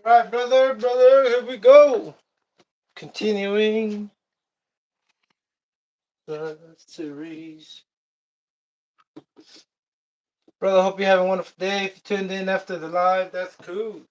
Right, brother, here we go. Continuing the series. Brother, hope you have a wonderful day. If you tuned in after the live, that's cool.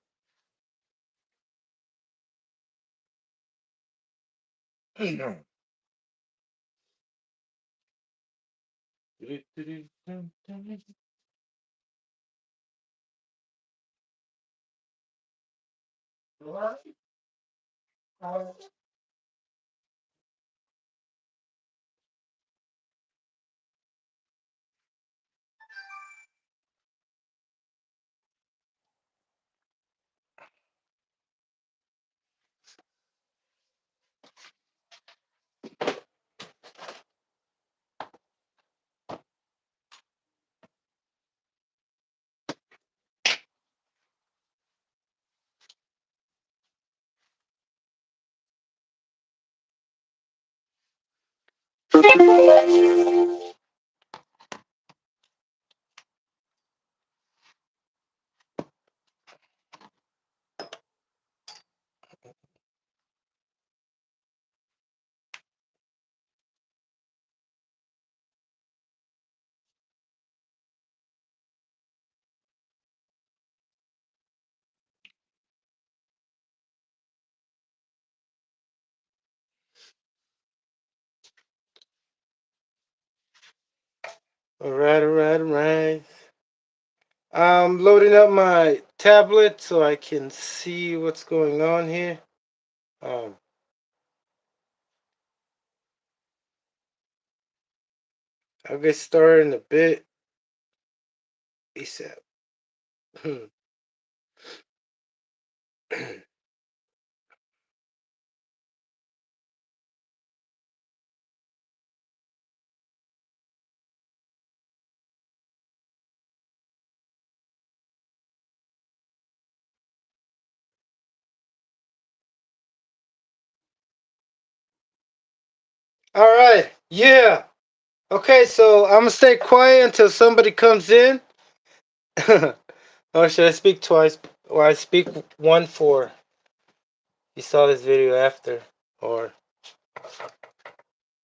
All right. I'm loading up my tablet so I can see what's going on here. Um, I'll get started in a bit. ASAP. All right. Yeah. Okay, so I'm gonna stay quiet until somebody comes in. Or should I speak twice? Or I speak one for you saw this video after, or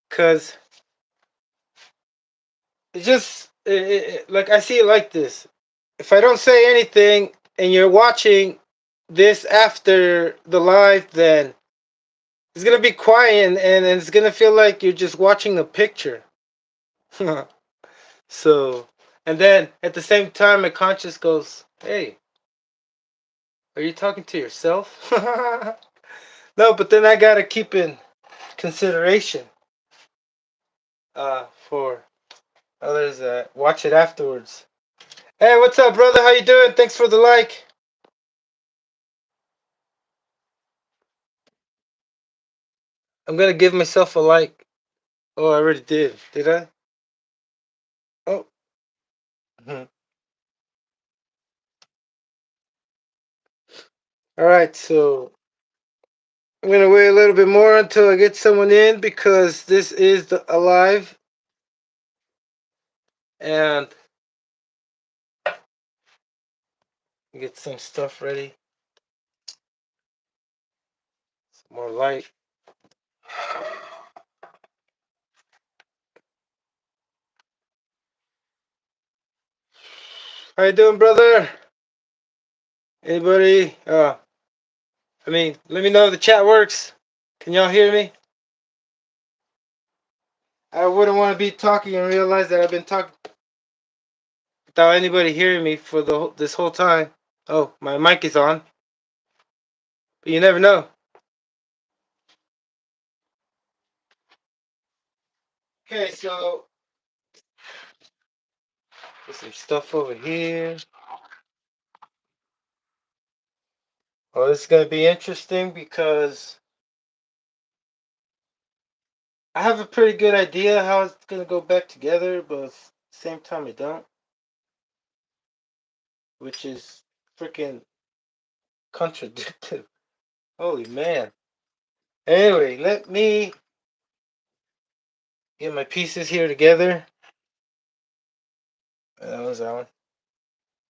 because it just like I see it like this. If I don't say anything and you're watching this after the live, then it's gonna be quiet and it's gonna feel like you're just watching a picture. So, and then at the same time, my conscience goes, "Hey, are you talking to yourself?" No, but then I gotta keep in consideration for others that watch it afterwards. Hey, what's up, brother? How you doing? Thanks for the like. I'm gonna give myself a like. Oh, I already did. Did I? Oh. Mhm. All right, so I'm gonna wait a little bit more until I get someone in because this is the alive and get some stuff ready. Some more light. How you doing, brother? Anybody? Let me know if the chat works. Can y'all hear me? I wouldn't want to be talking and realize that I've been talking without anybody hearing me for this whole time. Oh, my mic is on, but you never know. Okay, so there's some stuff over here. Oh, this is gonna be interesting because I have a pretty good idea how it's gonna go back together, but at the same time I don't, which is freaking contradictory. Holy man. Anyway, let me get my pieces here together. That was that one.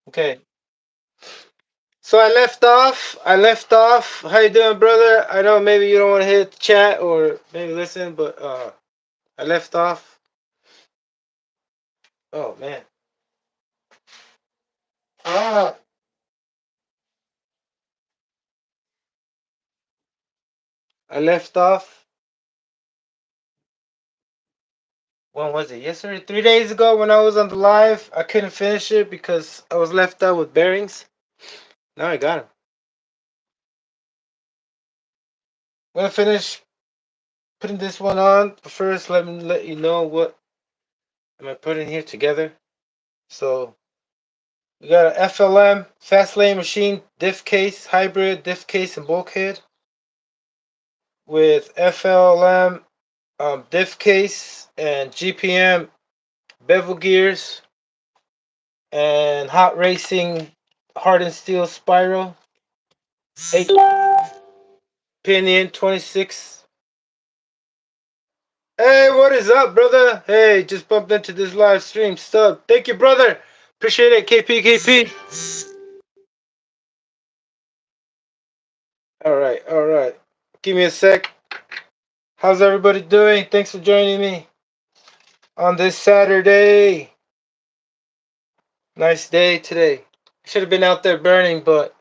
Okay. So I left off. How you doing, brother? I know maybe you don't want to hit the chat or maybe listen, but I left off. Oh man. Ah. I left off. When was it? Yesterday, 3 days ago when I was on the live. I couldn't finish it because I was left out with bearings. Now I got them. I'm gonna finish putting this one on. But first, let me let you know what am I putting here together. So we got a FLM fast lane machine diff case, hybrid diff case and bulkhead with FLM diff case and GPM bevel gears and hot racing hardened steel spiral 8 pinion 26. Hey, what is up, brother? Hey, just bumped into this live stream sub. Thank you, brother. Appreciate it, KP. All right. Give me a sec. How's everybody doing? Thanks for joining me on this Saturday. Nice day today. Should have been out there burning, but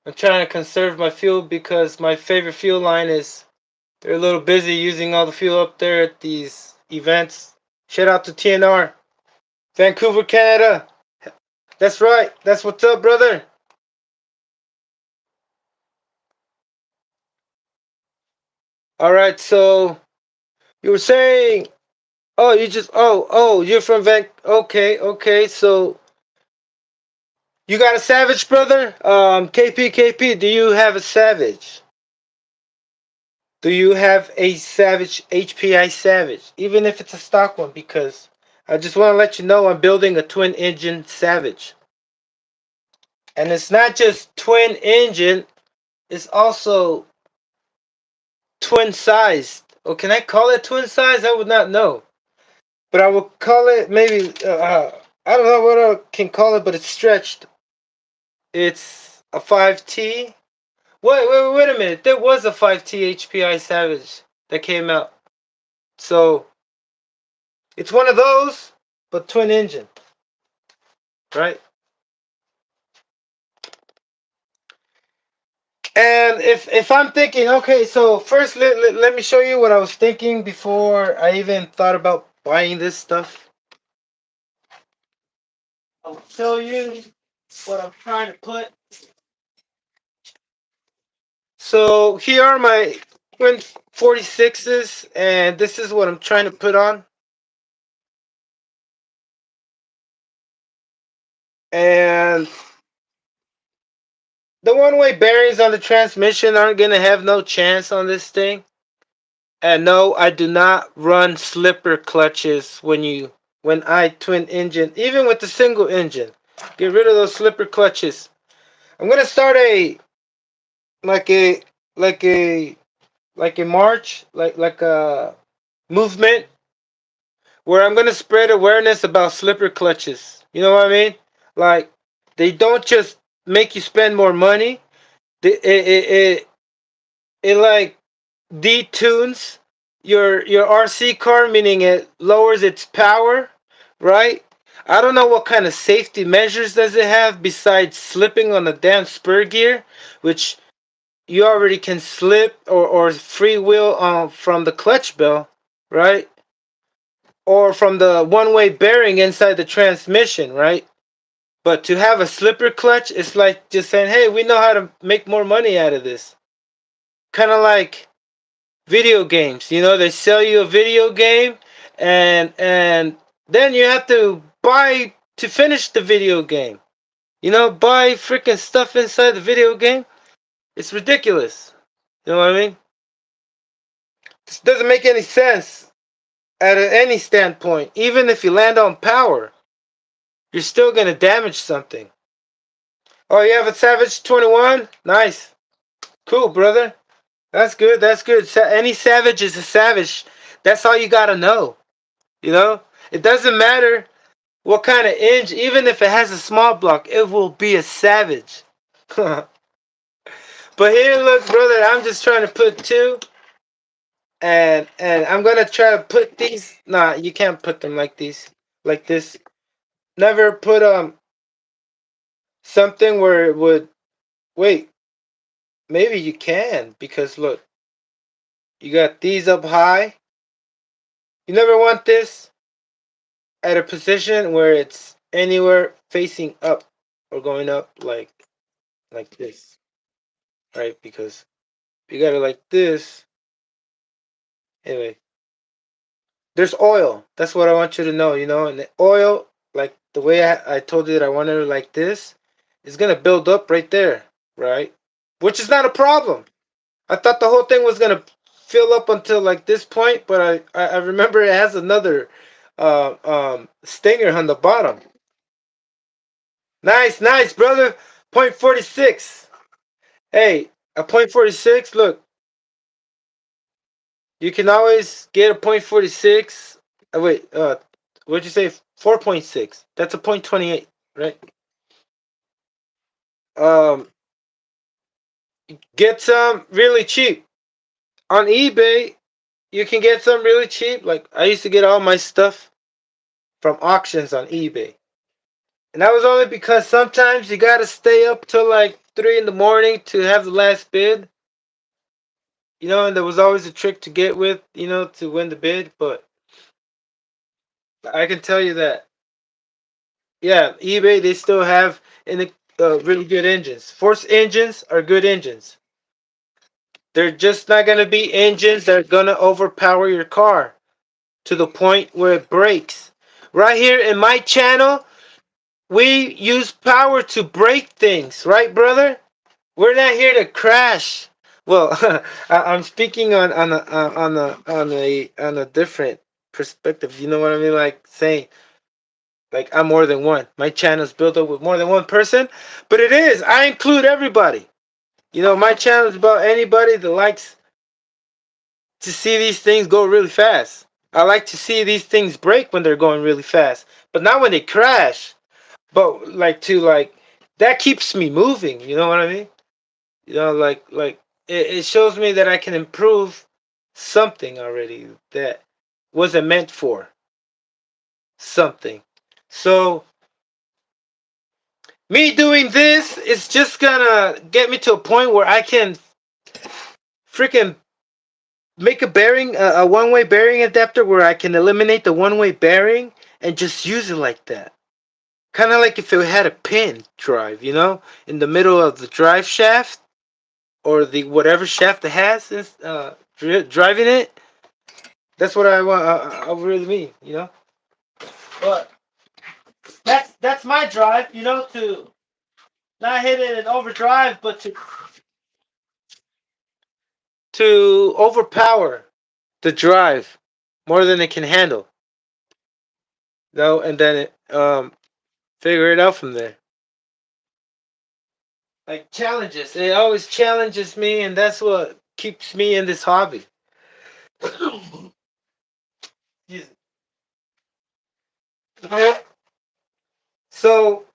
I'm trying to conserve my fuel because my favorite fuel line is they're a little busy using all the fuel up there at these events. Shout out to TNR. Vancouver, Canada. That's right. That's what's up, brother. All right, so you were saying, you're from Okay. So you got a Savage, brother? KP, do you have a Savage? Do you have a Savage HPI Savage? Even if it's a stock one, because I just want to let you know I'm building a twin engine Savage. And it's not just twin engine, it's also twin sized. Or can I call it twin size? I would not know. But I will call it maybe, I don't know what I can call it, but it's stretched. It's a 5T. Wait a minute. There was a 5T HPI Savage that came out. So it's one of those, but twin engine. Right? And if I'm thinking, okay, so first let me show you what I was thinking before I even thought about buying this stuff. I'll show you what I'm trying to put. So here are my twin 46s, and this is what I'm trying to put on. And the one-way bearings on the transmission aren't going to have no chance on this thing. And no, I do not run slipper clutches when I twin engine, even with the single engine. Get rid of those slipper clutches. I'm going to start like a like a like a march, like a movement where I'm going to spread awareness about slipper clutches. You know what I mean? Like, they don't just make you spend more money. It like detunes your RC car, meaning it lowers its power, right? I don't know what kind of safety measures does it have besides slipping on the damn spur gear, which you already can slip or free wheel from the clutch bell, right? Or from the one-way bearing inside the transmission, right? But to have a slipper clutch, it's like just saying, hey, we know how to make more money out of this. Kind of like video games. You know, they sell you a video game and then you have to buy to finish the video game. You know, buy freaking stuff inside the video game. It's ridiculous. You know what I mean? This doesn't make any sense at any standpoint. Even if you land on power, you're still going to damage something. Oh, you have a Savage 21? Nice. Cool, brother. That's good. That's good. Any Savage is a Savage. That's all you got to know. You know? It doesn't matter what kind of engine, even if it has a small block, it will be a Savage. But here, look, brother, I'm just trying to put two, and I'm gonna try to put these. Nah, you can't put them like these, like this. Never put something where it would wait. Maybe you can because look, you got these up high. You never want this at a position where it's anywhere facing up or going up like this, right? Because you got it like this. Anyway, there's oil. That's what I want you to know, and the oil, like the way I told you that I wanted it like this, is gonna build up right there, right? Which is not a problem. I thought the whole thing was gonna fill up until like this point, but I remember it has another stinger on the bottom. Nice, nice, brother. Point 46. Hey, a point 46. Look, you can always get a point 46. Wait, what'd you say? 4.6. That's a point 28, right? Um, get some really cheap on eBay. You can get some really cheap. Like I used to get all my stuff from auctions on eBay. And that was only because sometimes you gotta stay up till like 3 in the morning to have the last bid. And there was always a trick to get with, to win the bid. But I can tell you that, yeah, eBay, they still have really good engines. Force engines are good engines. They're just not gonna be engines that are gonna overpower your car to the point where it breaks. Right here in my channel, we use power to break things, right, brother? We're not here to crash. Well, I'm speaking on a different perspective. You know what I mean? Like saying, like I'm more than one. My channel's built up with more than one person, but it is. I include everybody. My channel is about anybody that likes to see these things go really fast. I like to see these things break when they're going really fast, but not when they crash. But like that keeps me moving. You know what I mean? Like it shows me that I can improve something already that wasn't meant for something. So me doing this is just gonna get me to a point where I can freaking make a bearing, a one-way bearing adapter where I can eliminate the one-way bearing and just use it like that. Kind of like if it had a pin drive, in the middle of the drive shaft or the whatever shaft it has driving it. That's what I want. I really mean. But that's my drive, to not hit it in overdrive, but to overpower the drive more than it can handle. And then figure it out from there. Like challenges, it always challenges me, and that's what keeps me in this hobby. So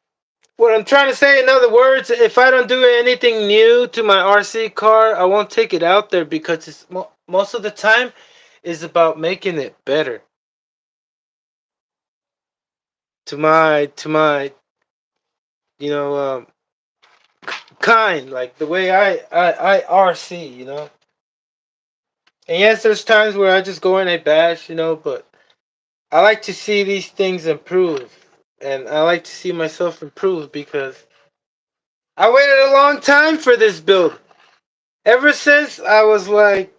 what I'm trying to say, in other words, if I don't do anything new to my RC car, I won't take it out there because it's most of the time is about making it better. To my you know kind, like the way I RC, And yes, there's times where I just go in and bash, but I like to see these things improve, and I like to see myself improve because I waited a long time for this build. Ever since I was like,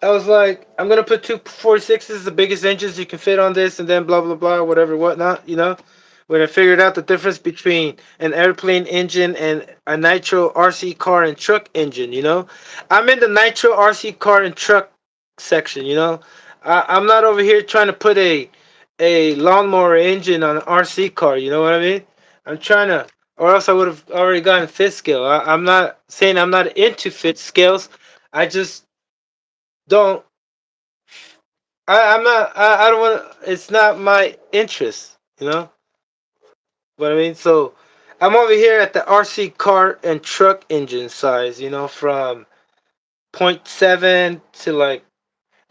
I'm gonna put 246s, the biggest engines you can fit on this, and then blah blah blah, whatever, whatnot. When I figured out the difference between an airplane engine and a nitro RC car and truck engine, I'm in the nitro RC car and truck section. I'm not over here trying to put a lawnmower engine on an RC car. You know what I mean? I'm trying to, or else I would have already gotten fit scale. I'm not saying I'm not into fit scales. I just don't. I'm not. I don't want. It's not my interest. You know what I mean? So I'm over here at the RC car and truck engine size, from point 0.7 to like,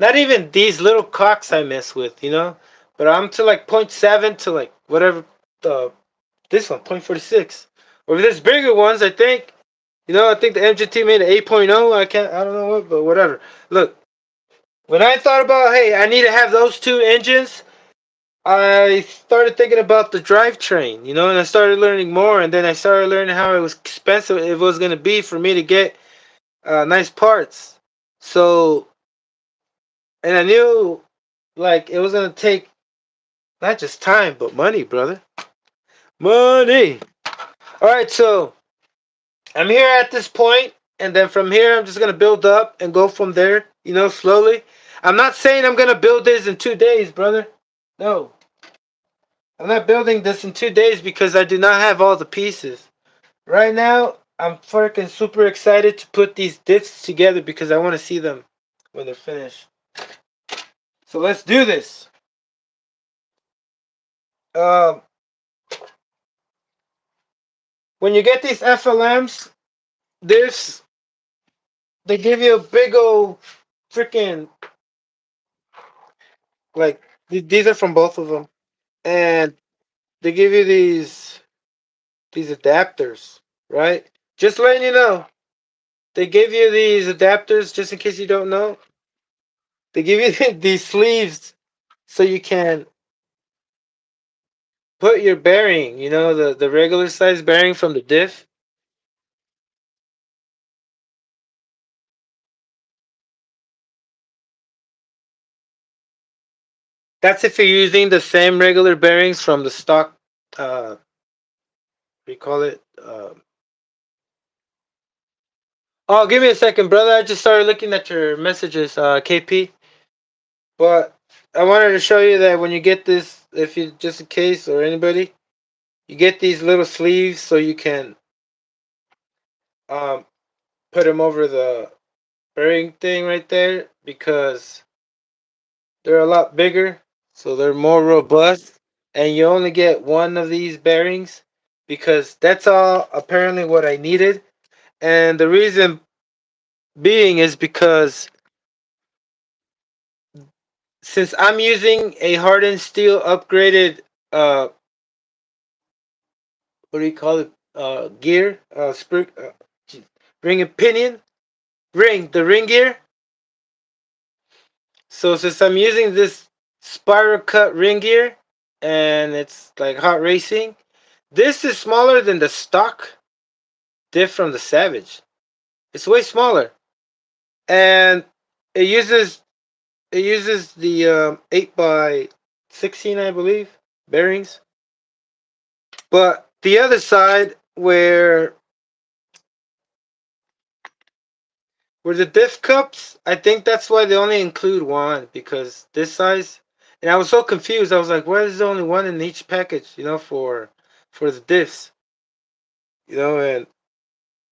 not even these little cocks I mess with, but I'm to like point 0.7 to like whatever, this one, 0.46. Or there's bigger ones, I think. I think the MGT made an 8.0. I don't know what, but whatever. Look, when I thought about, hey, I need to have those two engines, I started thinking about the drivetrain, and I started learning more, and then I started learning how it was expensive it was going to be for me to get nice parts. So, and I knew, like, it was going to take not just time, but money, brother. Money! Alright, so I'm here at this point, and then from here, I'm just going to build up and go from there, slowly. I'm not saying I'm going to build this in 2 days, brother. No. I'm not building this in 2 days because I do not have all the pieces. Right now, I'm freaking super excited to put these diffs together because I want to see them when they're finished. So let's do this. Um, when you get these FLMs, diffs, they give you a big old freaking, like, these are from both of them. And they give you these adapters, right? Just letting you know, they give you these adapters just in case you don't know. They give you these sleeves so you can put your bearing, the regular size bearing from the diff. That's if you're using the same regular bearings from the stock, what do you call it? Oh, give me a second, brother. I just started looking at your messages, KP. But I wanted to show you that when you get this, if you just in case or anybody, you get these little sleeves so you can um, put them over the bearing thing right there because they're a lot bigger, so they're more robust, and you only get one of these bearings because that's all apparently what I needed. And the reason being is because since I'm using a hardened steel upgraded what do you call it? Gear, ring and pinion, the ring gear. So since I'm using this spiral cut ring gear and it's like hot racing, this is smaller than the stock diff from the Savage. It's way smaller, and it uses the 8x16, I believe, bearings. But the other side where the diff cups, I think that's why they only include one because this size. And I was so confused. I was like, "Why is there only one in each package?" For the diffs,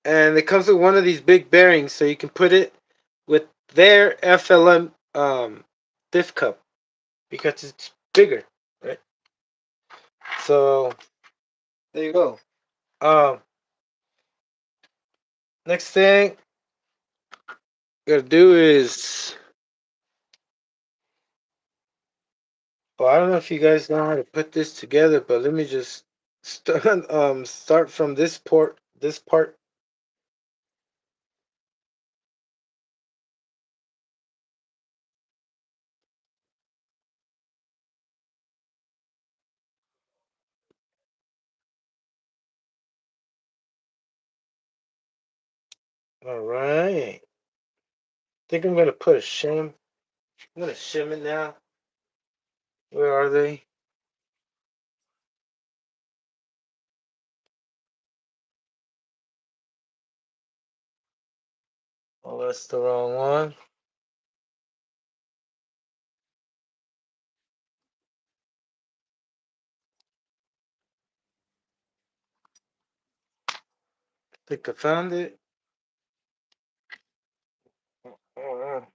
and it comes with one of these big bearings, so you can put it with their FLM diff cup because it's bigger, right? So there you go. Um, Next thing I gotta do is, well, I don't know if you guys know how to put this together, but let me just start from this part. All right. I think I'm gonna put a shim. I'm gonna shim it now. Where are they? Oh, that's the wrong one. I think I found it. Oh,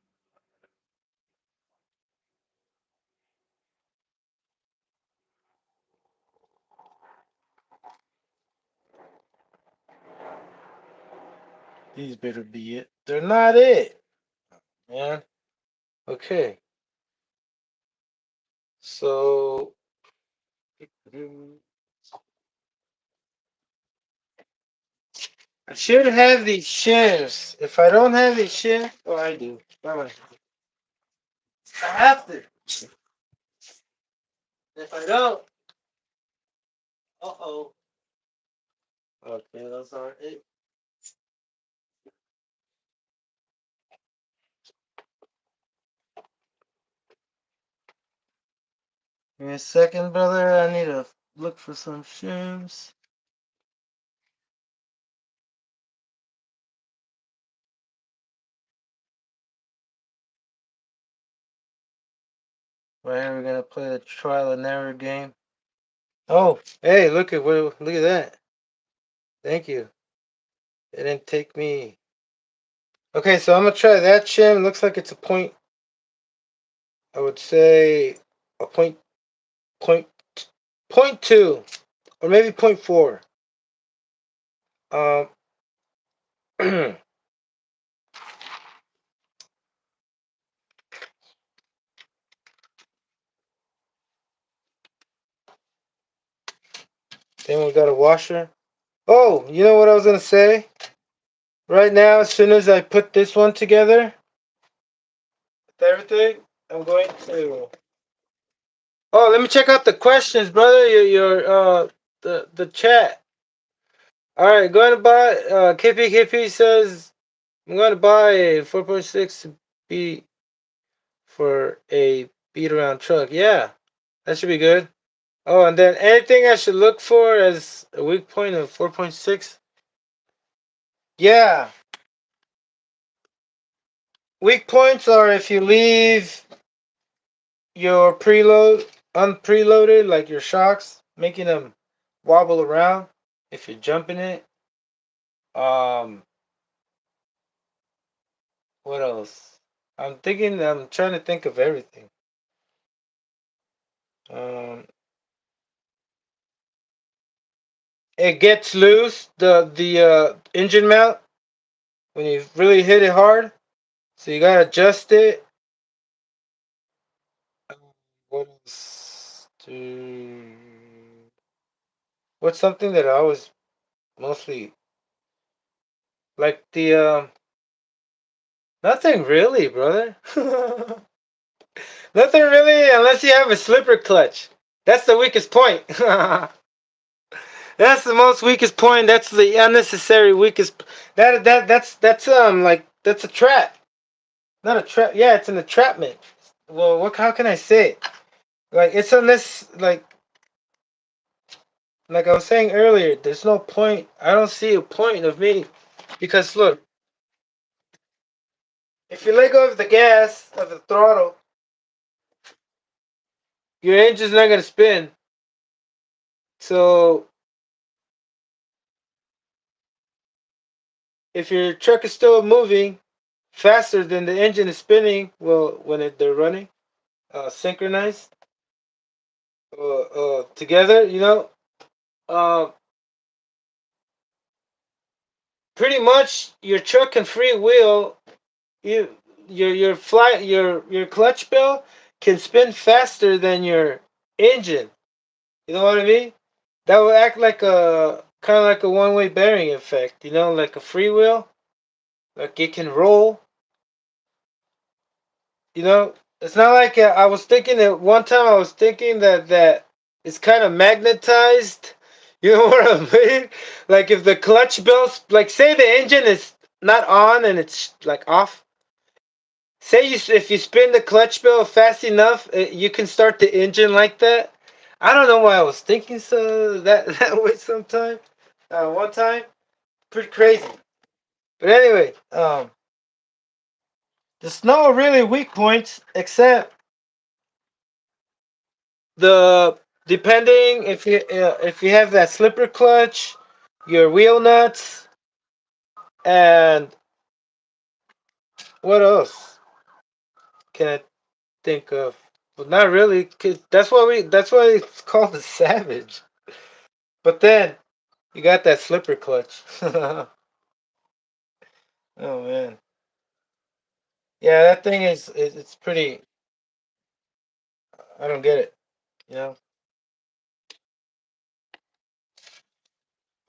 These better be it. They're not it, man. Okay. So I should have these shims. If I don't have these shims, oh, I do. I have to. If I don't, uh-oh. Okay, those aren't it. Give me a second, brother. I need to look for some shims. Right here, we're gonna play the trial and error game. Oh, hey, look at that. Thank you. It didn't take me. Okay, so I'm gonna try that shim. Looks like it's a point. I would say a point point two or maybe point four. Um, then we got a washer. Oh, you know what I was gonna say? Right now, as soon as I put this one together, with everything, I'm going to. Oh, let me check out the questions, brother. The chat. All right, going to buy. KP says I'm going to buy a 4.6 B for a beat around truck. Yeah, that should be good. Oh, and then anything I should look for as a weak point of 4.6. Yeah, weak points are if you leave your preload unpreloaded, like your shocks, making them wobble around if you're jumping it. Um, what else? I'm trying to think of everything. Um, it gets loose, the engine mount, when you really hit it hard. So you gotta adjust it. What else? What's something that I always mostly like nothing really, brother. Nothing really, unless you have a slipper clutch. That's the weakest point. That's the most weakest point. That's the unnecessary weakest. That's a trap. Not a trap. Yeah, it's an entrapment. Well, what? How can I say it? Like it's unless like I was saying earlier. There's no point. I don't see a point of me because look, if you let go of the gas of the throttle, your engine's not gonna spin. So if your truck is still moving faster than the engine is spinning, well, they're running synchronized together, uh, pretty much your truck can freewheel. You your clutch bell can spin faster than your engine. You know what I mean? That will act like a kind of like a one-way bearing effect. Like a freewheel. Like it can roll. It's not like I was thinking that one time. I was thinking that it's kind of magnetized. You know what I mean? Like if the clutch bell, like say the engine is not on and it's like off. Say if you spin the clutch bell fast enough, you can start the engine like that. I don't know why I was thinking so that way sometime. One time, pretty crazy. But anyway, there's no really weak points except the depending if you have that slipper clutch, your wheel nuts, and what else can I think of? Well, not really, 'cause that's why it's called the Savage. But then you got that slipper clutch. Oh man. Yeah, that thing is it's pretty. I don't get it. You know.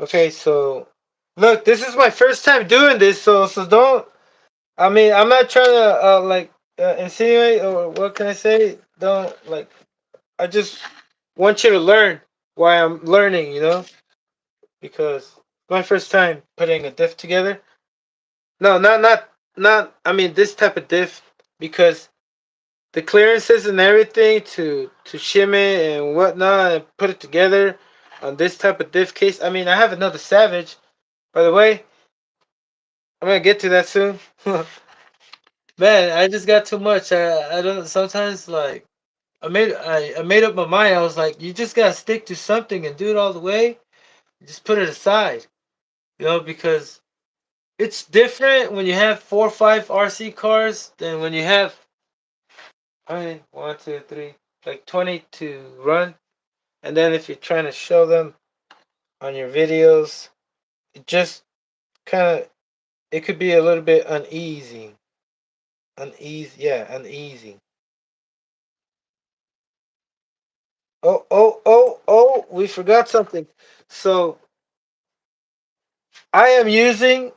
Okay, so look, this is my first time doing this, so don't. I mean, I'm not trying to like insinuate or what can I say? Don't like. I just want you to learn why I'm learning. You know, because it's my first time putting a diff together. No, not. I mean, this type of diff because the clearances and everything to shim it and whatnot and put it together on this type of diff case. I mean, I have another Savage, by the way. I'm gonna get to that soon. Man, I just got too much. I don't sometimes like I made up my mind. I was like, you just gotta stick to something and do it all the way. Just put it aside, you know, because it's different when you have 4 or 5 RC cars than when you have I mean 1, 2, 3, like 20 to run. And then if you're trying to show them on your videos, it just kind of it could be a little bit uneasy, yeah, uneasy. Oh, we forgot something. So I am using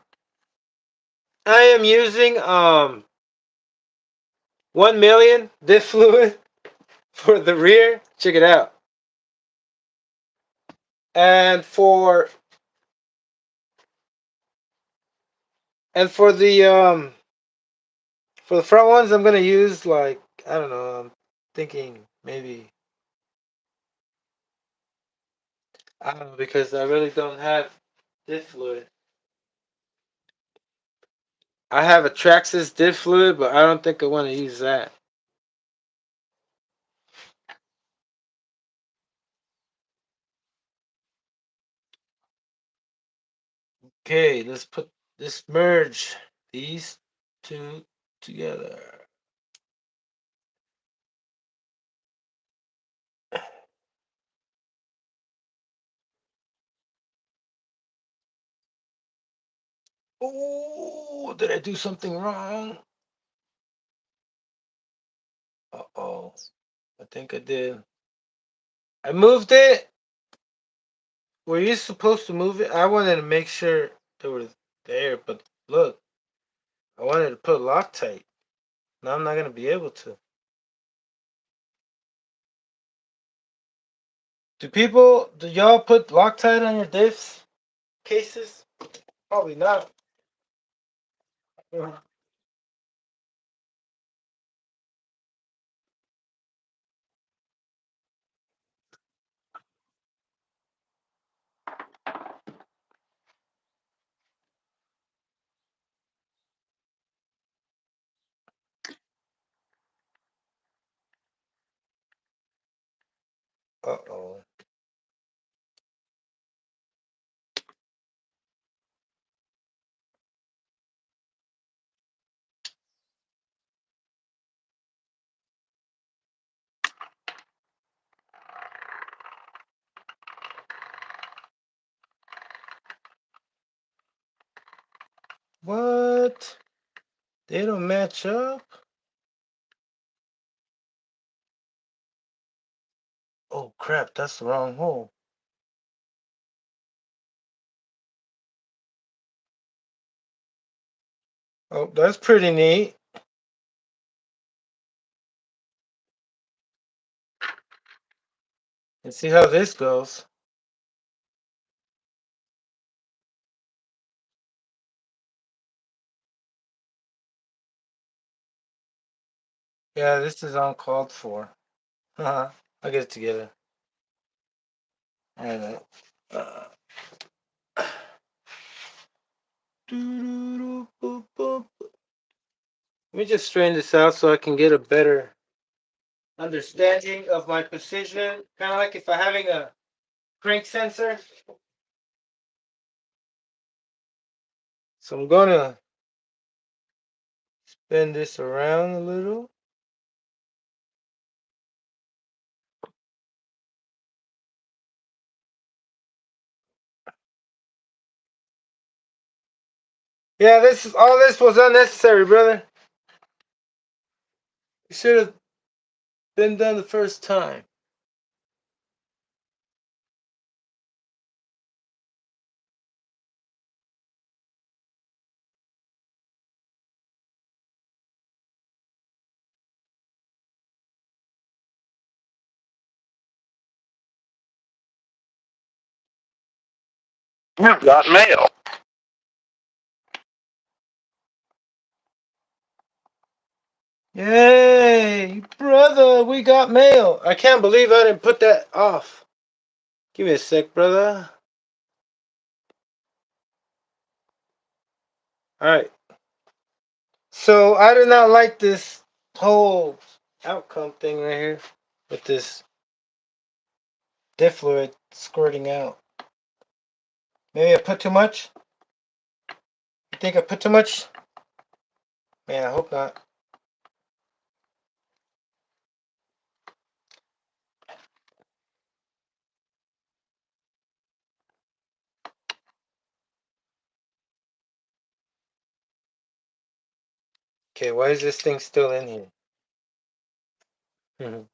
I am using 1 million diff fluid for the rear. Check it out. And for the front ones I'm gonna use like I don't know, I'm thinking maybe I don't know because I really don't have diff fluid. I have a Traxxas diff fluid, but I don't think I want to use that. Okay, let's merge these two together. Oh, did I do something wrong? Uh-oh. I think I did. I moved it. Were you supposed to move it? I wanted to make sure they were there, but look, I wanted to put Loctite. Now I'm not going to be able to. Do y'all put Loctite on your diffs cases? Probably not. Uh-oh. What? They don't match up? Oh crap, that's the wrong hole. Oh, that's pretty neat. Let's see how this goes. Yeah, this is uncalled for. I'll get it together. Alright. Uh, Let me just strain this out so I can get a better understanding of my position. Kind of like if I'm having a crank sensor. So I'm gonna spin this around a little. Yeah, all this was unnecessary, brother. You should have been done the first time. You got mail. Yay, brother, we got mail. I can't believe I didn't put that off. Give me a sec, brother. Alright. So I do not like this whole outcome thing right here with this diff fluid squirting out. Maybe I put too much? You think I put too much? Man, I hope not. Okay, why is this thing still in here?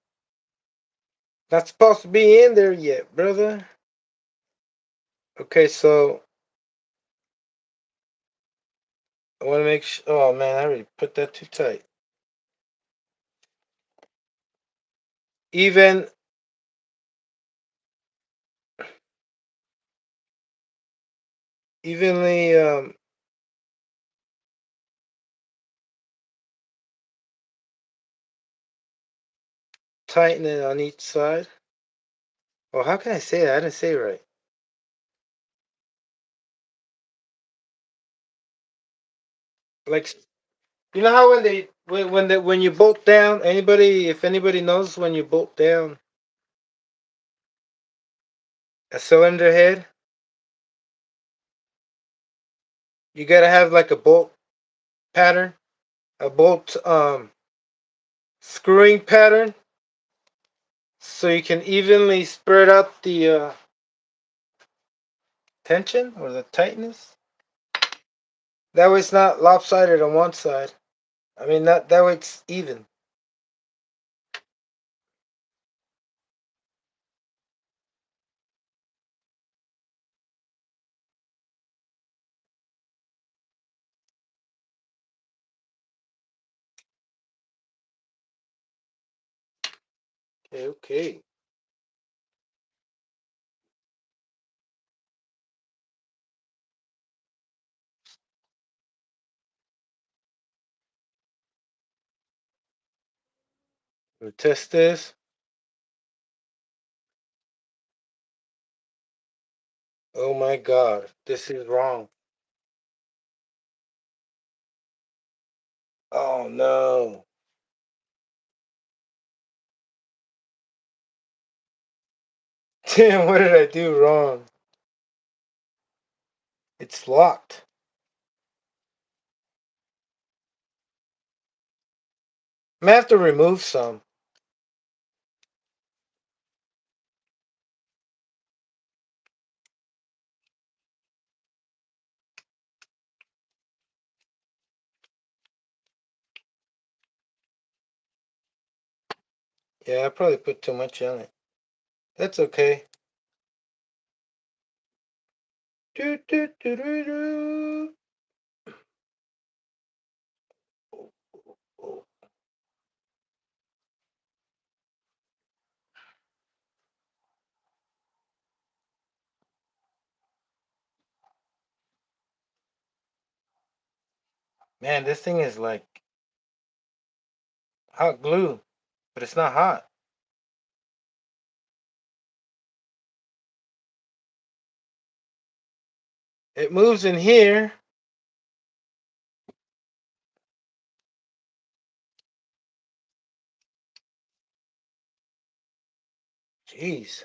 Not supposed to be in there yet, brother. Okay, so I want to make sure. Oh man, I already put that too tight. Even evenly tighten it on each side. Oh, how can I say that? I didn't say it right. Like, you know how when you bolt down, if anybody knows when you bolt down a cylinder head, you gotta have like a bolt pattern, a bolt screwing pattern, so you can evenly spread out the tension or the tightness. That way it's not lopsided on one side. I mean, that way it's even. Okay, okay. We'll test this. Oh my god, this is wrong. Oh no. Damn, what did I do wrong? It's locked. I'm gonna have to remove some. Yeah, I probably put too much on it. That's okay. Do, do, do, do, do. Man, this thing is like hot glue, but it's not hot. It moves in here. Jeez.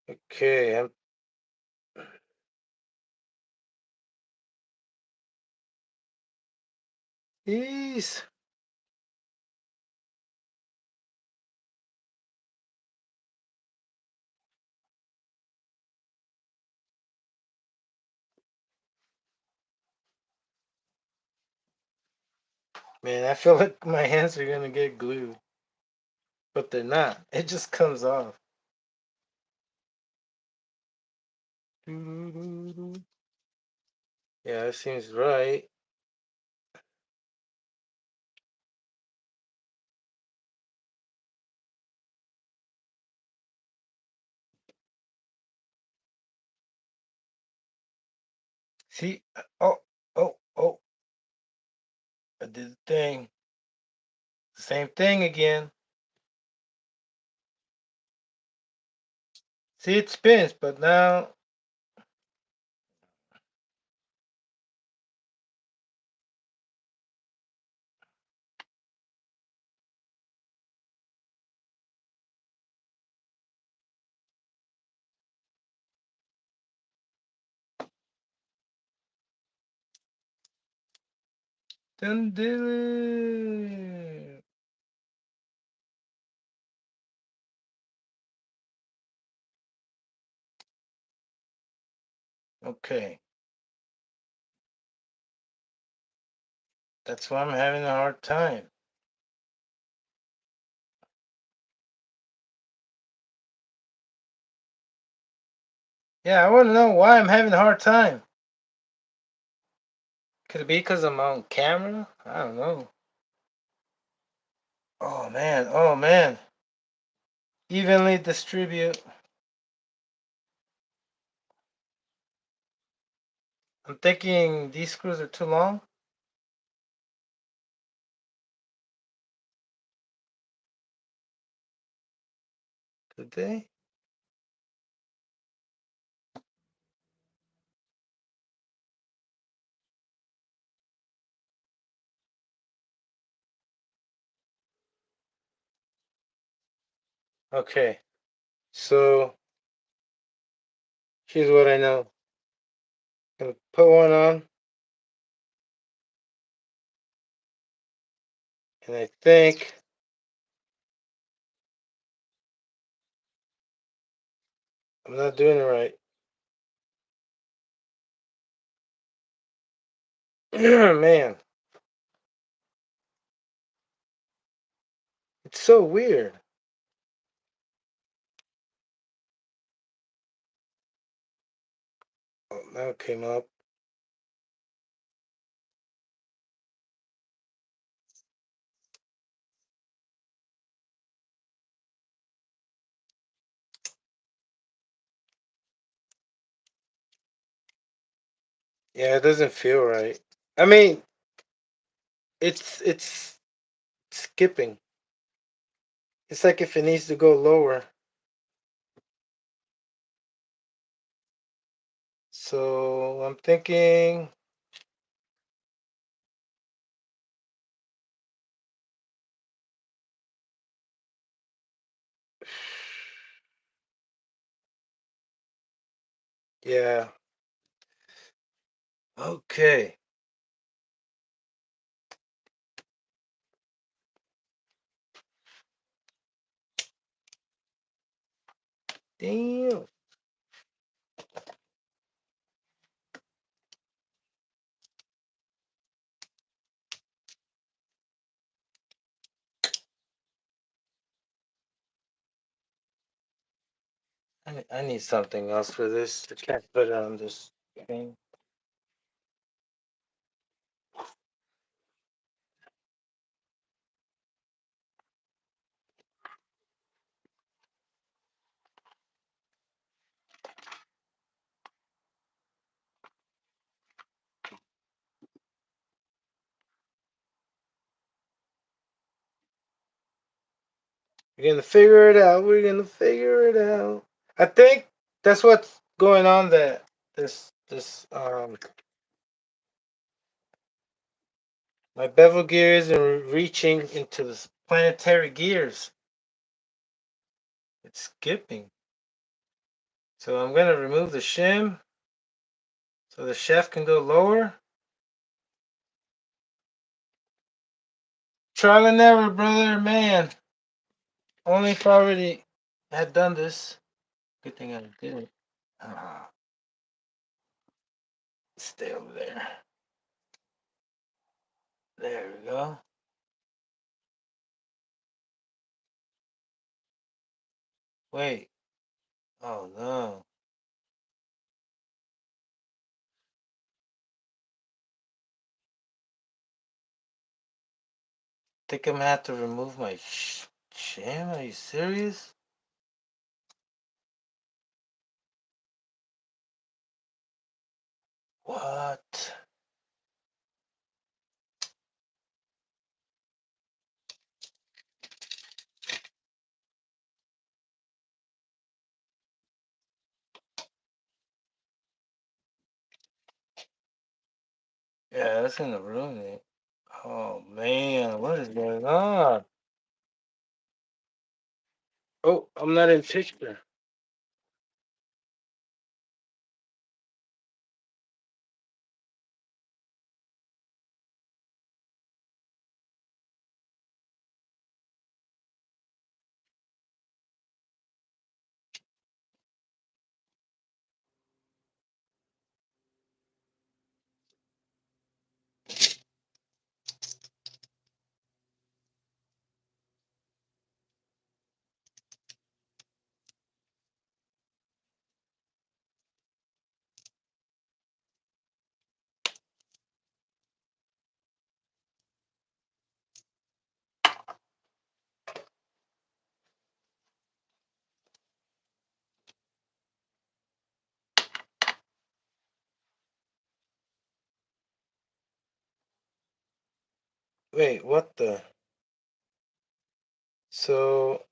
Okay, jeez. Man, I feel like my hands are gonna get glued. But they're not. It just comes off. Yeah, that seems right. See? Oh. I did the thing. Same thing again. See, it spins, but now. Done did it. Okay. That's why I'm having a hard time. Yeah, I want to know why I'm having a hard time. Could it be because I'm on camera? I don't know. Oh man. Evenly distribute. I'm thinking these screws are too long. Could they? Okay. So here's what I know. I'm gonna put one on, and I think I'm not doing it right. Man, it's so weird. Oh, now it came up. Yeah, it doesn't feel right. I mean, it's skipping. It's like if it needs to go lower. So I'm thinking, yeah. Okay. Damn. I need something else for this. I can't put it on this thing. We're gonna figure it out. We're gonna figure it out. I think that's what's going on. That this my bevel gear isn't reaching into the planetary gears. It's skipping. So I'm gonna remove the shim so the shaft can go lower. Trial and error, brother, man. Only if I already had done this. Good thing I did it. Stay over there. There we go. Wait. Oh no. Think I'm gonna have to remove my sham? Are you serious? What? Yeah, that's gonna ruin it. Oh man, what is going on? Oh, I'm not in picture. Wait, what the? So,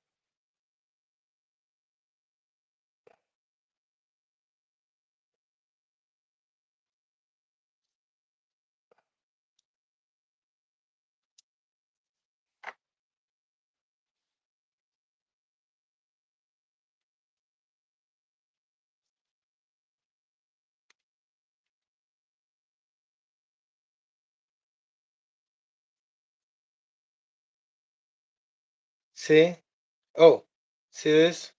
see? Oh, see this?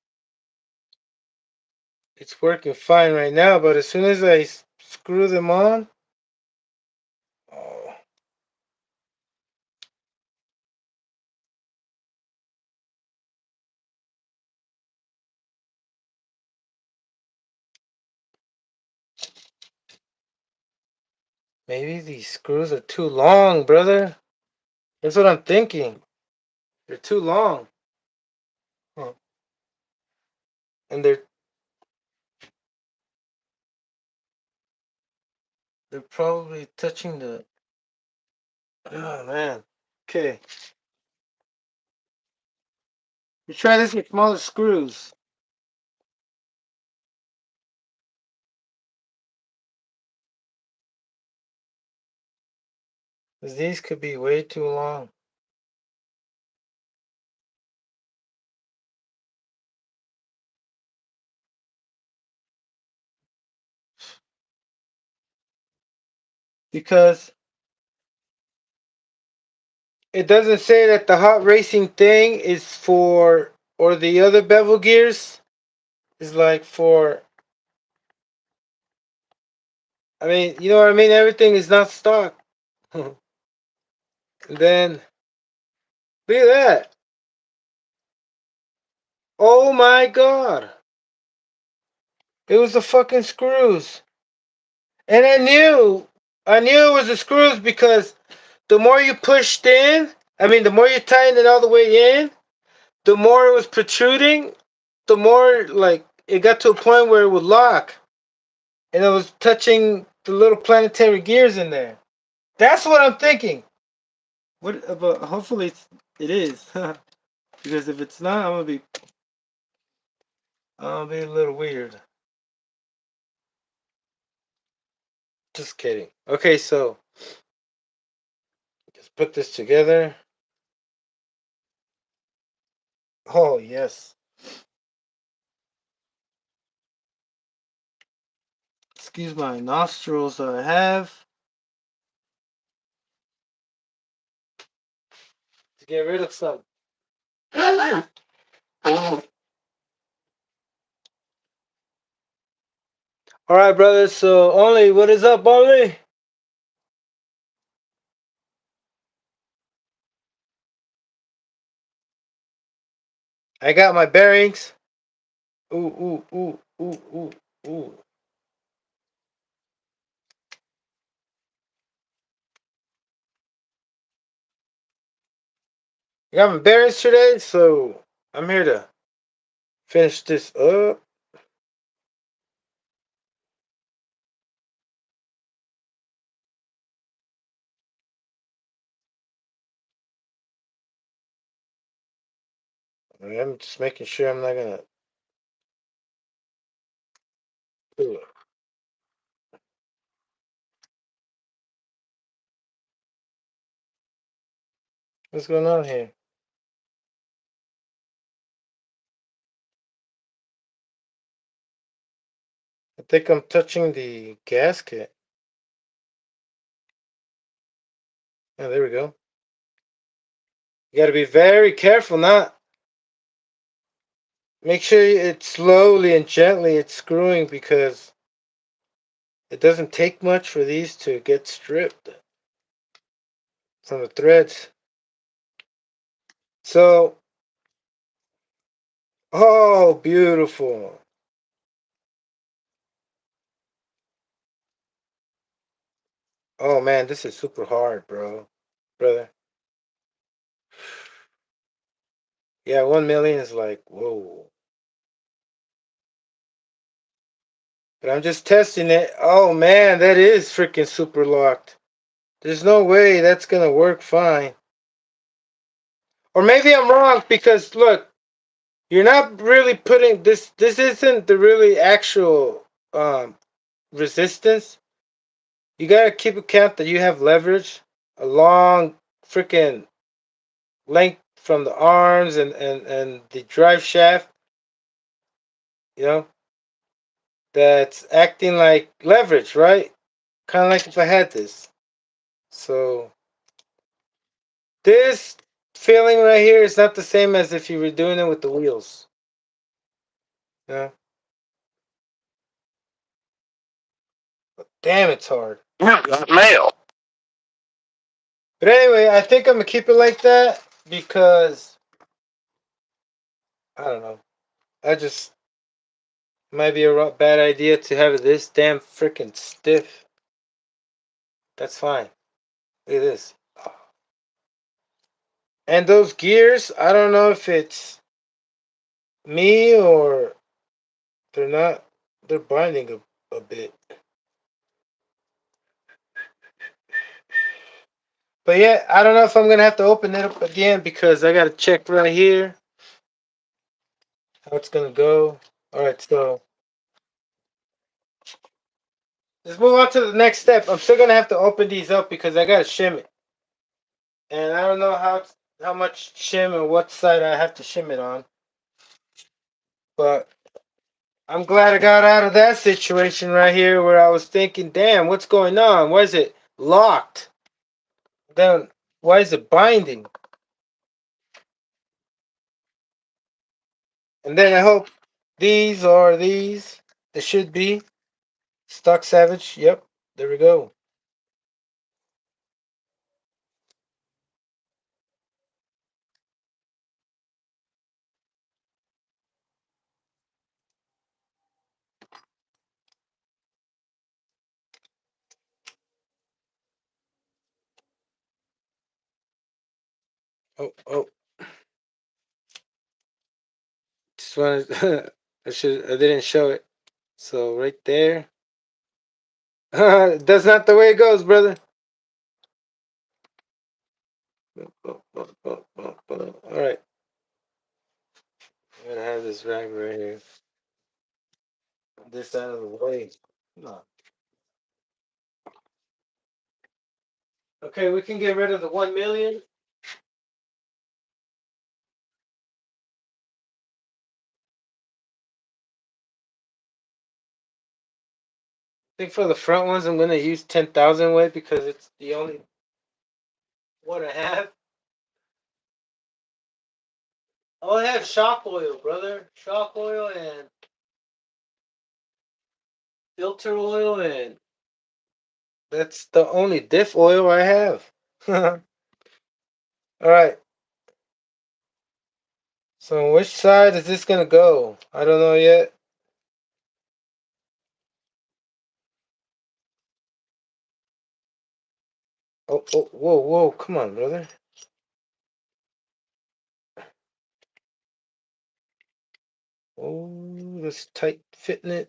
It's working fine right now, but as soon as I screw them on, oh, maybe these screws are too long, brother. That's what I'm thinking. They're too long. Huh. And they're probably touching the. Oh man. Okay. You try this with smaller screws. Cause these could be way too long. Because it doesn't say that the hot racing thing is for, or the other bevel gears is like for. I mean, you know what I mean? Everything is not stock. And then, look at that. Oh my god. It was the fucking screws. And I knew it was the screws because the more you pushed in, I mean, the more you tightened it all the way in, the more it was protruding, the more, like, it got to a point where it would lock. And it was touching the little planetary gears in there. That's what I'm thinking. What? But hopefully it is. Because if it's not, I'm gonna be a little weird. Just kidding. Okay, so let's put this together. Oh yes. Excuse my nostrils that I have to get rid of some. All right, brothers. So only, what is up, only? I got my bearings. Ooh. I got my bearings today, so I'm here to finish this up. I'm just making sure I'm not gonna. What's going on here? I think I'm touching the gasket. Oh, there we go. You gotta be very careful, not. Make sure it's slowly and gently it's screwing because it doesn't take much for these to get stripped from the threads. So, oh, beautiful. Oh man, this is super hard, brother. Yeah, 1 million is like, whoa. But I'm just testing it. Oh man, that is freaking super locked. There's no way that's gonna work fine. Or maybe I'm wrong because look, you're not really putting this. This isn't the really actual resistance. You gotta keep account that you have leverage, a long freaking length from the arms and the drive shaft. You know that's acting like leverage, right? Kind of like if I had this. So this feeling right here is not the same as if you were doing it with the wheels. Yeah. Damn, it's hard. You got mail. But anyway, I think I'm gonna keep it like that because I don't know. I just might be a bad idea to have it this damn freaking stiff. That's fine. Look at this. And those gears, I don't know if it's me or they're not. They're binding a bit. But yeah, I don't know if I'm gonna have to open it up again because I gotta check right here how it's gonna go. All right, so let's move on to the next step. I'm still gonna have to open these up because I gotta shim it, and I don't know how much shim and what side I have to shim it on. But I'm glad I got out of that situation right here where I was thinking, damn, what's going on? Why is it locked? Then why is it binding? And then I hope these are these. They should be. Stock Savage. Yep. There we go. Oh. Just wanted I didn't show it. So right there. That's not the way it goes, brother. Alright. I'm gonna have this rag right here. This out of the way. No. Okay, we can get rid of the 1 million. I think for the front ones, I'm gonna use 10,000 weight because it's the only one I have. I only have shock oil, brother. Shock oil and filter oil, and that's the only diff oil I have. All right. So on which side is this gonna go? I don't know yet. Oh, whoa, come on, brother. Oh, this tight fitment.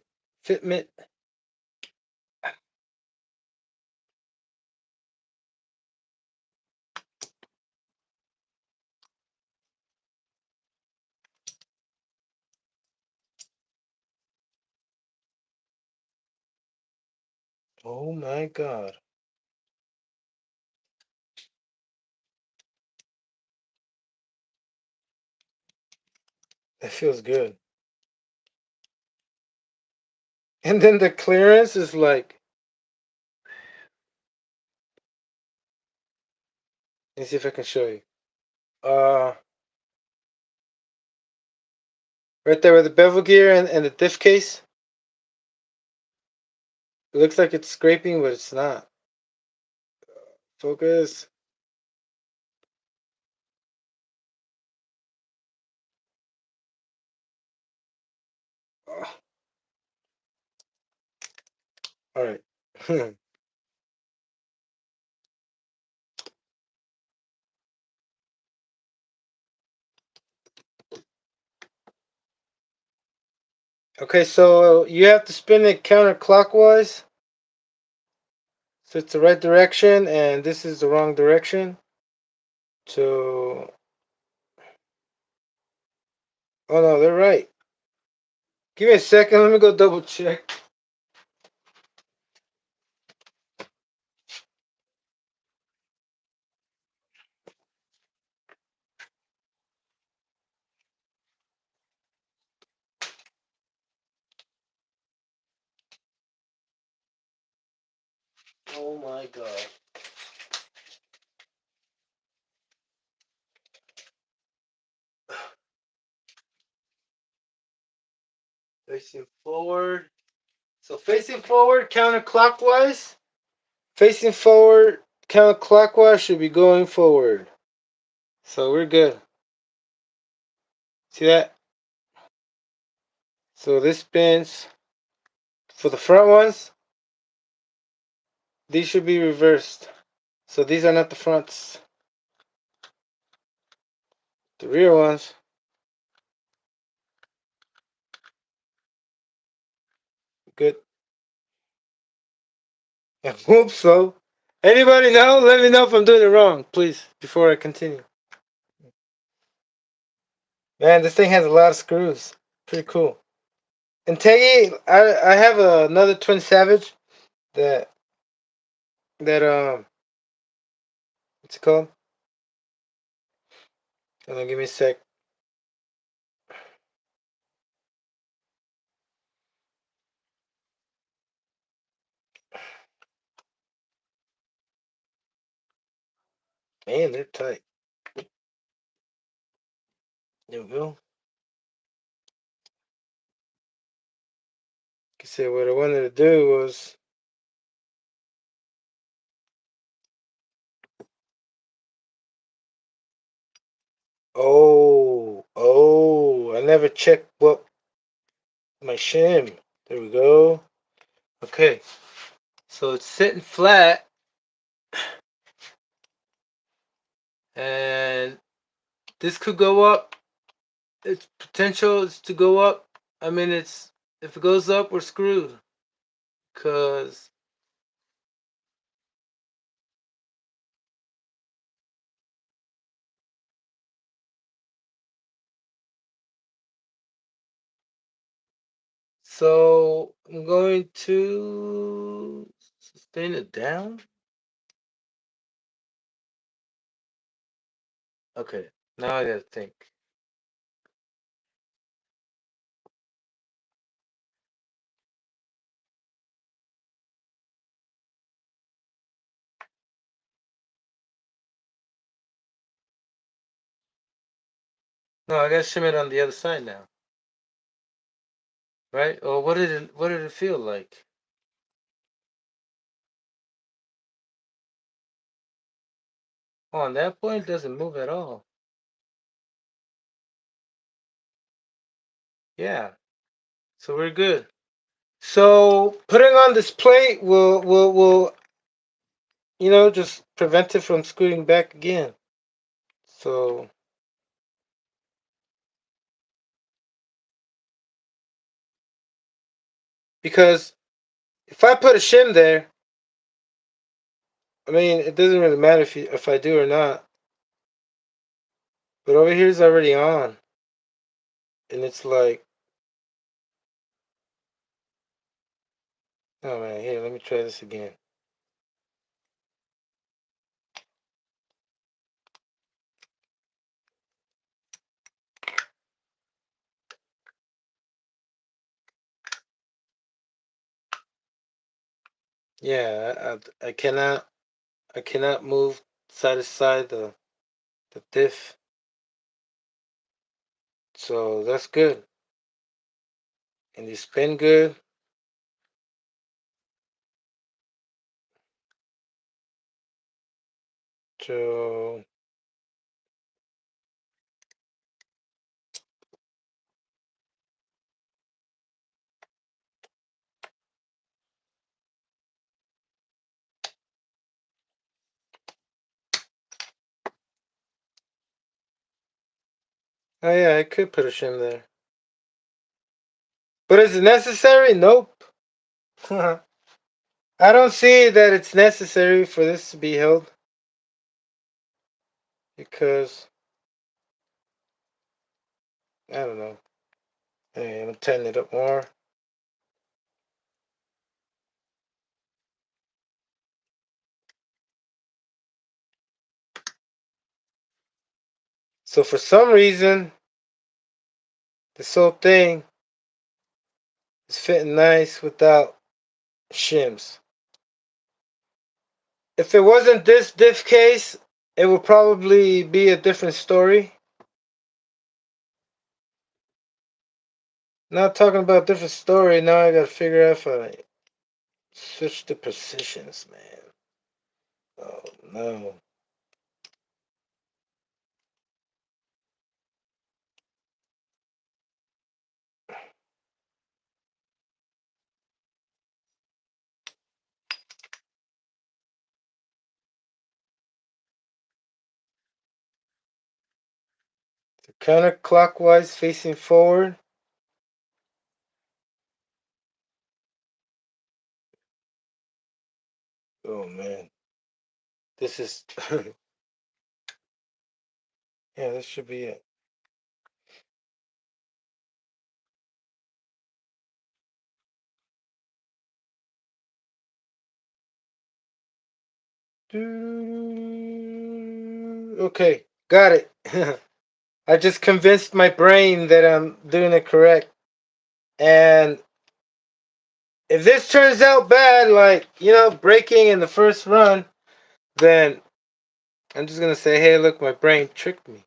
Oh my God. That feels good. And then the clearance is like, let me see if I can show you. Right there with the bevel gear and the diff case. It looks like it's scraping, but it's not. Focus. Oh, all right. Okay, so you have to spin it counterclockwise. So it's the right direction, and this is the wrong direction. So, oh no, they're right. Give me a second. Let me go double check. Oh my God. Facing forward. So facing forward counterclockwise. Facing forward counterclockwise should be going forward. So we're good. See that? So this spins for the front ones. These should be reversed. So these are not the fronts. The rear ones. Good. I hope so. Anybody know? Let me know if I'm doing it wrong, please, before I continue. Man, this thing has a lot of screws. Pretty cool. And Teggy, I have another Twin Savage that what's it called? Hold on, give me a sec. Man, they're tight. There we go. Like I said, what I wanted to do was I never checked what my shim. There we go. Okay. So it's sitting flat and this could go up. Its potential is to go up. I mean, it's if it goes up, we're screwed. Cause so I'm going to spin it down. Okay, now I gotta think. No, I gotta shim it on the other side now. Right? Or what did it feel like? Oh, on that point it doesn't move at all. Yeah. So we're good. So putting on this plate will just prevent it from scooting back again. So because if I put a shim there, I mean it doesn't really matter if I do or not. But over here is already on, and it's like, oh man, here, let me try this again. Yeah, I cannot move side to side the diff, so that's good. And you spin good. So oh yeah, I could put a shim there, but is it necessary? Nope. I don't see that it's necessary for this to be held because I don't know. Hey, I'm tighten it up more. So for some reason, this whole thing is fitting nice without shims. If it wasn't this diff case, it would probably be a different story. Not talking about a different story. Now I gotta figure out if I switch the positions, man. Oh no. So counterclockwise facing forward. Oh man. This is yeah, this should be it. Okay, got it. I just convinced my brain that I'm doing it correct. And if this turns out bad, like, breaking in the first run, then I'm just gonna say, hey, look, my brain tricked me.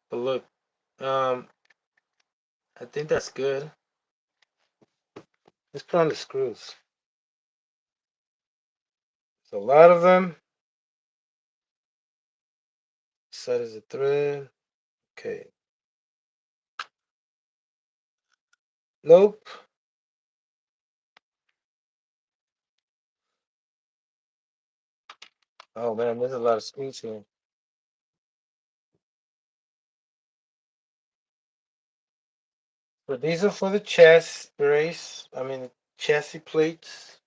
But look, um, I think that's good. Let's put on the screws. There's a lot of them. Side is a thread. Okay. Nope. Oh man, there's a lot of screws here. But these are for the chassis brace. I mean, chassis plates.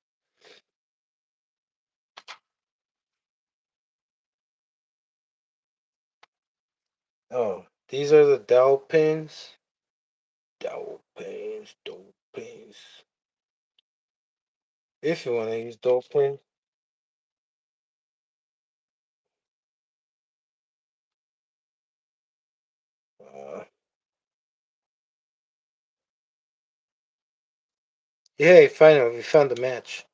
Oh, these are the dowel pins. Dowel pins, dowel pins. If you want to use dowel pins. Uh, Yay, finally, we found the match.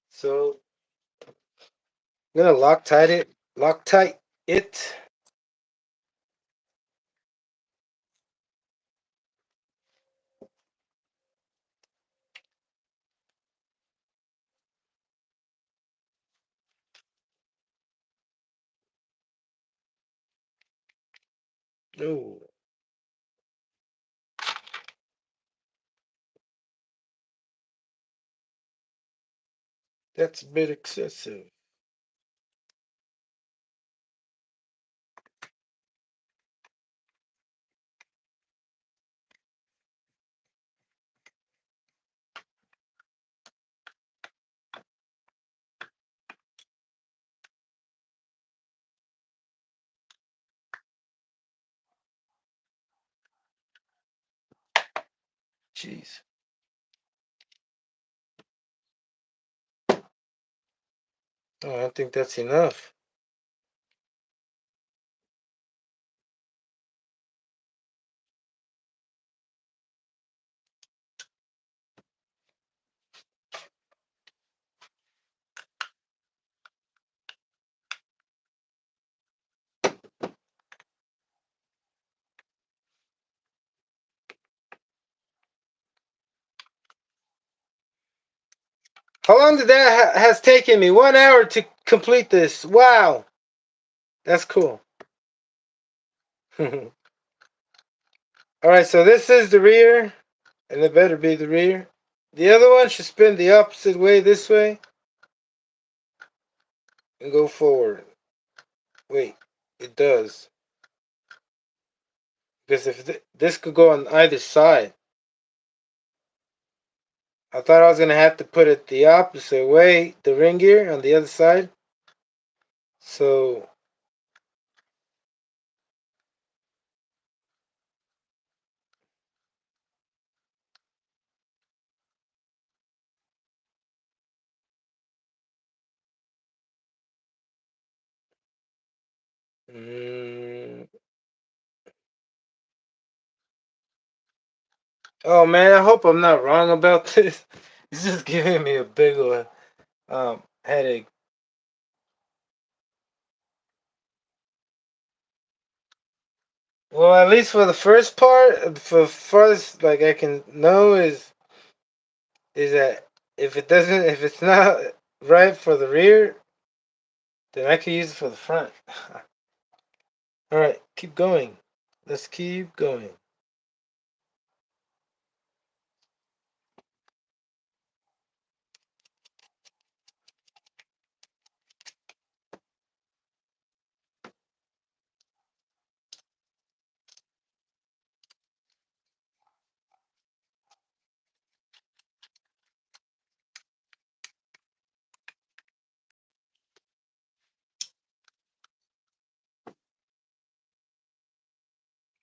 So, I'm gonna Loctite it. No. That's a bit excessive. Jeez. Oh, I don't think that's enough. How long did that has taken me? 1 hour to complete this. Wow. That's cool. Alright, so this is the rear. And it better be the rear. The other one should spin the opposite way this way. And go forward. Wait. It does. Because if this could go on either side. I thought I was going to have to put it the opposite way. The ring gear on the other side. So... Oh man, I hope I'm not wrong about this. It's just giving me a big old headache. Well, at least for the first part, for farthest like I can know is that if it's not right for the rear, then I can use it for the front. All right, keep going. Let's keep going.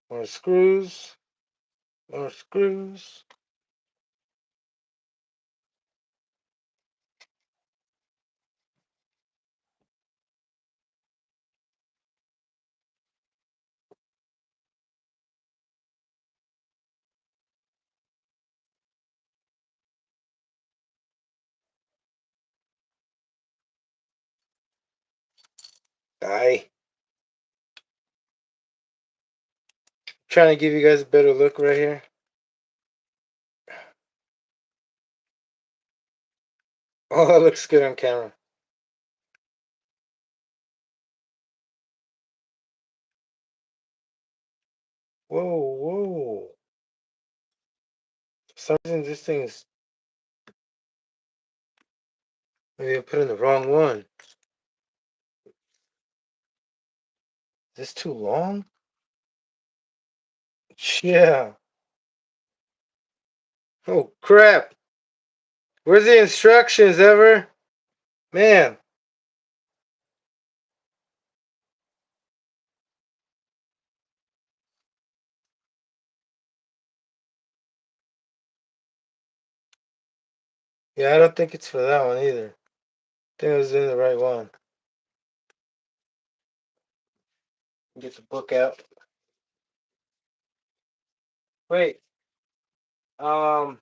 More screws. More screws. Aye. Trying to give you guys a better look right here. Oh, that looks good on camera. Whoa, whoa. For some reason this thing's maybe I put in the wrong one. Is this too long? Yeah. Oh crap. Where's the instructions ever? Man. Yeah, I don't think it's for that one either. I think I was in the right one. Get the book out. Wait. Um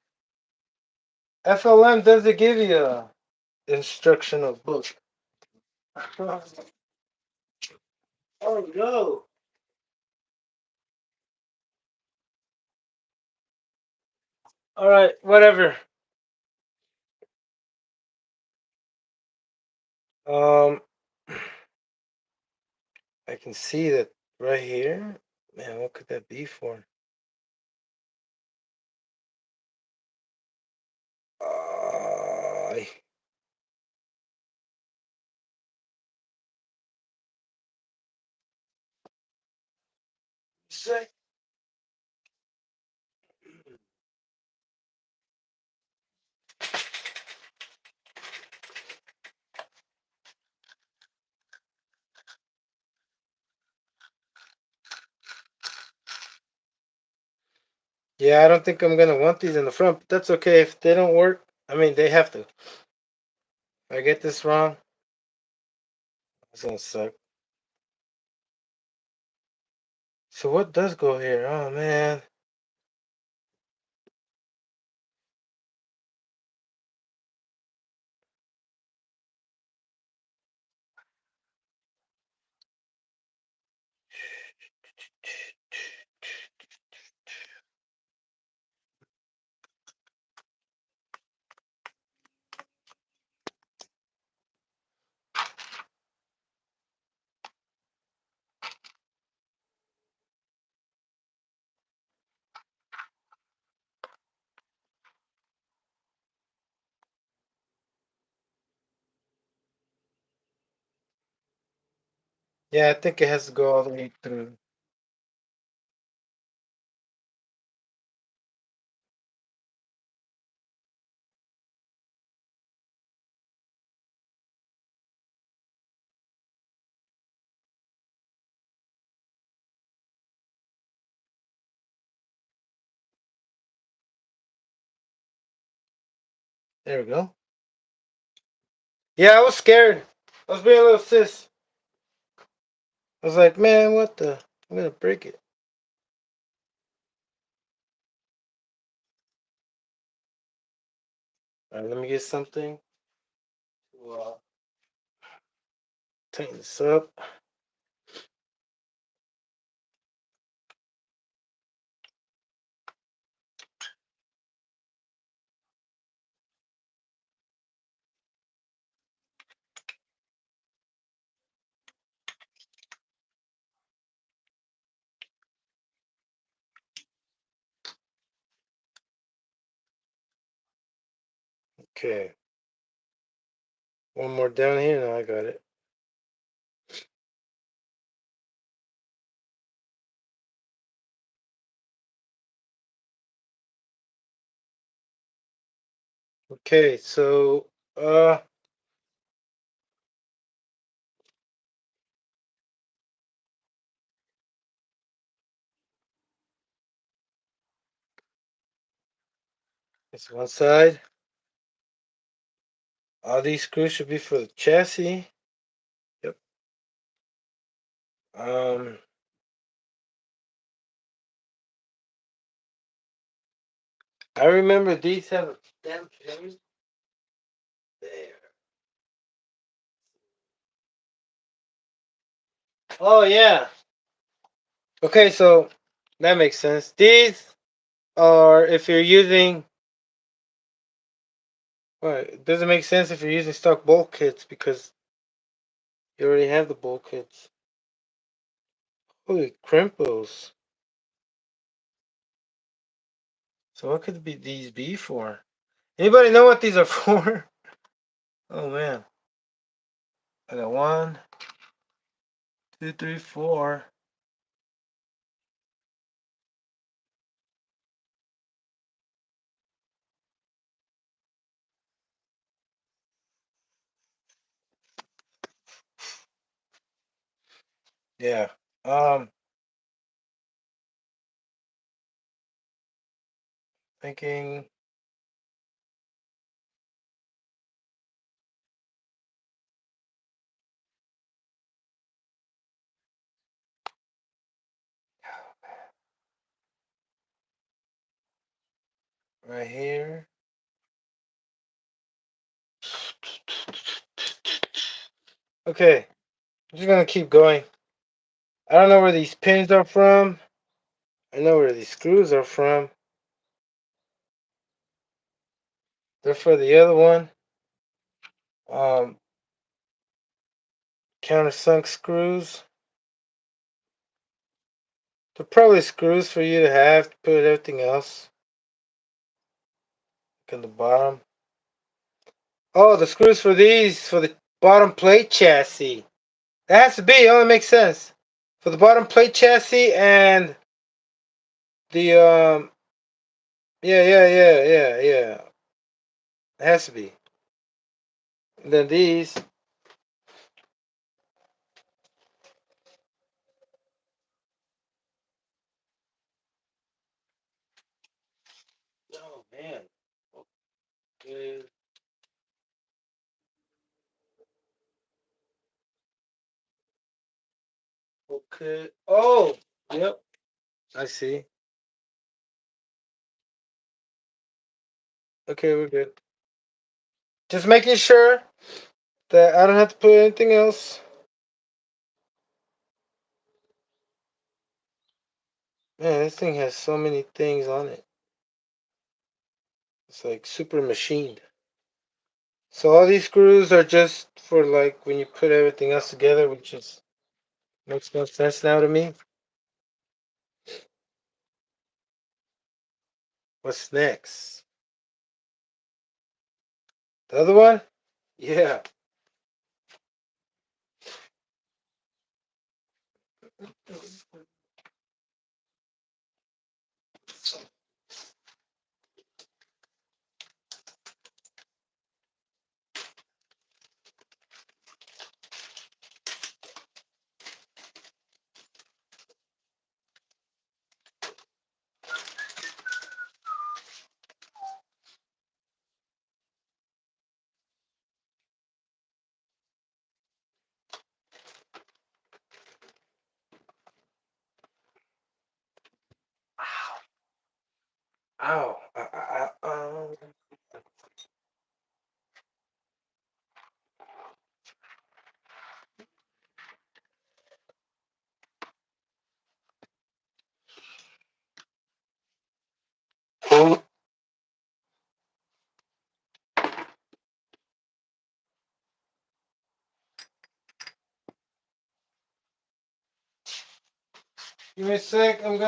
FLM doesn't give you a instructional book. Oh no. Alright, whatever. Um I can see that right here. Man, what could that be for? Uh, say. Yeah, I don't think I'm gonna want these in the front, but that's okay if they don't work. I mean, they have to. If I get this wrong, it's gonna suck. So what does go here? Oh man. Yeah, I think it has to go all the way through. There we go. Yeah, I was scared. I was being a little sis. I was like, man, what the? I'm gonna break it. All right, let me get something to tighten this up. Okay. One more down here. Now I got it. Okay, so it's one side. All these screws should be for the chassis. Yep. Um, I remember these have a damn pin there. Oh yeah. Okay, so that makes sense. These are if you're using. Well, it doesn't make sense if you're using stock bolt kits because you already have the bolt kits. Holy crimples. So what could these be for? Anybody know what these are for? Oh man. I got one, two, three, four. Yeah. Um thinking right here. Okay. I'm just gonna keep going. I don't know where these pins are from. I know where these screws are from. They're for the other one. Um Countersunk screws. There are probably screws for you to have to put everything else. Look on the bottom. Oh, the screws for these, for the bottom plate chassis. That has to be, it only makes sense. For the bottom plate chassis and the, yeah. It has to be. And then these. Oh, man. Okay. Okay. Oh, yep. I see. Okay, we're good. Just making sure that I don't have to put anything else. Man, this thing has so many things on it. It's like super machined. So all these screws are just for like when you put everything else together, which is makes no sense now to me. What's next? The other one? Yeah. Ow. Give me a sec. I'll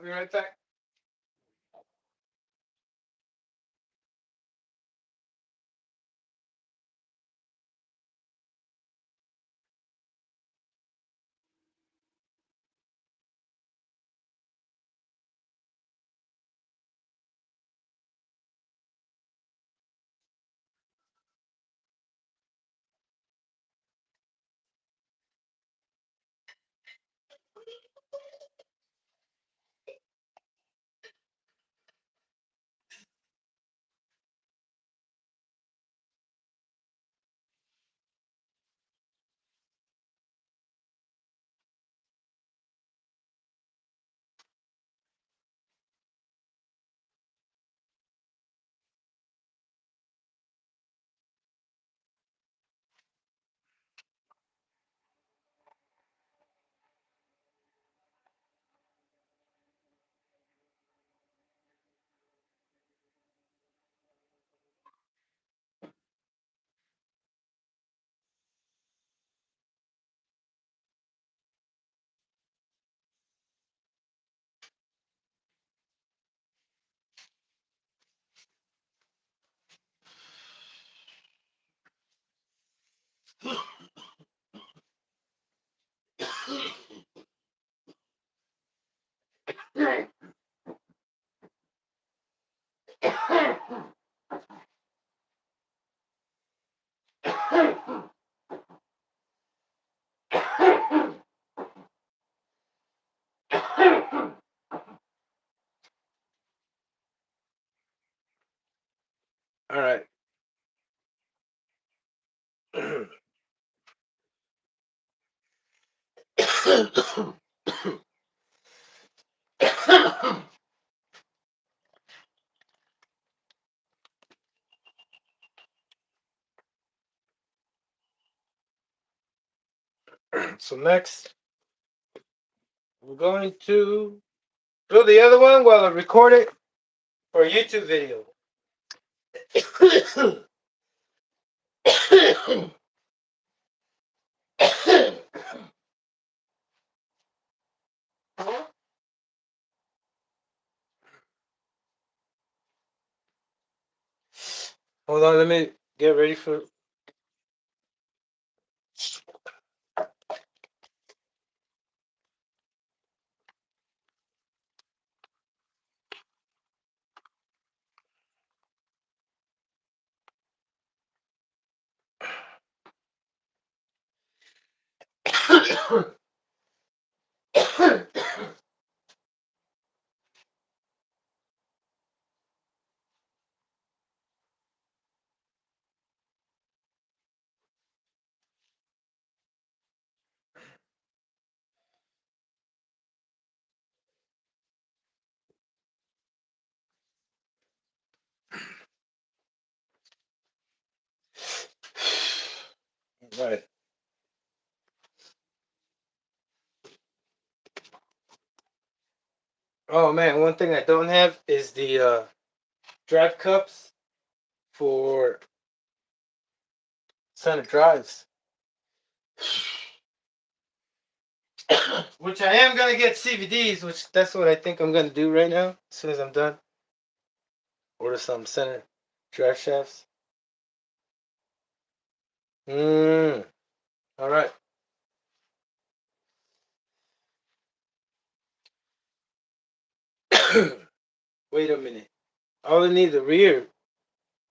be right back. All right. So next, we're going to do the other one while I record it for a YouTube video. Hold on, let me get ready for. Right. Oh man, one thing I don't have is the drive cups for center drives. Which I am gonna get CVDs, which that's what I think I'm gonna do right now. As soon as I'm done, order some center drive shafts. All right. Wait a minute. I only need the rear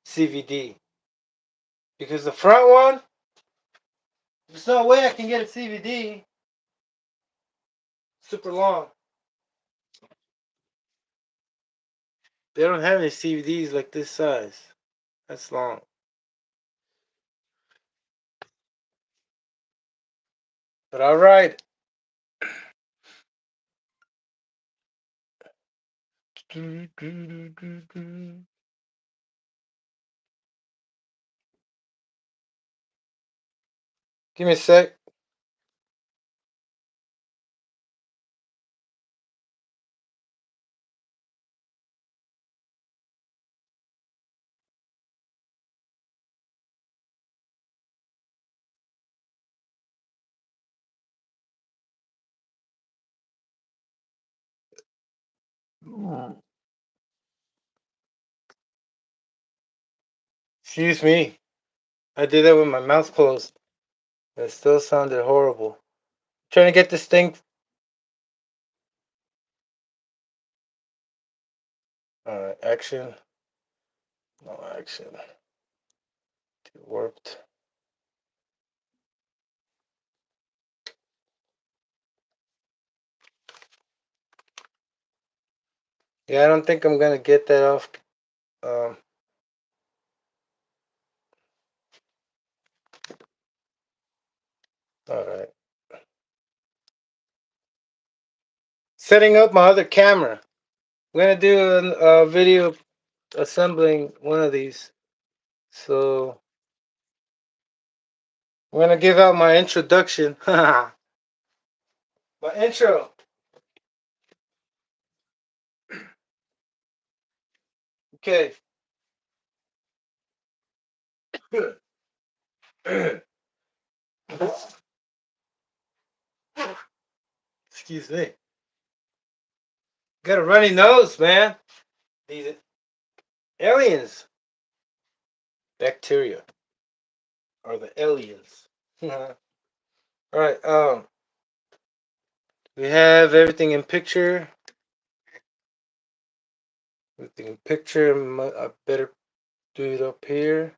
CVD because the front one, there's no way I can get a CVD super long. They don't have any CVDs like this size. That's long. But all right. Give me a sec. Excuse me. I did that with my mouth closed. It still sounded horrible. Trying to get this thing. Alright, action. No action. Too warped. Yeah, I don't think I'm gonna get that off. Alright. Setting up my other camera. I'm gonna do a video assembling one of these. So I'm gonna give out my introduction. My intro. Okay. Excuse me. Got a runny nose, man. These aliens. Bacteria are the aliens. Alright, we have everything in picture. Everything in picture. I better do it up here.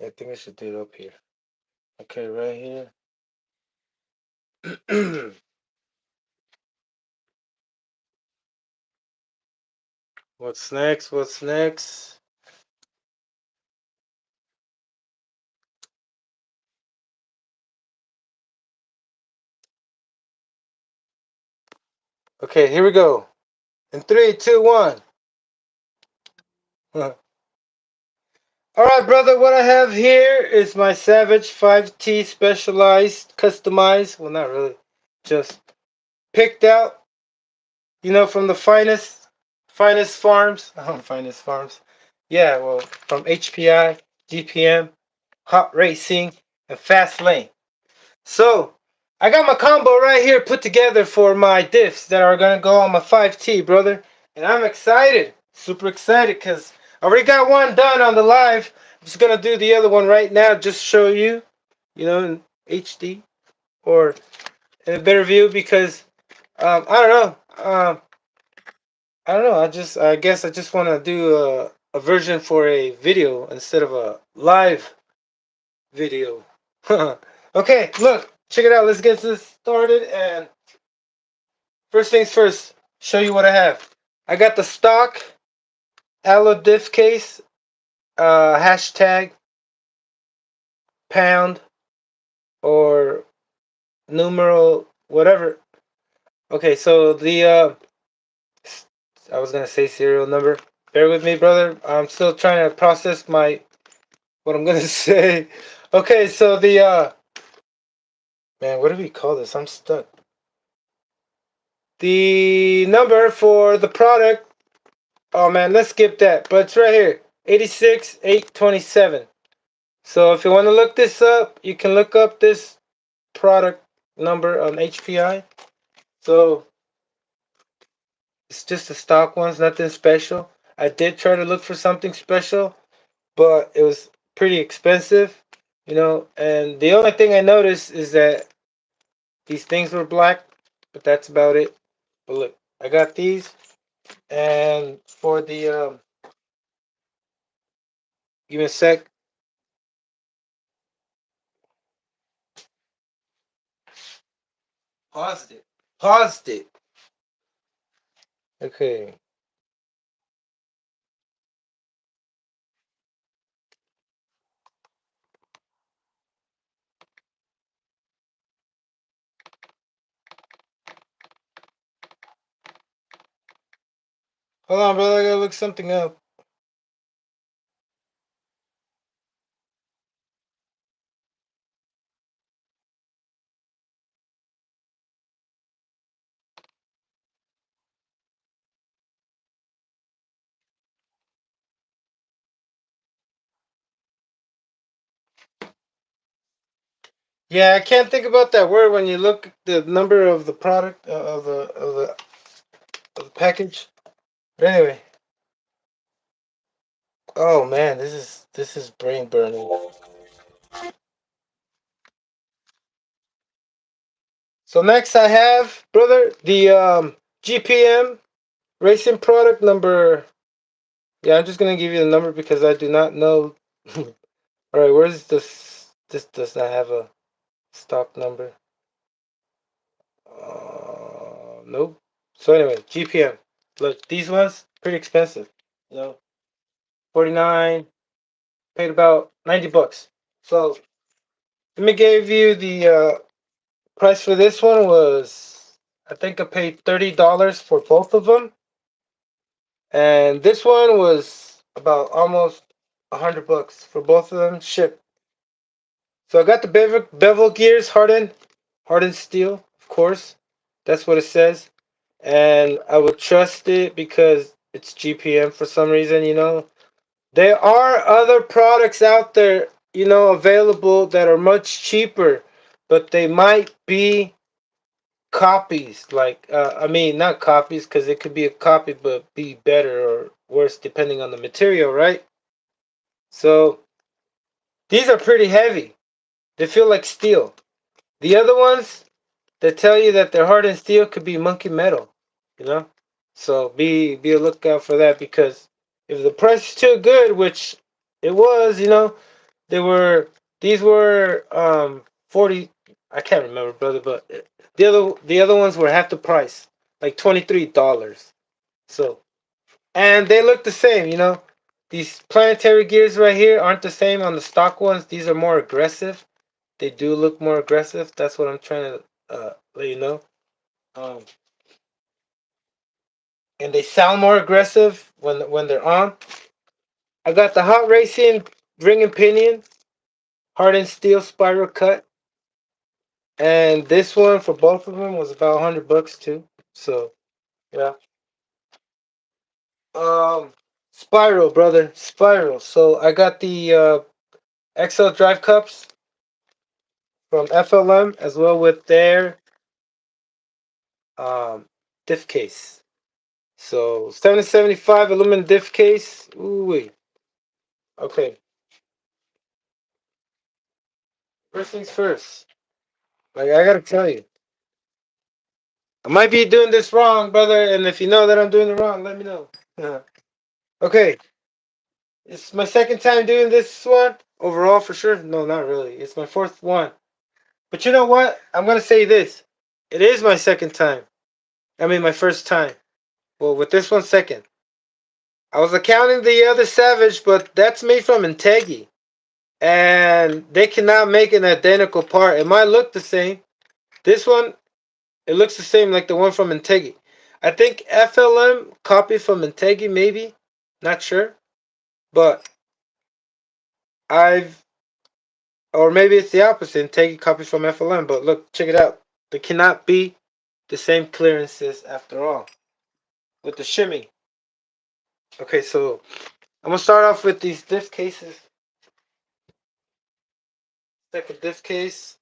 I think I should do it up here. Okay, right here. What's next? What's next? Okay, here we go. In 3, 2, 1. All right, brother. What I have here is my Savage 5T specialized, customized. Well, not really. Just picked out. You know, from the finest farms. Oh, finest farms. Yeah, well, from HPI, GPM. hot racing, and fast lane. So I got my combo right here put together for my diffs that are gonna go on my 5T, brother. And I'm excited, super excited, because I already got one done on the live. I'm just gonna do the other one right now, just show you, in HD or in a better view because I don't know. I don't know. I guess I just want to do a version for a video instead of a live video. Okay, look, check it out. Let's get this started. And first things first, show you what I have. I got the stock Allo diff case, hashtag pound or numeral whatever. Okay, so I was gonna say serial number. Bear with me, brother. I'm still trying to process what I'm gonna say. Okay, so man, what do we call this? I'm stuck. The number for the product. Oh man, let's skip that. But it's right here, 86827. So if you want to look this up, you can look up this product number on HPI. So it's just the stock ones, nothing special. I did try to look for something special, but it was pretty expensive, And the only thing I noticed is that these things were black, but that's about it. But look, I got these, and for the give me a sec. Paused it. Paused it. Okay. Hold on, brother. I gotta look something up. Yeah, I can't think about that word when you look at the number of the product of the package. But anyway, oh man, this is brain burning. So next I have, brother, the GPM racing product number. Yeah, I'm just gonna give you the number because I do not know. All right, where's this? This does not have a stock number. Nope. So anyway, GPM. Look, these ones pretty expensive. 49. Paid about $90. So let me give you the price for this one was I think I paid $30 for both of them, and this one was about almost $100 for both of them shipped. So I got the bevel gears hardened steel, of course. That's what it says, and I would trust it because it's GPM for some reason. There are other products out there, available that are much cheaper, but they might be copies. Like, I mean, not copies because it could be a copy, but be better or worse depending on the material, right? So these are pretty heavy. They feel like steel. The other ones that tell you that they're hardened steel could be monkey metal, you know. So be a lookout for that because if the price is too good, which it was, they were these were 40. I can't remember, brother, but the other ones were half the price, like $23. So and they look the same, These planetary gears right here aren't the same on the stock ones. These are more aggressive. They do look more aggressive. That's what I'm trying to let you know. Um, and they sound more aggressive when they're on. I got the hot racing ring and pinion, hardened steel spiral cut, and this one for both of them was about $100 too. So yeah. Spiral, brother, spiral. So I got the XL drive cups from FLM as well with their um, diff case. So 7075 aluminum diff case. Ooh wee. Okay. First things first. Like I gotta tell you, I might be doing this wrong, brother. And if you know that I'm doing it wrong, let me know. Okay. It's my second time doing this one overall for sure. No, not really. It's my fourth one. But you know what? I'm gonna say this. It is my second time. I mean my first time. Well, with this one second. I was accounting the other Savage, but that's made from Integi. And they cannot make an identical part. It might look the same. This one, it looks the same like the one from Integi. I think FLM copied from Integi, maybe. Not sure. But I've, or maybe it's the opposite. Integi copies from FLM. But look, check it out. They cannot be the same clearances after all. With the shimmy. Okay, so I'm going to start off with these diff cases. Second diff case.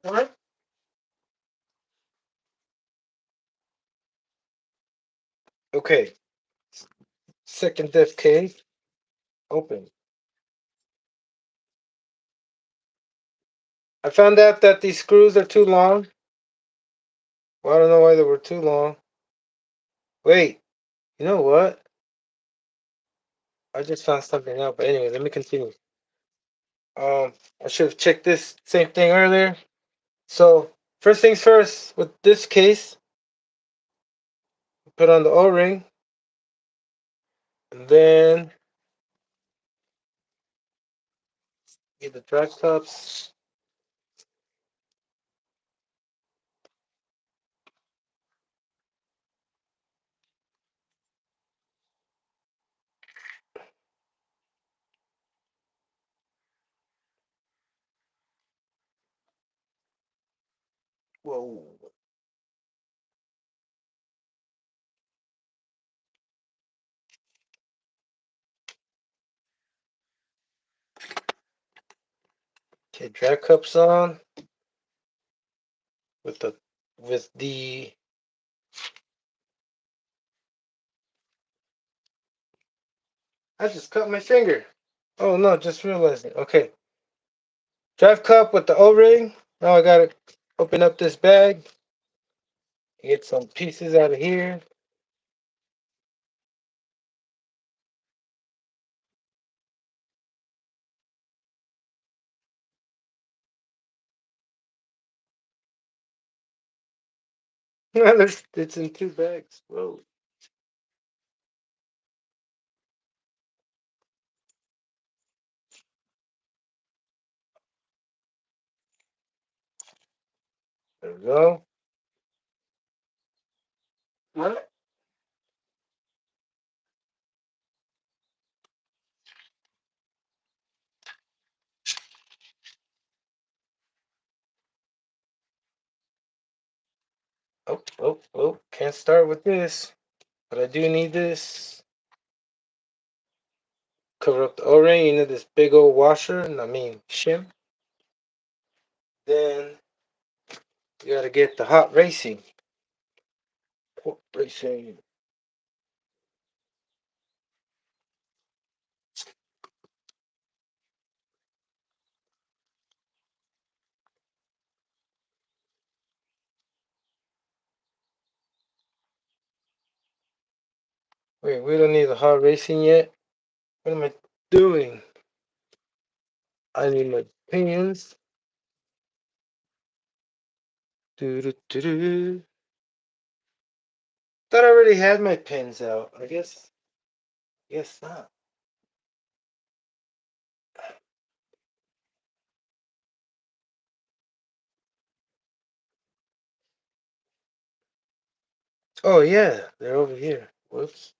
Alright. Okay. Second diff case. Open. I found out that these screws are too long. Well, I don't know why they were too long. Wait, you know what? I just found something out. But anyway, let me continue. I should have checked this same thing earlier. So first things first, with this case, put on the O-ring, and then get the drive cups. Whoa. Okay, drive cups on with the. I just cut my finger. Oh no, just realized it. Okay, drive cup with the O-ring. Now I gotta open up this bag. Get some pieces out of here. It's in two bags. Whoa. There we go. What? Oh, oh, oh. Can't start with this. But I do need this. Cover up the O-ring. You need this big old washer. I mean, shim. Then you gotta get the hot racing. Hot racing. Wait, we don't need the hot racing yet. What am I doing? I need my pins. Do do do do. Thought I already had my pins out. I guess. Guess not. Oh yeah, they're over here. Whoops.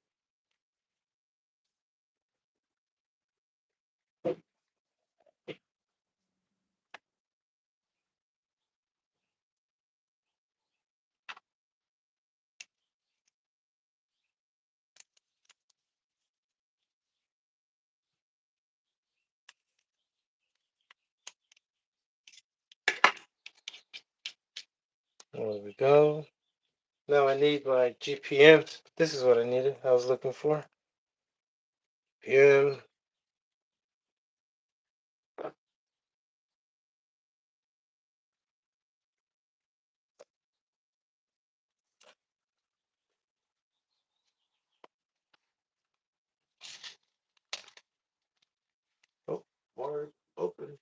There we go. Now I need my GPM. This is what I needed. I was looking for. GPM. Oh, word open.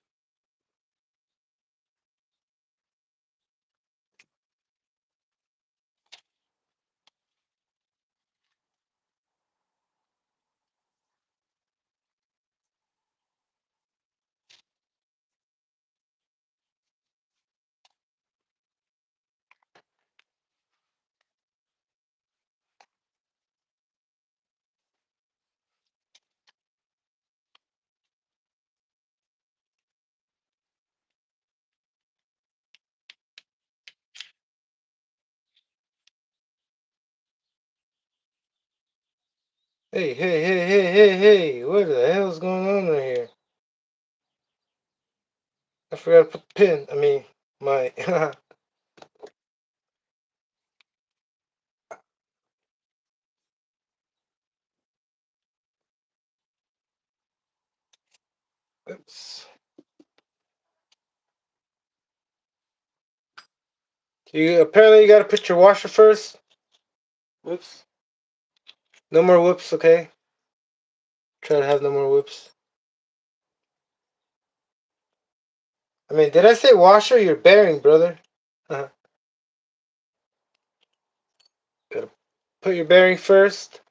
Hey, what the hell's going on right here? I forgot to put the pin. I mean, my. Oops. Apparently you gotta put your washer first. Whoops. No more whoops, okay? Try to have no more whoops. I mean, did I say washer? Your bearing, brother. Gotta put your bearing first.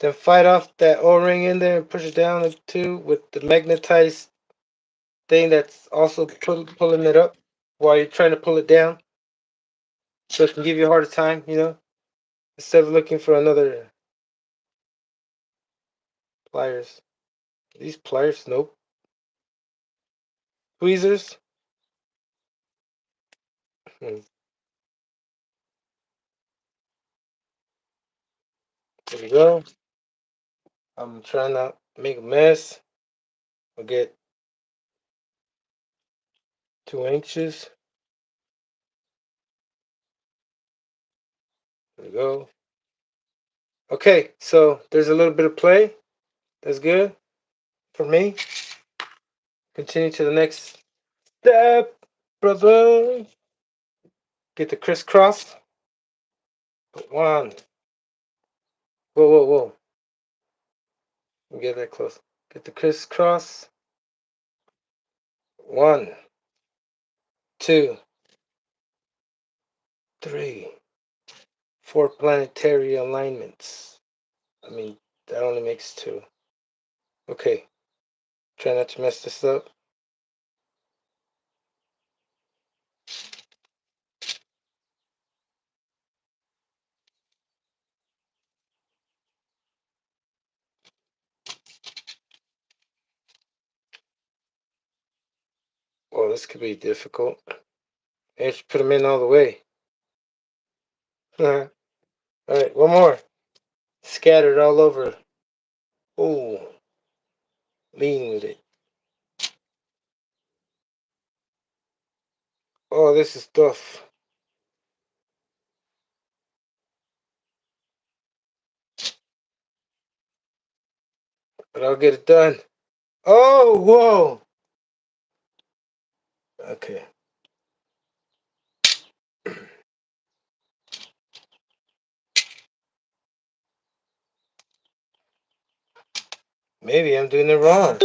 Then fight off that O-ring in there and push it down too with the magnetized thing that's also pulling it up while you're trying to pull it down. So it can give you a harder time, you know? Instead of looking for another pliers. These pliers? Nope. Tweezers? There we go. I'm trying not to make a mess or get too anxious. There we go. Okay, so there's a little bit of play. That's good for me. Continue to the next step, brother. Get the crisscross. One. Whoa. Let me get that close. Get the crisscross. 1, 2, 3, 4 planetary alignments. I mean, that only makes 2. Okay. Try not to mess this up. Well, this could be difficult. And you put them in all the way. Alright, one more. Scattered all over. Oh, lean with it. Oh, this is tough. But I'll get it done. Oh, whoa. Okay. Maybe I'm doing it wrong.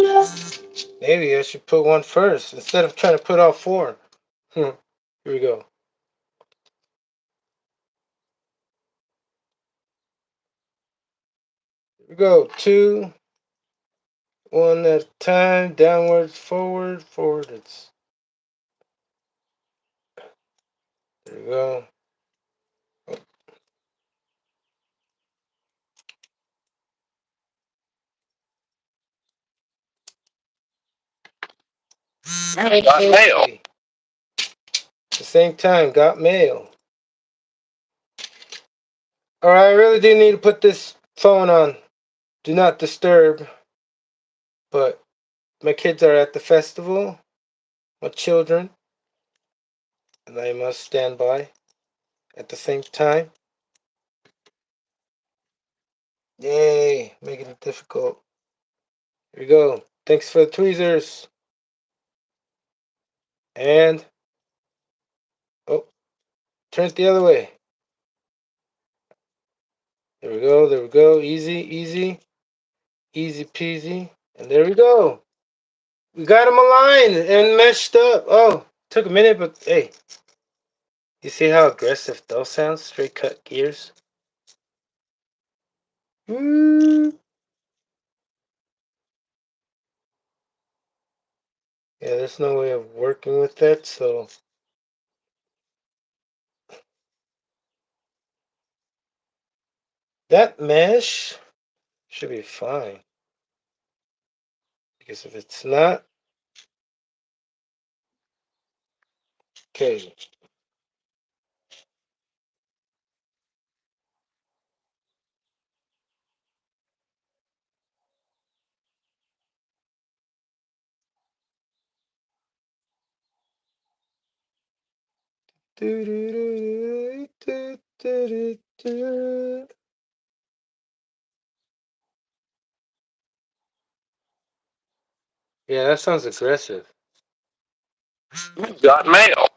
Maybe I should put one first instead of trying to put all 4. Here we go. Here we go. 2, 1 at a time. Downwards, forward. It's. There we go. Got mail. At the same time, got mail. Alright, I really do need to put this phone on Do Not Disturb. But my kids are at the festival, my children, and I must stand by at the same time. Yay, making it difficult. Here we go. Thanks for the tweezers. And, oh, turn it the other way. There we go, there we go. Easy, easy, easy peasy. And there we go. We got them aligned and meshed up. Oh, took a minute, but hey. You see how aggressive those sound? Straight cut gears. Woo. Yeah, there's no way of working with that, so that mesh should be fine. Because if it's not, okay. Yeah, that sounds aggressive. Got mail.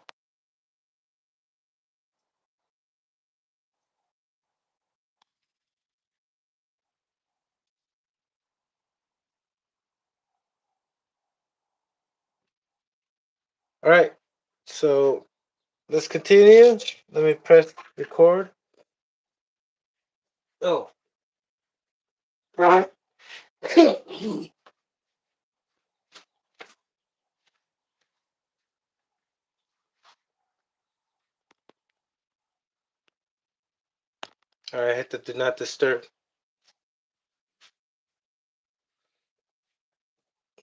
All right, so let's continue. Let me press record. Oh. All right, hit the do not disturb.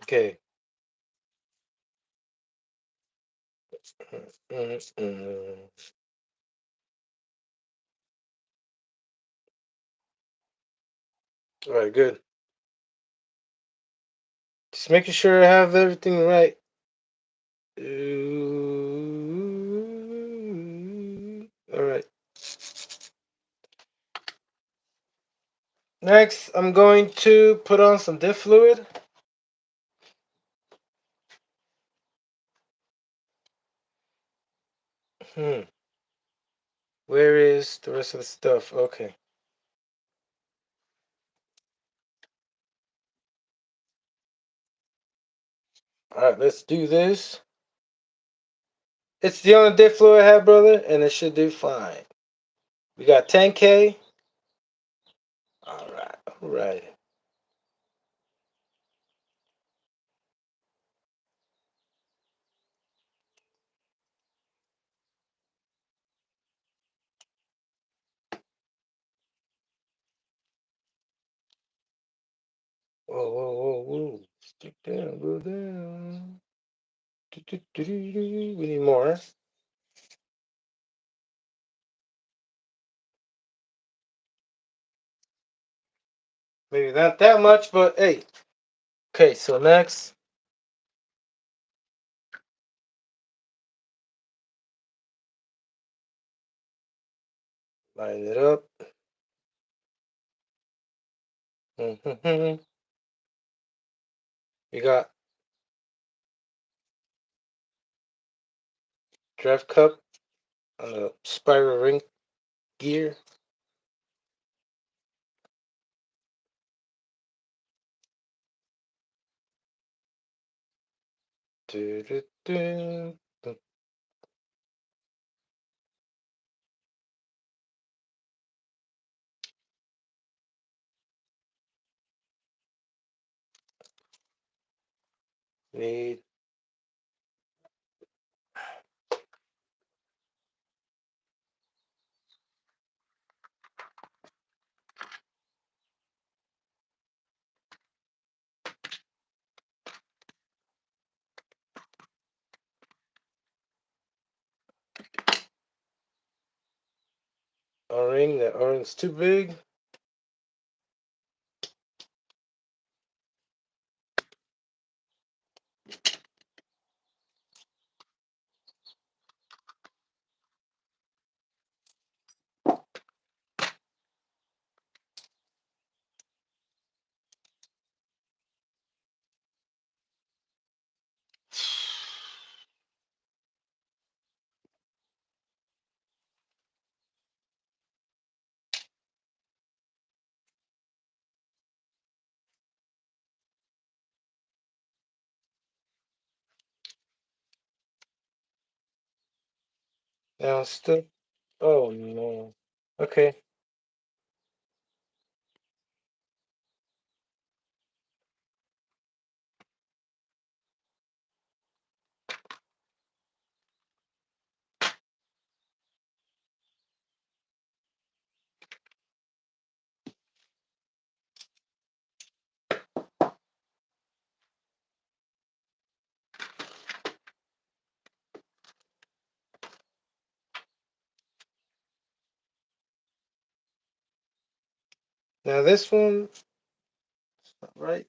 Okay. All right, good. Just making sure I have everything right. All right. Next, I'm going to put on some diff fluid. Where is the rest of the stuff? Okay. All right, let's do this. It's the only diff fluid I have, brother, and it should do fine. We got 10K. All right, all right. Whoa, whoa, whoa, whoa. Stick down, go down. We need more. Maybe not that much, but hey. Okay, so next. Line it up. You got draft cup on the spiral ring gear. Need O-ring. That O-ring's too big. Now still. Oh no. Okay. Now this one, right?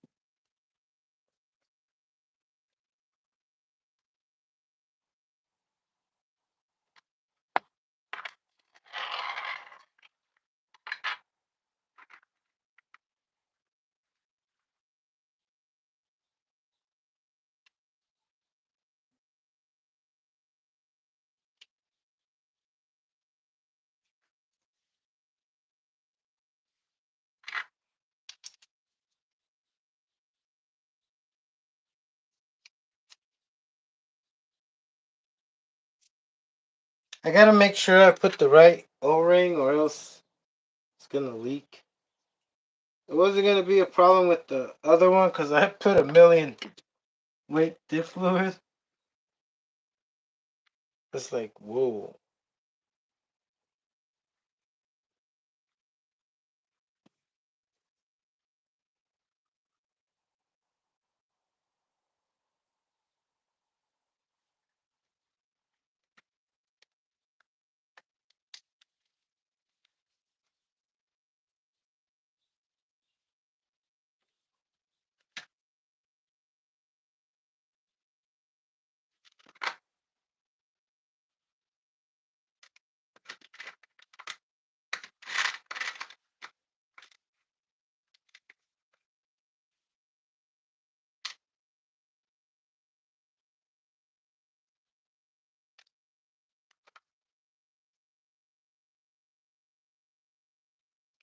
I gotta make sure I put the right O-ring or else it's gonna leak. It wasn't gonna be a problem with the other one because I put a million weight diff fluid. It's like, whoa.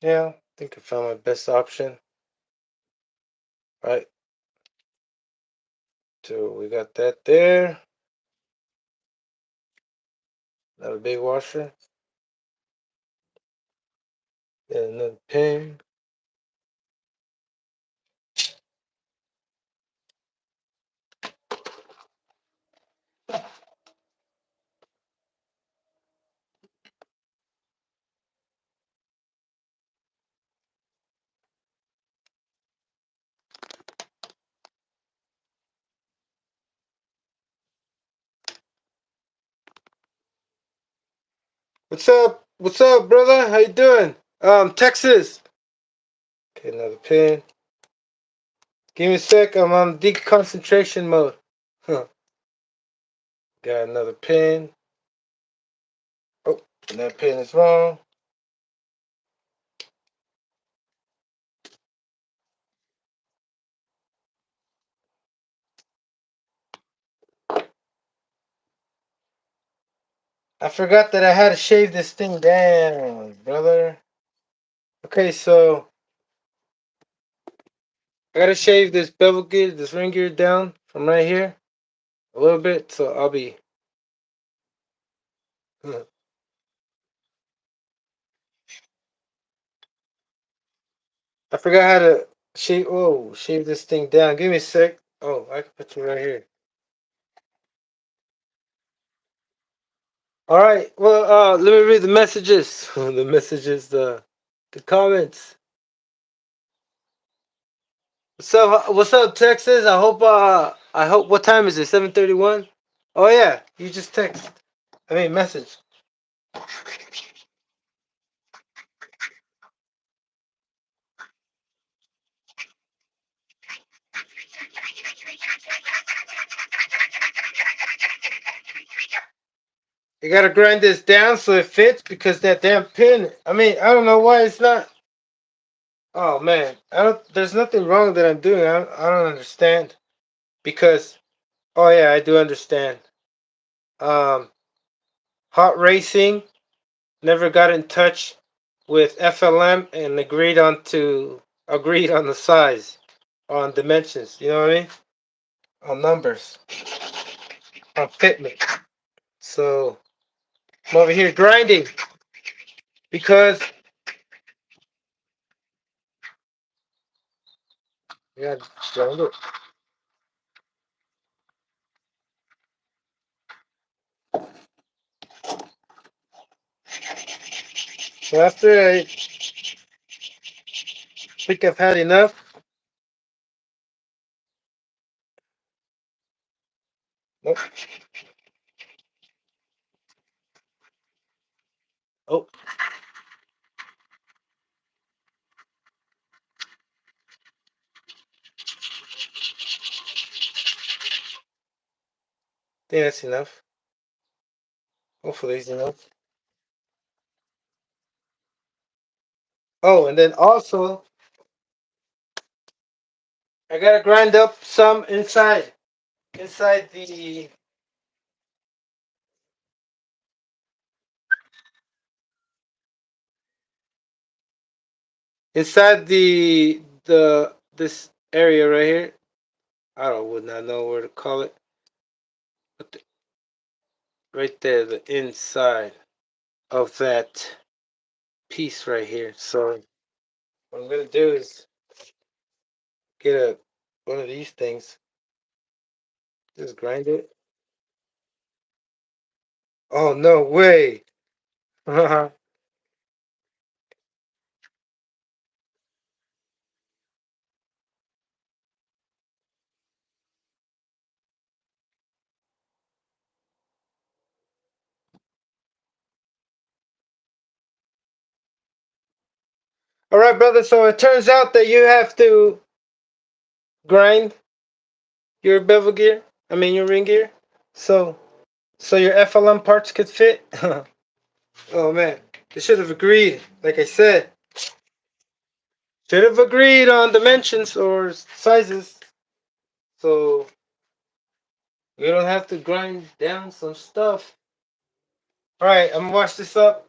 Yeah, I think I found my best option. Right. So we got that there. Another big washer. Then another pin. What's up? What's up, brother? How you doing? Texas. Okay, another pin. Give me a sec. I'm on deconcentration mode. Huh. Got another pin. Oh, that pin is wrong. I forgot that I had to shave this thing down, brother. Okay, so I gotta shave this bevel gear, this ring gear down from right here a little bit, so I'll be. I forgot how to shave. Oh, shave this thing down. Give me a sec. Oh, I can put you right here. All right. Well, let me read the messages. The messages. The comments. What's up? What's up, Texas? I hope. I hope. What time is it? 7:31. Oh yeah. You just text. I mean, message. You gotta grind this down so it fits because that damn pin. I mean, I don't know why it's not. Oh man, I don't. There's nothing wrong that I'm doing. I don't understand because. Oh yeah, I do understand. Um, Hot Racing never got in touch with FLM and agreed on the size, on dimensions. You know what I mean? On numbers, on fitment. So I'm over here grinding because yeah, grind it. So after I think I've had enough. Nope. Oh, think that's enough. Hopefully it's enough. Oh, and then also I gotta grind up some inside the this area right here. Would not know where to call it, but right there, the inside of that piece right here. So what I'm gonna do is get a one of these things, just grind it. Oh no way! All right, brother. So it turns out that you have to grind your bevel gear. I mean your ring gear. So your FLM parts could fit. Oh man, they should have agreed. Like I said, should have agreed on dimensions or sizes. So you don't have to grind down some stuff. All right, I'm gonna wash this up.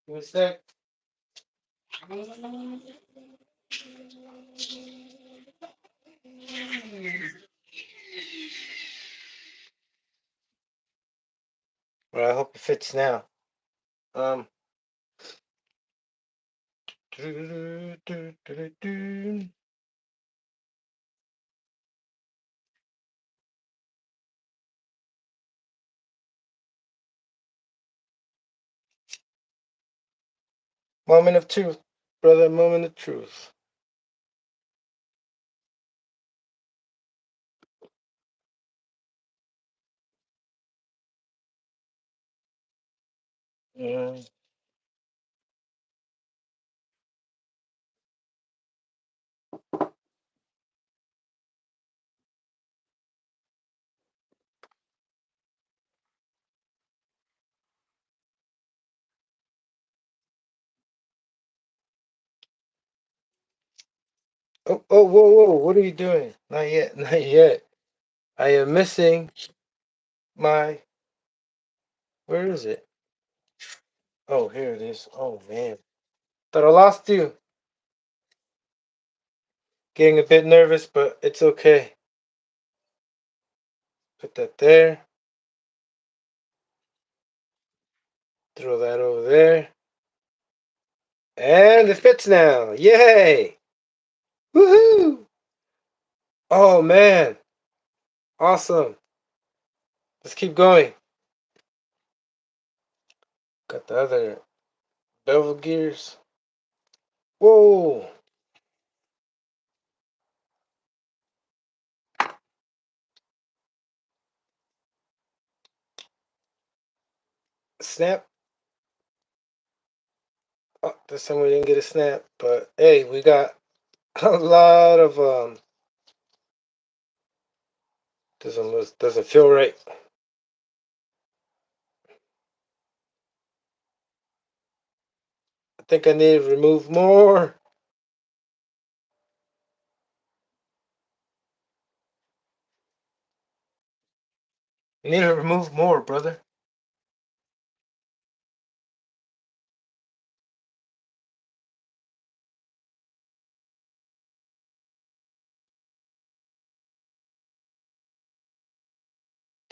Give me a sec. Well, I hope it fits now. Um. 1 minute of truth, brother. Moment of truth. Mm. Oh, oh, whoa, whoa! What are you doing? Not yet, not yet. I am missing my. Where is it? Oh, here it is. Oh man, thought I lost you. Getting a bit nervous, but it's okay. Put that there. Throw that over there. And it fits now. Yay! Woohoo! Oh man, awesome. Let's keep going. Got the other bevel gears. Whoa! Snap. Oh, this time we didn't get a snap, but hey, we got a lot of doesn't feel right. I think I need to remove more. You need to remove more, brother.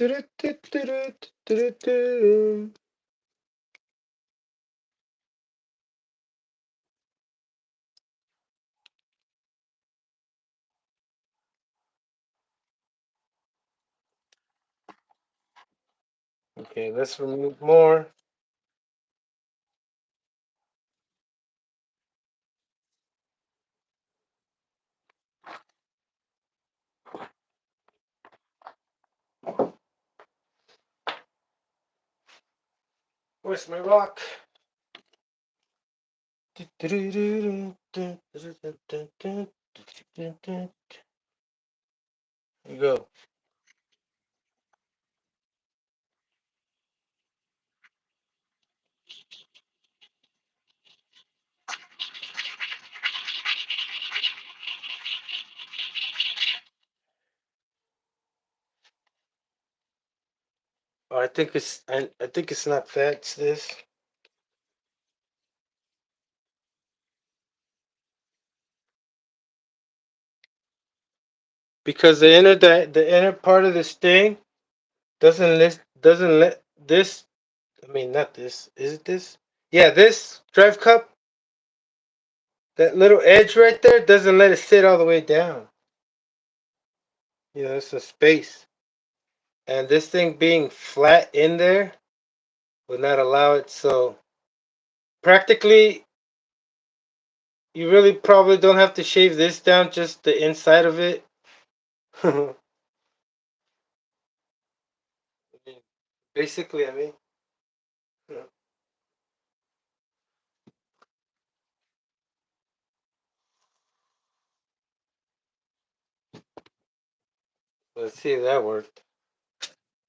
Okay, let's remove more. Where's my rock? Here you go. Oh, I think it's not that. It's this. Because the inner part of this thing doesn't let this. I mean, not this. Is it this? Yeah, this drive cup. That little edge right there doesn't let it sit all the way down. You know, it's a space, and this thing being flat in there would not allow it. So practically, you really probably don't have to shave this down, just the inside of it. Basically, I mean. Let's see if that worked.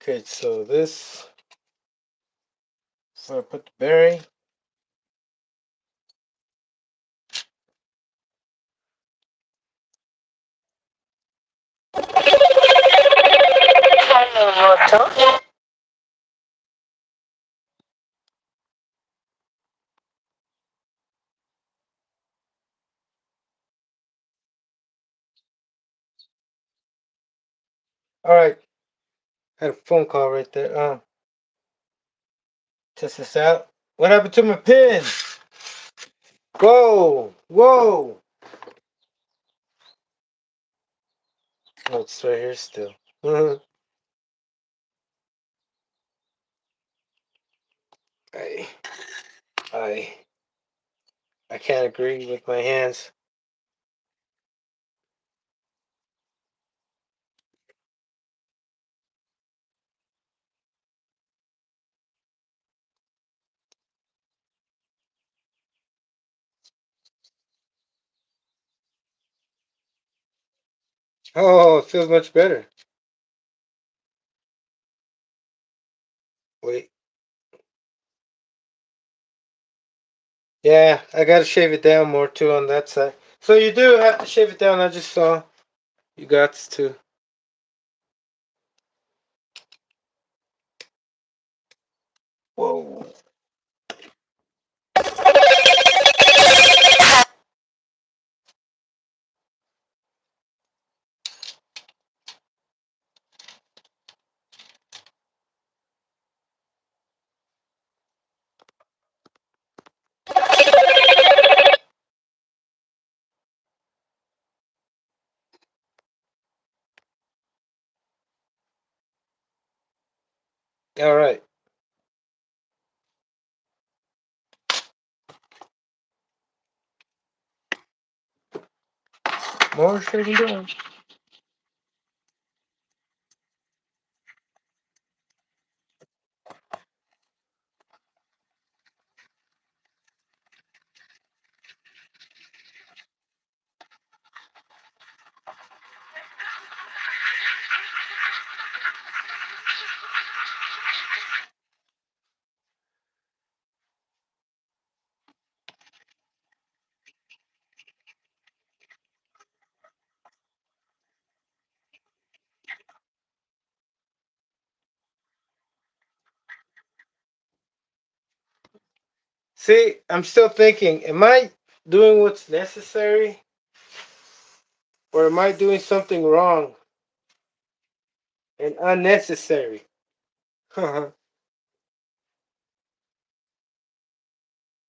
Okay, so this. So I put the bearing. All right, had a phone call right there. Test this out. What happened to my pin? Whoa, whoa. Oh, it's right here still. I, I, I can't agree with my hands. Oh, it feels much better. Wait. Yeah, I gotta shave it down more too on that side. So you do have to shave it down. I just saw you got to. Whoa. All right. More shaving down. See, I'm still thinking, am I doing what's necessary or am I doing something wrong? and unnecessary.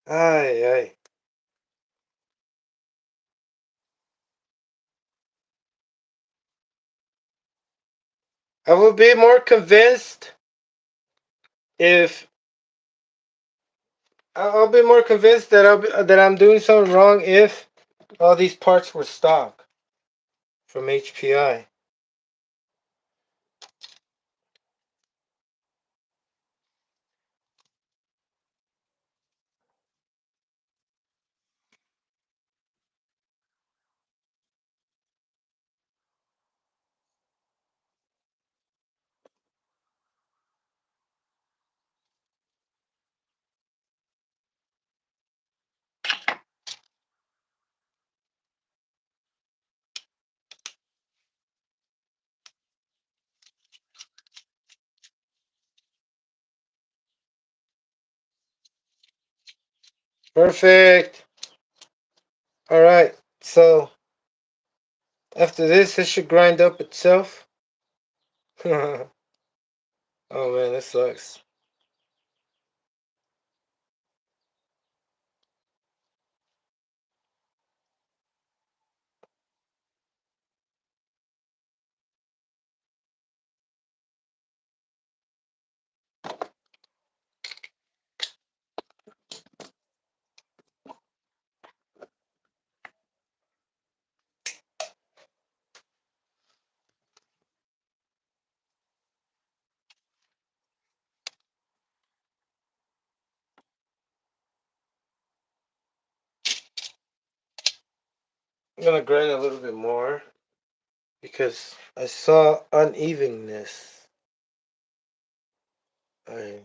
Ay, ay. I will be more convinced if I'll be more convinced that that I'm doing something wrong if all these parts were stock from HPI. Perfect. All right. So after this, it should grind up itself. Oh man, this sucks. I'm gonna grind a little bit more because I saw unevenness. I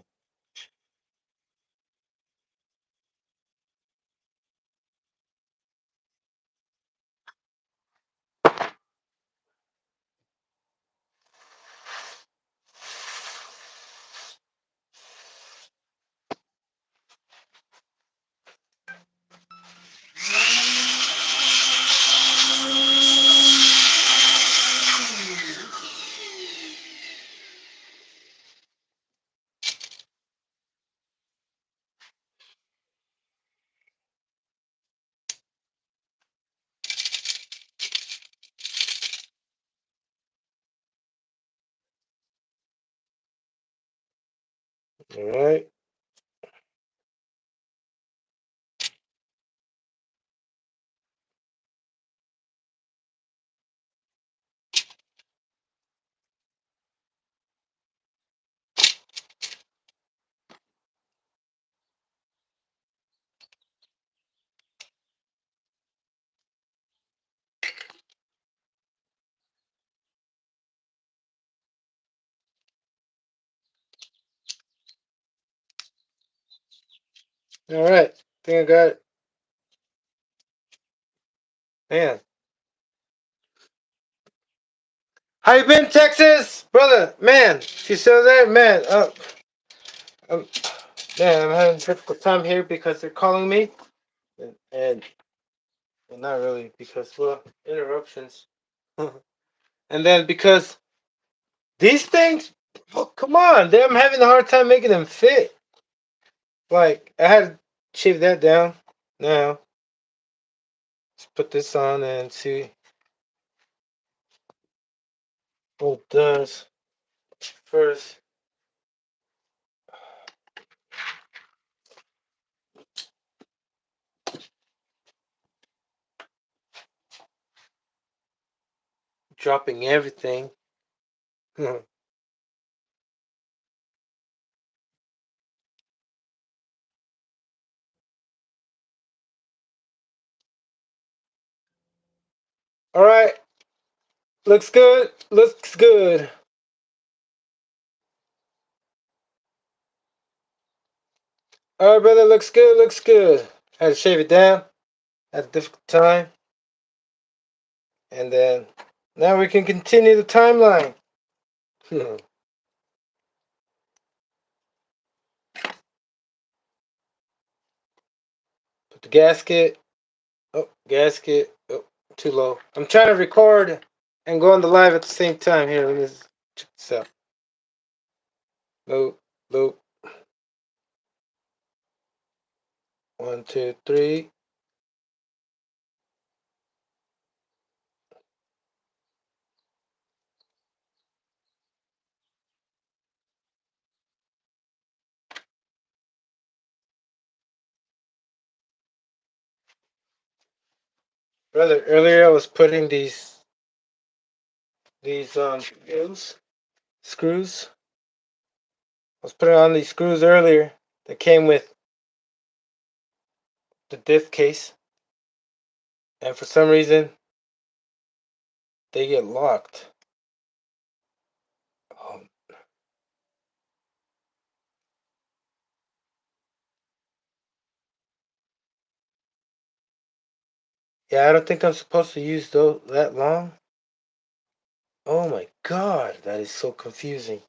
all right. All right. Think I got it. Man. How you been, Texas? Brother, man. If still there, man. Um, man, I'm having a difficult time here because they're calling me. And well, not really because, well, interruptions. And then because these things, well, come on. I'm having a hard time making them fit. Like, I had to shave that down. Now, let's put this on and see what it does. First, dropping everything. All right. Looks good. Looks good. All right, brother. Looks good. Looks good. Had to shave it down at a difficult time. And then now we can continue the timeline. Put the gasket. Oh, gasket. Oh, too low. I'm trying to record and go on the live at the same time. Here, let me check this So, loop, loop. 1, 2, 3. Brother, earlier I was putting these screws. I was putting on these screws earlier that came with the diff case, and for some reason they get locked. Um, yeah, I don't think I'm supposed to use those that long. Oh my god, that is so confusing.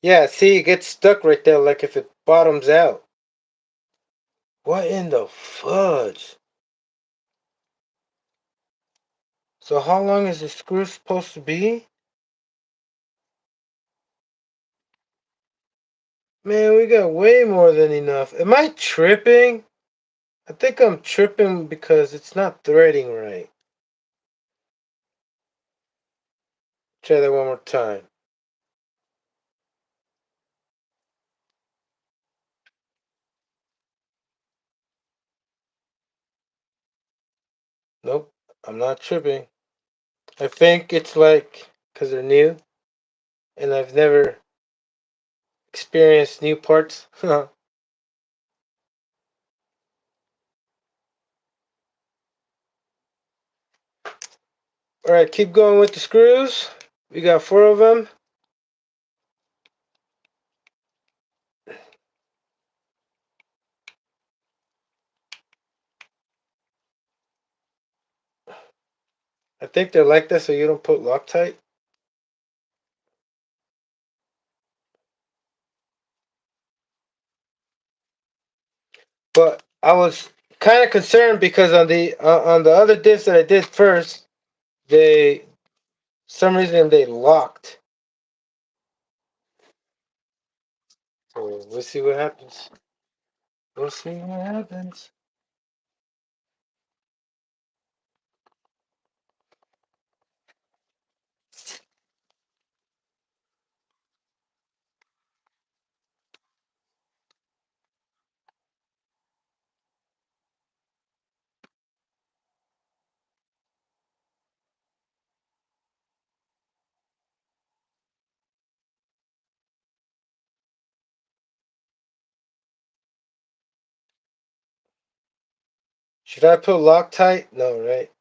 Yeah, see, it gets stuck right there like if it bottoms out. What in the fudge? So how long is the screw supposed to be? Man, we got way more than enough. Am I tripping? I think I'm tripping because it's not threading right. Try that one more time. Nope, I'm not tripping. I think it's like because they're new and I've never experienced new parts. Alright, keep going with the screws. We got 4 of them. I think they're like that so you don't put Loctite. But I was kind of concerned because on the other diffs that I did first, they some reason they locked. So we'll see what happens. We'll see what happens. Should I put Loctite? No, right?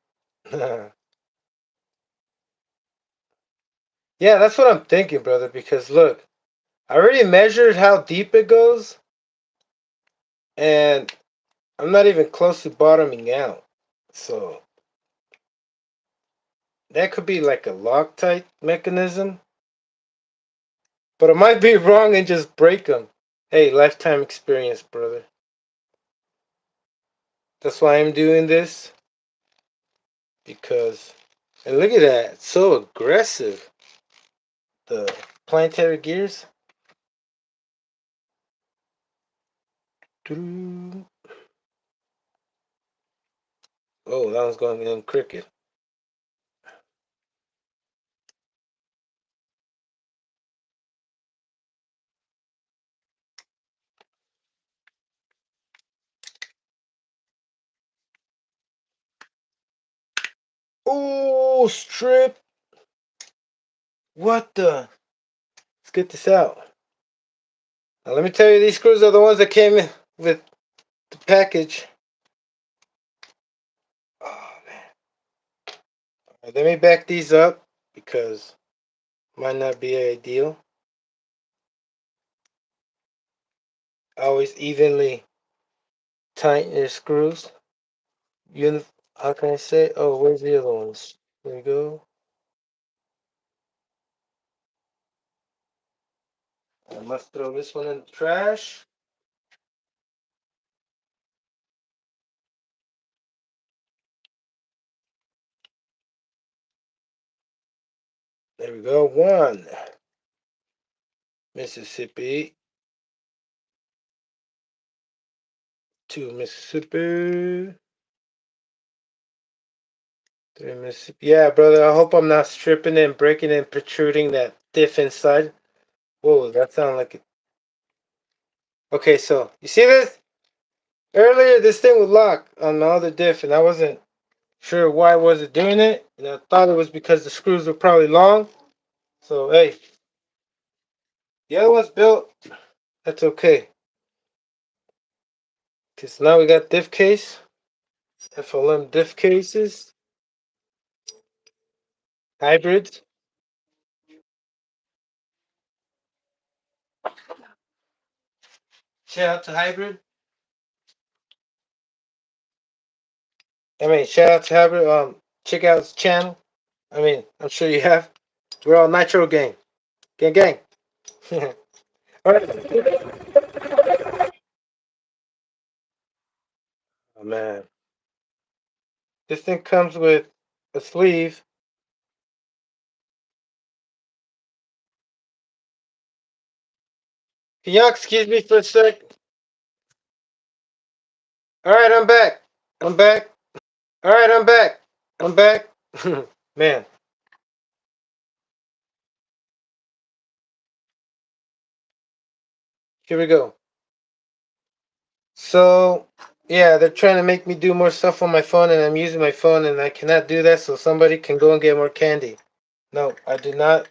Yeah, that's what I'm thinking, brother. Because look, I already measured how deep it goes, and I'm not even close to bottoming out. So that could be like a Loctite mechanism, but I might be wrong and just break them. Hey, lifetime experience, brother. That's why I'm doing this. Because, and look at that, it's so aggressive. The planetary gears. Oh, that was going in cricket. Oh, strip. What the? Let's get this out. Now, let me tell you, these screws are the ones that came in with the package. Oh man. Right, let me back these up because might not be ideal. Always evenly tighten your screws. How can I say? Oh, where's the other ones? There we go. I must throw this one in the trash. There we go. 1 Mississippi. 2 Mississippi. 3 Mississippi. Yeah, brother. I hope I'm not stripping and breaking and protruding that diff inside. Whoa, that sounded like it. Okay, so you see this? Earlier, this thing would lock on my other diff, and I wasn't sure why was it doing it, and I thought it was because the screws were probably long. So hey, the other one's built. That's okay. Cause now we got diff case, FLM diff cases, hybrids. Shout out to hybrid. Shout out to hybrid. Check out his channel. I'm sure you have. We're all Nitro gang, gang. All right. Oh man, this thing comes with a sleeve. Can y'all excuse me for a sec? All right, I'm back. I'm back. All right, I'm back. I'm back. Man, here we go. So, yeah, they're trying to make me do more stuff on my phone, and I'm using my phone, and I cannot do that, so somebody can go and get more candy. No, I do not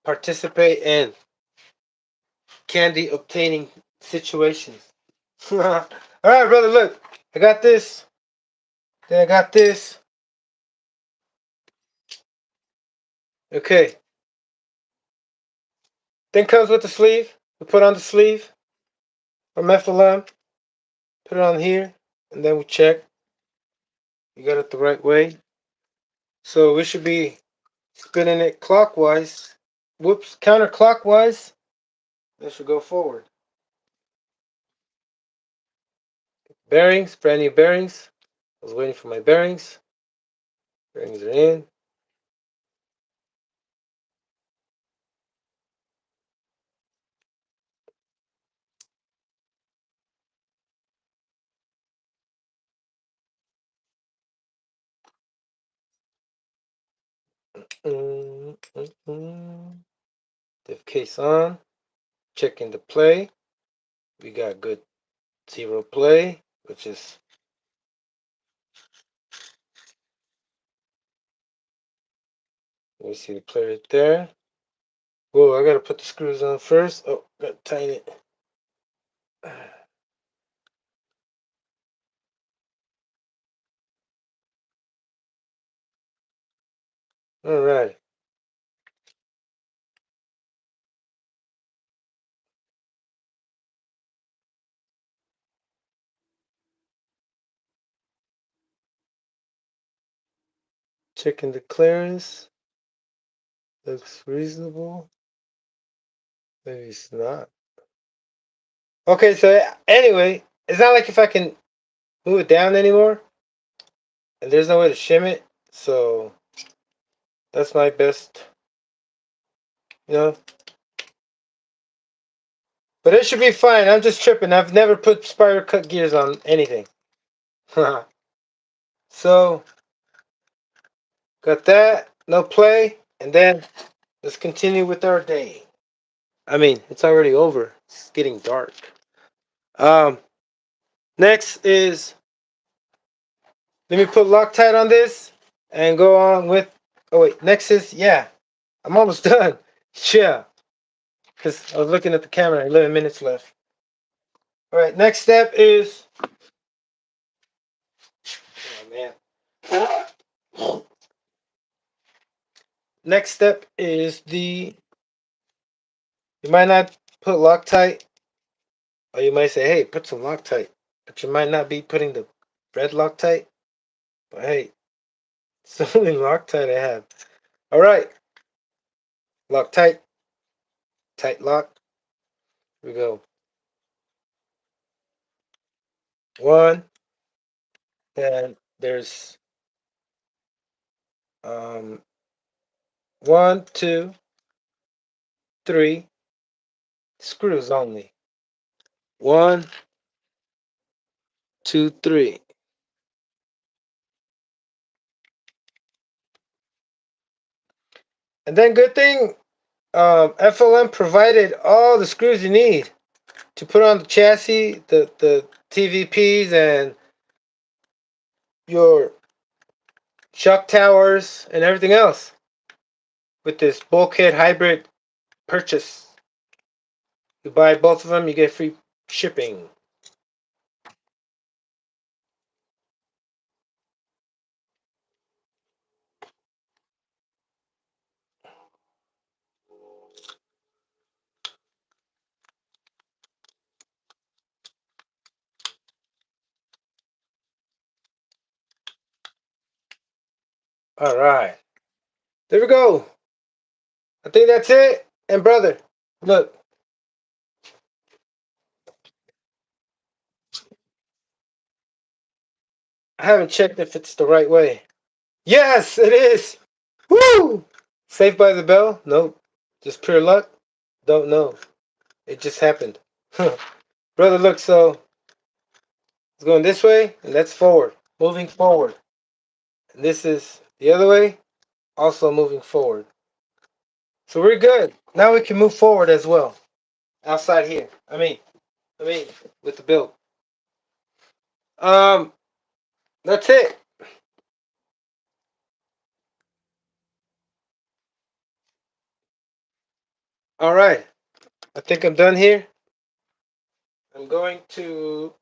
participate in candy obtaining situations. All right, brother, look. I got this. Then I got this. Okay. Then comes with the sleeve. We put on the sleeve or methylam. Put it on here, and then we check. You got it the right way. So we should be spinning it clockwise. Whoops, counterclockwise. This should go forward. Bearings, brand new bearings. I was waiting for my bearings. Bearings are in. Diff case on. Checking the play. We got good zero play, which is let me see the play right there. Whoa, I gotta put the screws on first. Oh, gotta tighten it. All right. Checking the clearance. Looks reasonable. Maybe it's not. Okay, so anyway, it's not like if I can move it down anymore, and there's no way to shim it, so that's my best, you know. But it should be fine. I'm just tripping. I've never put spiral cut gears on anything. So, got that. No play. And then, let's continue with our day. It's already over. It's getting dark. Um, Next is, let me put Loctite on this and go on with, oh wait, next is, yeah, I'm almost done. Yeah, because I was looking at the camera, 11 minutes left. All right, next step is, oh man. Next step is you might not put Loctite, or you might say, hey, put some Loctite, but you might not be putting the red Loctite. But hey, it's the only Loctite I have. All right, Loctite, tight lock. Here we go. One, and there's um 1, 2, 3 screws only. 1, 2, 3. And then good thing FLM provided all the screws you need to put on the chassis, the TVPs, and your shock towers and everything else with this bulkhead hybrid purchase. You buy both of them, you get free shipping. All right, there we go. I think that's it. And brother, look, I haven't checked if it's the right way. Yes, it is. Woo! Saved by the bell? Nope. Just pure luck? Don't know. It just happened. Brother, look, so it's going this way, and that's forward. Moving forward. And this is the other way, also moving forward. So we're good. Now we can move forward as well. Outside here. I mean, with the build. Um, that's it. All right. I think I'm done here. I'm going to.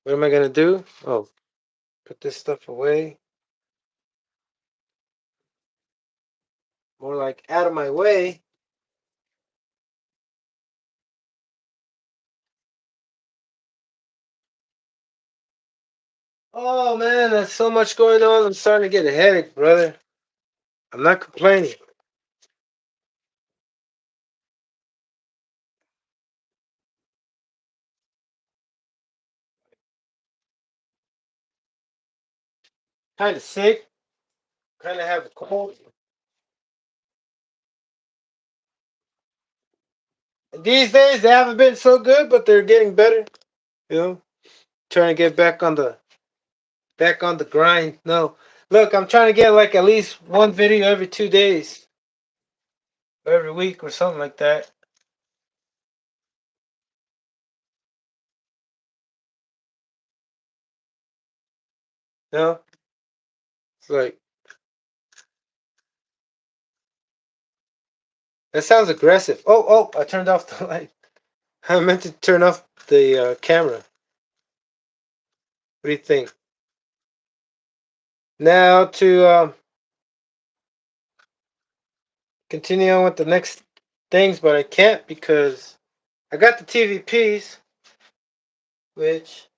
What am I gonna do? Oh, put this stuff away. More like out of my way. Oh man, there's so much going on. I'm starting to get a headache, brother. I'm not complaining. Kind of sick. Kind of have a cold. These days they haven't been so good, but they're getting better. You know, trying to get back on the grind. No, look, I'm trying to get like at least one video every 2 days, or every week, or something like that. You know, it's like that sounds aggressive. Oh! I turned off the light. I meant to turn off the camera. What do you think? Now to continue on with the next things, but I can't because I got the TVPs, which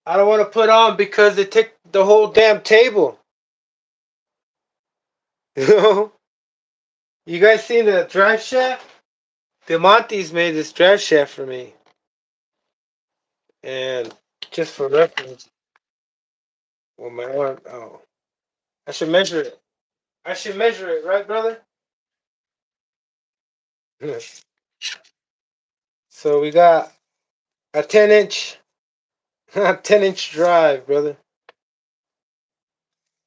I don't want to put on because they take the whole damn table. You know? You guys seen the drive shaft? The Montes made this drive shaft for me. And just for reference, with my arm, oh, I should measure it. I should measure it, right, brother? So we got a 10-inch, 10-inch drive, brother.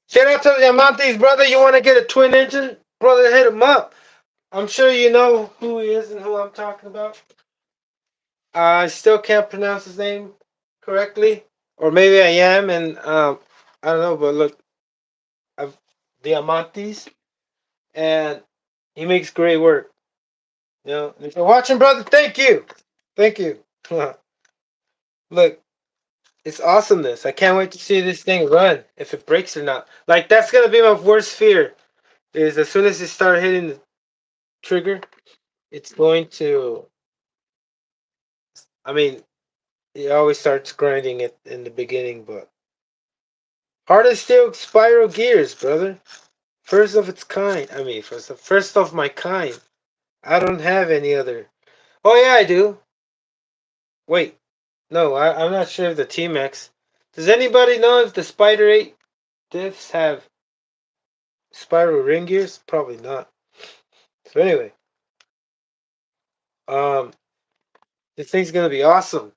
Shout out to the Amantes, brother. You want to get a twin engine? Brother, hit him up. I'm sure you know who he is and who I'm talking about. I still can't pronounce his name correctly. Or maybe I am, and I don't know, but look. of Diamantes, and he makes great work. You know, if you're watching, brother, thank you, thank you. Look, it's awesomeness. I can't wait to see this thing run. If it breaks or not, like that's gonna be my worst fear. Is as soon as you start hitting the trigger, it's going to. I mean, it always starts grinding it in the beginning, but hardest steel spiral gears, brother. First of its kind. I mean, first of my kind. I don't have any other. Oh yeah, I do. Wait, no, I'm not sure if the T-Max. Does anybody know if the Spider 8 diffs have spiral ring gears? Probably not. So anyway, um, this thing's gonna be awesome.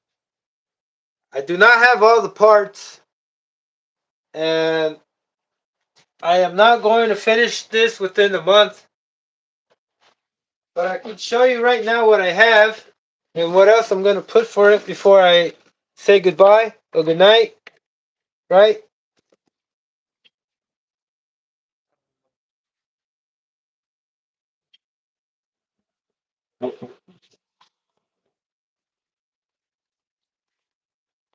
I do not have all the parts, and I am not going to finish this within a month. But I can show you right now what I have and what else I'm gonna put for it before I say goodbye or good night. Right?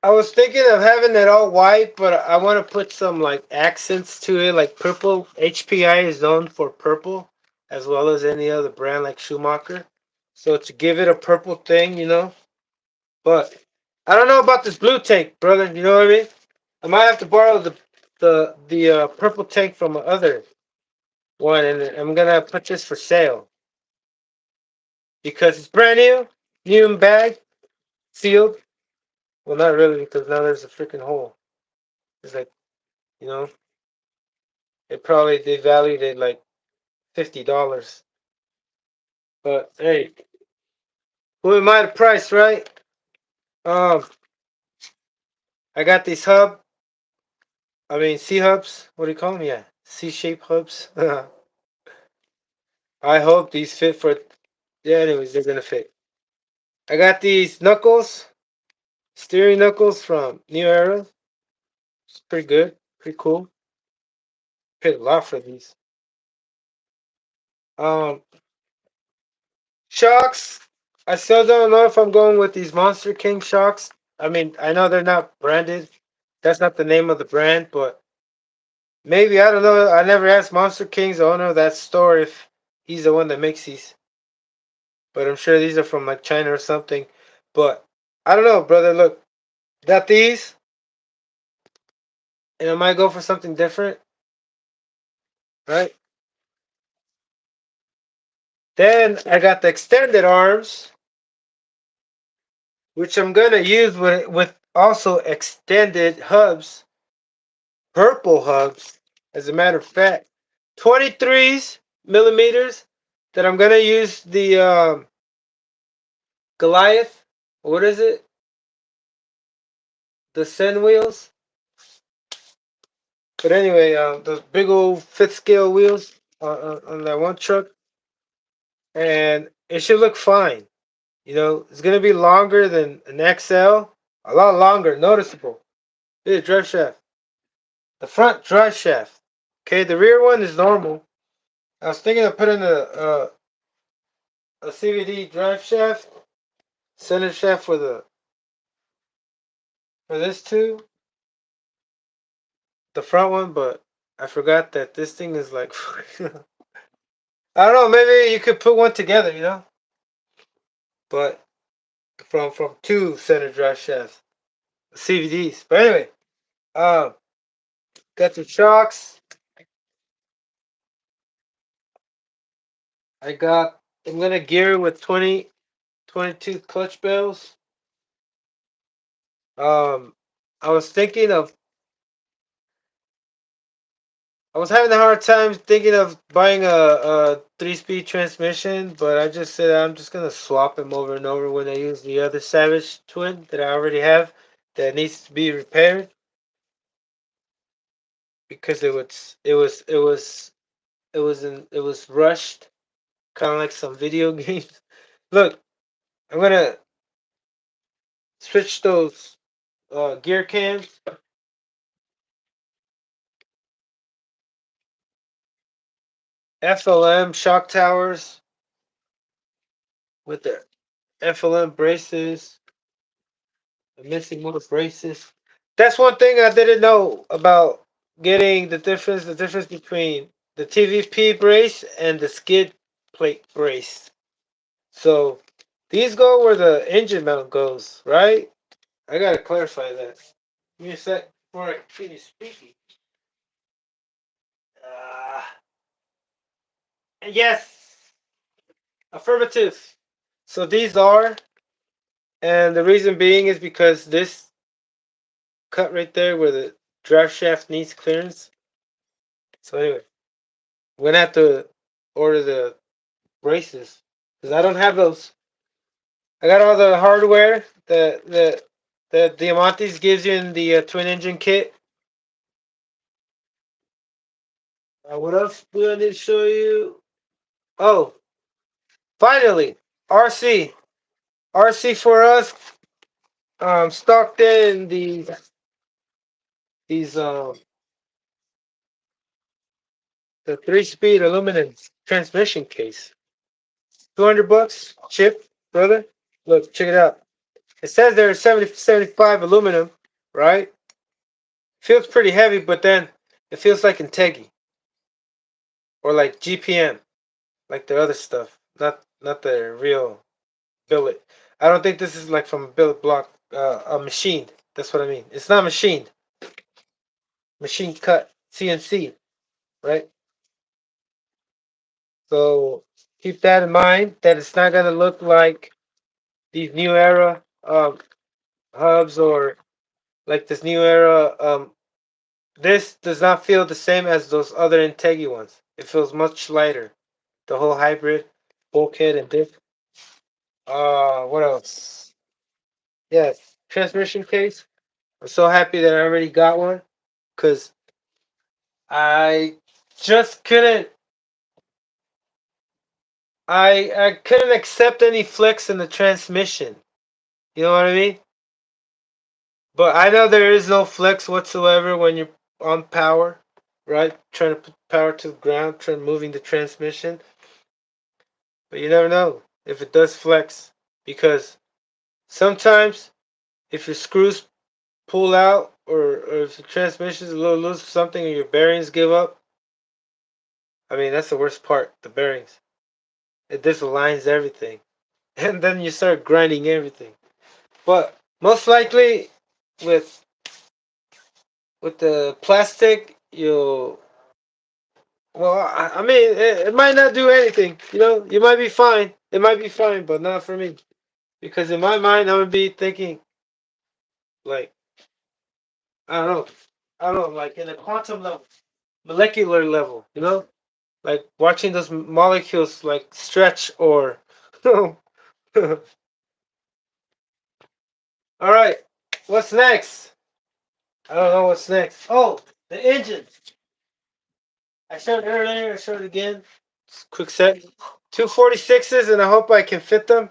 I was thinking of having it all white, but I want to put some like accents to it, like purple. HPI is known for purple, as well as any other brand like Schumacher. So to give it a purple thing, you know. But I don't know about this blue tank, brother. You know what I mean? I might have to borrow the purple tank from my other one, and I'm gonna put this for sale because it's brand new, new in bag, sealed. Well, not really, because now there's a freaking hole. It's like, you know. It probably they valued it like $50. But hey, who am I to price, right? Um, I got these C hubs. What do you call them? Yeah, C-shaped hubs. I hope these fit for. Yeah, anyways, they're gonna fit. I got these knuckles, steering knuckles from New Era. It's pretty good, pretty cool. Paid a lot for these. Um, Shocks. I still don't know if I'm going with these Monster King shocks. I mean, I know they're not branded. That's not the name of the brand, but maybe, I don't know. I never asked Monster King's owner of that store if he's the one that makes these. But I'm sure these are from like China or something. But I don't know, brother. Look, got these, and I might go for something different, right? Then I got the extended arms, which I'm gonna use with also extended hubs, purple hubs. As a matter of fact, 23s millimeters that I'm gonna use the Goliath. What is it? The Sen wheels. But anyway, those big old fifth scale wheels on that one truck, and it should look fine. You know, it's gonna be longer than an XL, a lot longer, noticeable. Hey, drive shaft. The front drive shaft. Okay, the rear one is normal. I was thinking of putting a CVD drive shaft, center shaft for this too, the front one, but I forgot that this thing is like I don't know, maybe you could put one together, you know? But from two center drive shafts, CVDs. But anyway, um, got the shocks. I got. I'm gonna gear with 22 clutch bells. Um, I was thinking of. I was having a hard time thinking of buying a three-speed transmission, but I just said I'm just gonna swap them over and over when I use the other Savage twin that I already have that needs to be repaired because it was rushed, kind of like some video games. Look, I'm gonna switch those gear cams. FLM shock towers with the FLM braces, the missing motor braces. That's one thing I didn't know about getting the difference between the TVP brace and the skid plate brace. So these go where the engine mount goes, right? I gotta clarify that. Give me a sec before I finish speaking. Uh, yes, affirmative. So these are, and the reason being is because this cut right there where the drive shaft needs clearance. So anyway, we're gonna have to order the braces because I don't have those. I got all the hardware that Diamantes gives you in the twin engine kit. What else do I need to show you? Oh, finally, RC. RC for us, stocked in these the 3-speed aluminum transmission case. $200 chip, brother. Look, check it out. It says there's 75 aluminum, right? Feels pretty heavy, but then it feels like Integi or like GPM, like the other stuff. Not the real billet. I don't think this is like from a billet block, a machined. That's what I mean. It's not machined. Machine cut, CNC, right? So keep that in mind. That it's not gonna look like these new era hubs or like this new era. This does not feel the same as those other Integi ones. It feels much lighter. The whole hybrid bulkhead and diff. What else? Yes, transmission case. I'm so happy that I already got one because I just couldn't. I couldn't accept any flex in the transmission. You know what I mean? But I know there is no flex whatsoever when you're on power, right? Trying to put power to the ground, trying moving the transmission. But you never know if it does flex because sometimes if your screws pull out or if the transmission is a little loose or something and your bearings give up, I mean that's the worst part, the bearings. It disaligns everything. And then you start grinding everything. But most likely with with the plastic you'll well I mean it might not do anything. You know, you might be fine. It might be fine, but not for me. Because in my mind I would be thinking like I don't know. I don't know, like in a quantum level, molecular level, you know? Like watching those molecules like stretch or all right. What's next? I don't know what's next. Oh, the engine. I showed it earlier, I showed it again. Just quick set. 246s and I hope I can fit them.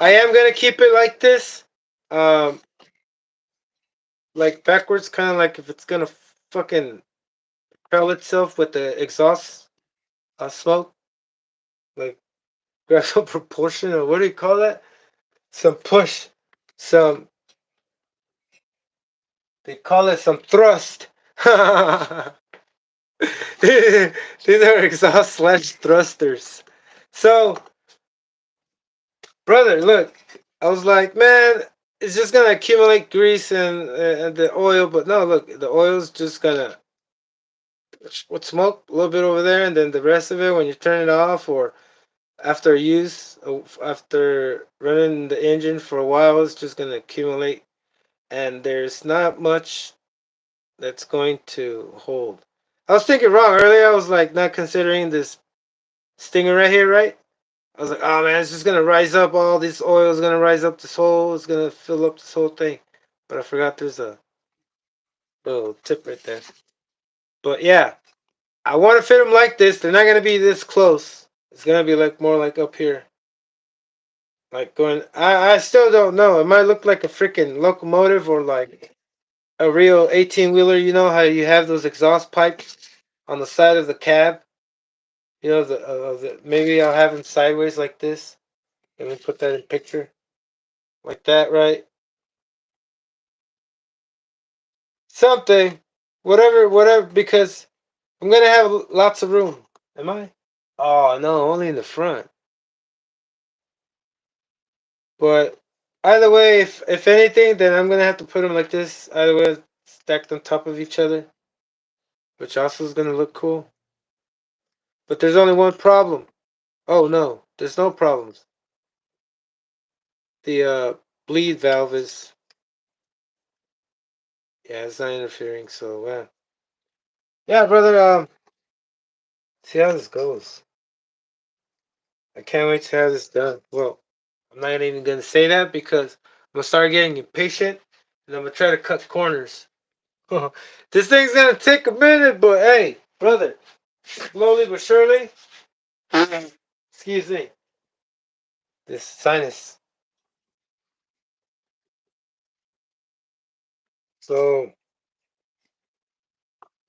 I am gonna keep it like this. Um like backwards, kinda like if it's gonna fucking propel itself with the exhaust smoke. Like gradual proportion or what do you call that? Some push, some they call it some thrust. These are exhaust slash thrusters. So, brother, look, I was like, man, it's just gonna accumulate grease and the oil, but no, look, the oil's just gonna with smoke a little bit over there, and then the rest of it when you turn it off or after use, after running the engine for a while, it's just gonna accumulate and there's not much that's going to hold. I was thinking wrong earlier. I was like not considering this stinger right here, right? I was like, oh man, it's just gonna rise up. All this oil is gonna rise up this hole. It's gonna fill up this whole thing. But I forgot there's a little tip right there. But yeah, I want to fit them like this. They're not gonna be this close. It's gonna be like more like up here. Like going, I still don't know. It might look like a freaking locomotive or like a real 18 wheeler. You know how you have those exhaust pipes on the side of the cab? You know, maybe I'll have them sideways like this. Let me put that in picture. Like that, right? Something. Whatever, because I'm going to have lots of room. Am I? Oh, no, only in the front. But either way, if anything, then I'm going to have to put them like this. Either way, stacked on top of each other. Which also is going to look cool. But there's only one problem. Oh, no. There's no problems. The bleed valve is... Yeah, it's not interfering, so... Yeah, brother, see how this goes. I can't wait to have this done. Well, I'm not even going to say that because I'm going to start getting impatient and I'm going to try to cut corners. This thing's going to take a minute, but hey, brother, slowly but surely, excuse me, this sinus. So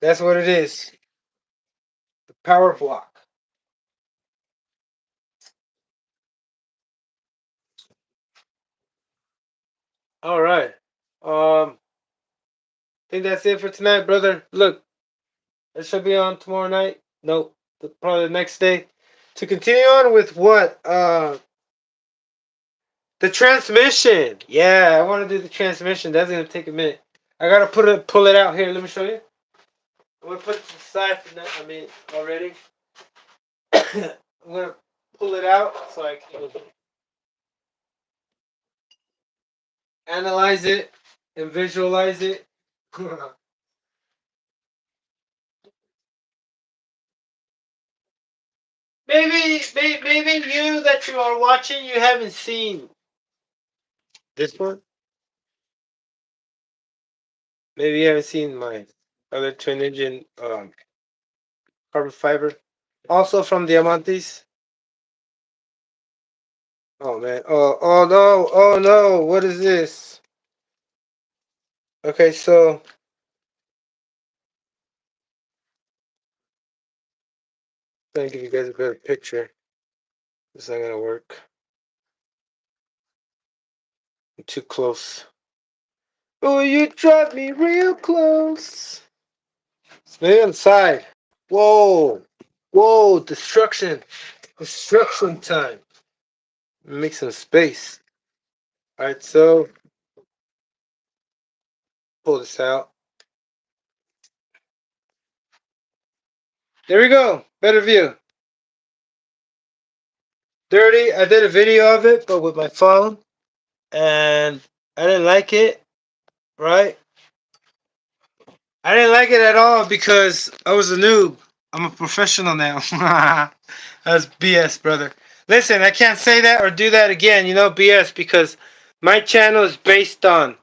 that's what it is. The power block. All right. I think that's it for tonight, brother. Look, it should be on tomorrow night. Nope, probably the next day. To continue on with what? The transmission. Yeah, I want to do the transmission. That's gonna take a minute. I gotta pull it out here. Let me show you. I'm gonna put it to the side for now. I mean, already. I'm gonna pull it out so I can analyze it and visualize it. maybe you that you are watching, you haven't seen this one. Maybe you haven't seen my other twin engine carbon fiber. Also from Diamantes. Oh man. Oh no. Oh no. What is this? Okay, so I'm gonna give you guys a better picture. It's not gonna work. I'm too close. Oh, you drive me real close. It's maybe on the side. Whoa. Whoa, destruction. Destruction time. Make some space. Alright, so pull this out. There we go. Better view. Dirty. I did a video of it, but with my phone. And I didn't like it, right? I didn't like it at all because I was a noob. I'm a professional now. That's BS, brother. Listen, I can't say that or do that again, BS, because my channel is based on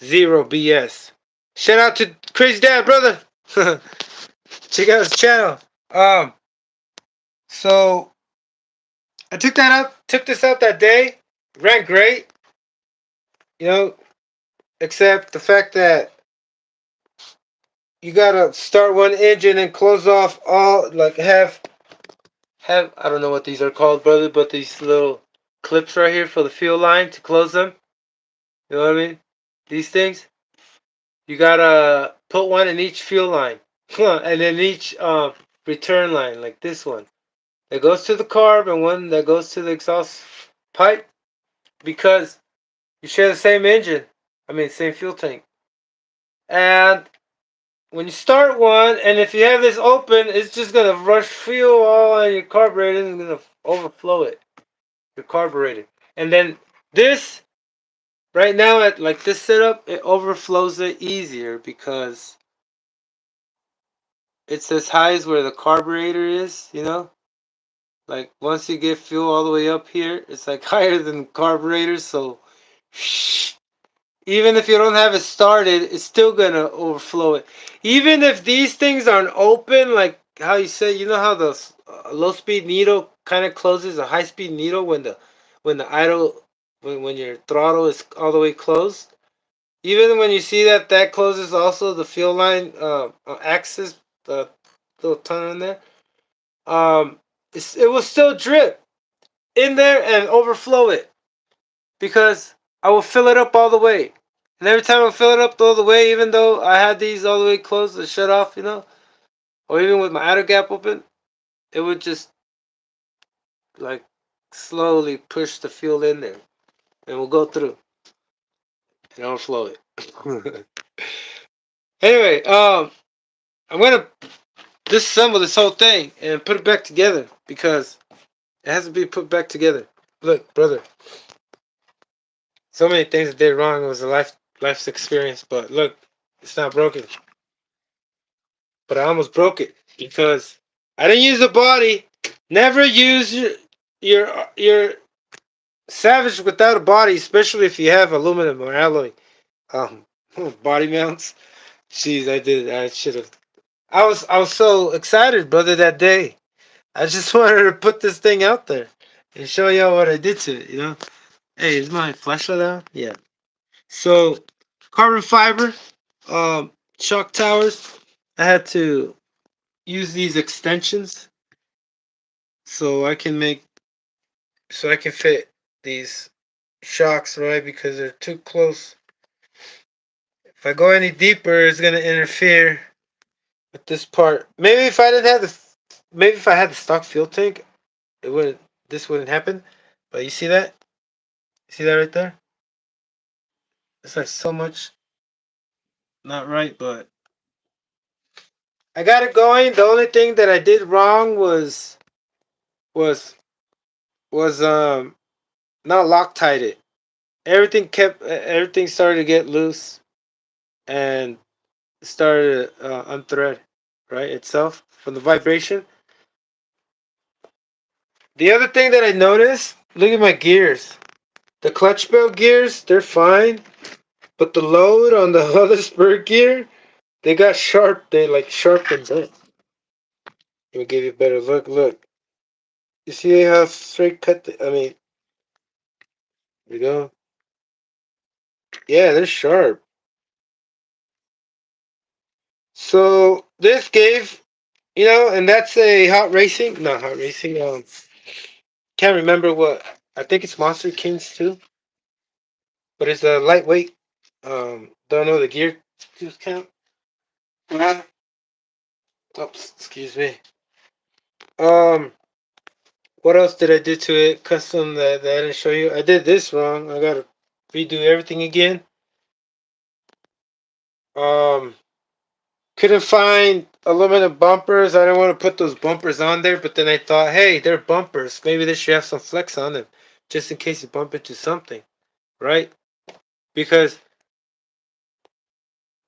zero BS. Shout out to Crazy Dad, brother. Check out his channel. So I took this out that day. Ran great, you know, except the fact that you gotta start one engine and close off all, like have I don't know what these are called, brother, but these little clips right here for the fuel line to close them. You know what I mean? These things. You gotta put one in each fuel line, and then each return line, like this one that goes to the carb and one that goes to the exhaust pipe, because you share the same engine. I mean, same fuel tank. And when you start one, and if you have this open, it's just gonna rush fuel all in your carburetor and it's gonna overflow it. Your carburetor. And then this, right now, at like this setup, it overflows it easier because it's as high as where the carburetor is. Like once you get fuel all the way up here, it's like higher than the carburetor, so even if you don't have it started, it's still gonna overflow it. Even if these things aren't open, like how you say, you know how the low speed needle kind of closes a high speed needle when the idle when your throttle is all the way closed. Even when you see that closes also the fuel line axis, the little tunnel in there. um, it will still drip in there and overflow it because I will fill it up all the way. And every time I fill it up all the way, even though I had these all the way closed to shut off, or even with my outer gap open, it would just like slowly push the fuel in there and we'll go through and overflow it. Anyway, I'm gonna disassemble this whole thing and put it back together because it has to be put back together. Look, brother, so many things I did wrong. It was a life's experience, but look, it's not broken. But I almost broke it because I didn't use the body. Never use your Savage without a body, especially if you have aluminum or alloy um body mounts. Jeez, I did. I should have. I was so excited, brother, that day. I just wanted to put this thing out there and show y'all what I did to it. Hey, is my flashlight out? Yeah. So, carbon fiber, shock towers. I had to use these extensions so I can fit these shocks right because they're too close. If I go any deeper, it's gonna interfere with this part. Maybe if I had the stock fuel tank, it would this wouldn't happen. But you see that? You see that right there? It's like so much not right, but I got it going. The only thing that I did wrong was was not Loctite it. Everything started to get loose and started to unthread right itself from the vibration. The other thing that I noticed, look at my gears. The clutch belt gears, they're fine, but the load on the other spur gear, they got sharp. They like sharpened it. Let me give you a better look. Look, you see how straight cut? I mean, here we go. Yeah, they're sharp. So this gave, and that's a hot racing. Not hot racing. Can't remember what. I think it's Monster Kings too, but it's a lightweight. Don't know the gear count. Oops, excuse me. Um, what else did I do to it? Custom that I didn't show you. I did this wrong. I gotta redo everything again. Um, couldn't find aluminum bumpers. I didn't want to put those bumpers on there, but then I thought, hey, they're bumpers. Maybe they should have some flex on them, just in case you bump into something, right? Because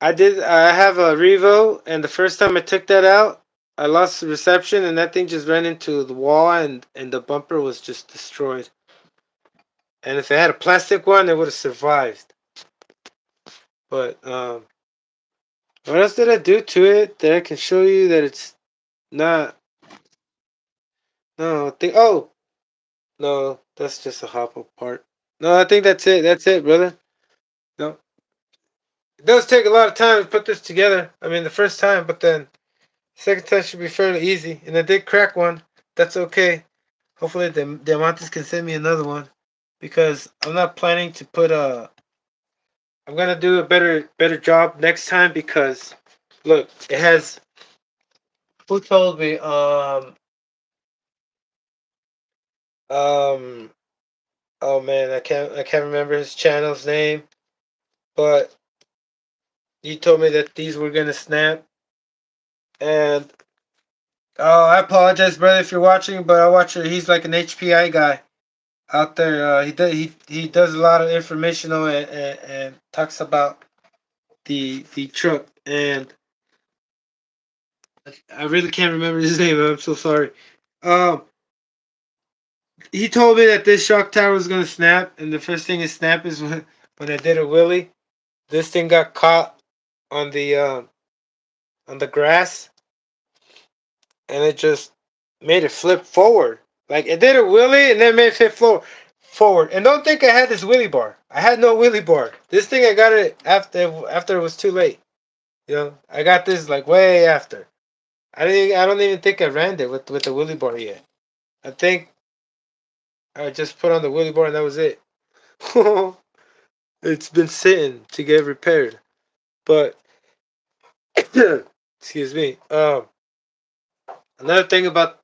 I have a Revo, and the first time I took that out, I lost the reception, and that thing just ran into the wall, and the bumper was just destroyed. And if it had a plastic one, it would have survived. But what else did I do to it that I can show you that it's not? No, I think. Oh no, that's just a hop up part. No, I think that's it. That's it, brother. No, it does take a lot of time to put this together. I mean, the first time, but then second time should be fairly easy. And I did crack one. That's okay. Hopefully, the Diamantes can send me another one because I'm not planning to put a. I'm gonna do a better job next time because look, it has. Who told me? Um. Oh man, I can't remember his channel's name, but he told me that these were gonna snap. And oh, I apologize, brother, if you're watching, but I watch it. He's like an HPI guy out there. He does a lot of informational and talks about the truck. And I really can't remember his name. I'm so sorry. Um, he told me that this shock tower was gonna snap, and the first thing it snapped is when I did a wheelie. This thing got caught on the grass, and it just made it flip forward. Like it did a wheelie and then made it flip forward. And don't think I had this wheelie bar. I had no wheelie bar. This thing I got it after it was too late. I got this like way after. I don't even think I ran it with the wheelie bar yet. I think I just put on the wheelie bar and that was it. It's been sitting to get repaired. But excuse me. Another thing about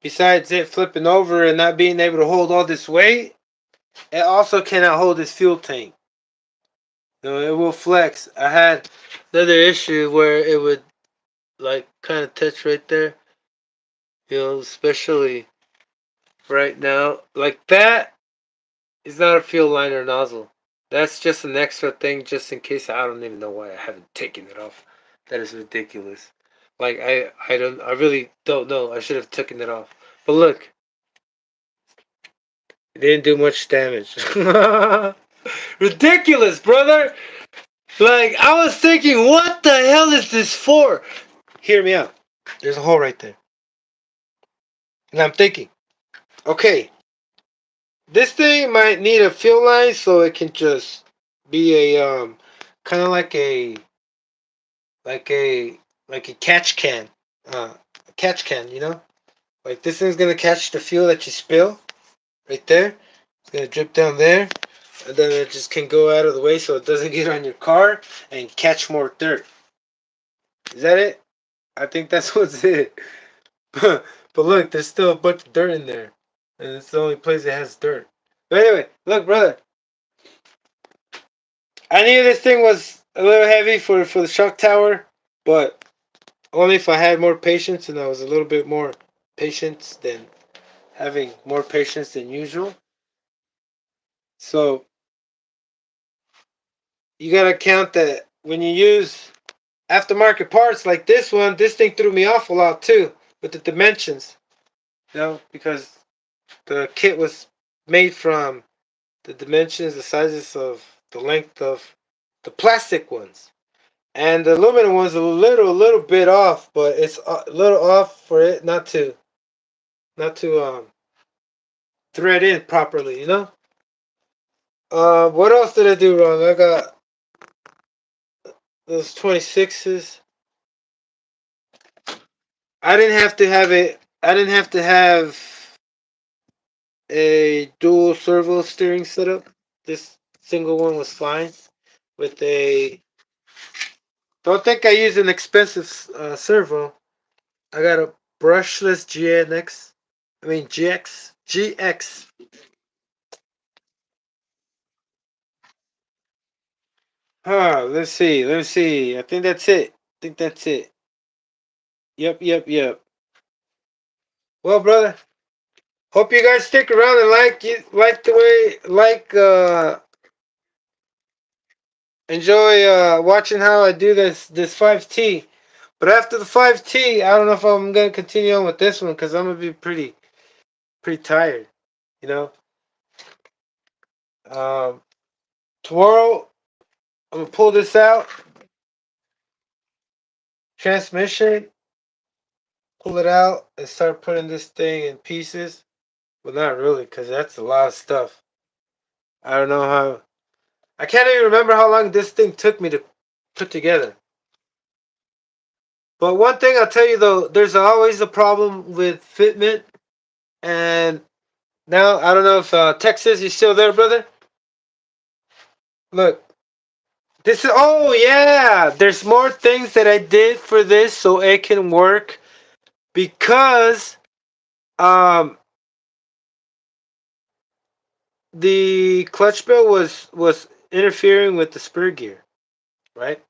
besides it flipping over and not being able to hold all this weight, it also cannot hold this fuel tank. No, it will flex. I had another issue where it would like kind of touch right there. Especially right now. Like that is not a fuel liner nozzle. That's just an extra thing just in case. I don't even know why I haven't taken it off. That is ridiculous. Like I really don't know. I should have taken it off. But look, it didn't do much damage. Ridiculous, brother. Like I was thinking, what the hell is this for? Hear me out. There's a hole right there. And I'm thinking, okay, this thing might need a fuel line so it can just be a kind of like a like a catch can. A catch can, Like this thing's gonna catch the fuel that you spill right there. It's gonna drip down there. And then it just can go out of the way so it doesn't get on your car and catch more dirt. Is that it? I think that's what's it. But look, there's still a bunch of dirt in there. And it's the only place that has dirt. But anyway, look, brother. I knew this thing was a little heavy for the shock tower, but only if I had more patience and I was a little bit more patient than having more patience than usual. So you gotta count that when you use aftermarket parts like this one, this thing threw me off a lot too with the dimensions. Because the kit was made from the dimensions, the sizes of the length of the plastic ones. And the aluminum one's a little bit off, but it's a little off for it not to thread in properly. What else did I do wrong? I got those 26s. I didn't have to have it. I didn't have to have a dual servo steering setup. This single one was fine. With a don't think I used an expensive servo. I got a brushless GNX. I mean GX. GX. Let's see. Let's see. I think that's it. I think that's it. Yep, yep, yep. Well, brother, hope you guys stick around and like the way enjoy watching how I do this 5T. But after the 5T, I don't know if I'm gonna continue on with this one because I'm gonna be pretty tired. You know. Um, Tomorrow I'm gonna pull this out. Transmission, pull it out, and start putting this thing in pieces. Well, not really, because that's a lot of stuff. I don't know how. I can't even remember how long this thing took me to put together. But one thing I'll tell you though, there's always a problem with fitment. And now, I don't know if Texas, you still there, brother? Look, this is. Oh, yeah! There's more things that I did for this so it can work. Because um, the clutch bell was interfering with the spur gear, right?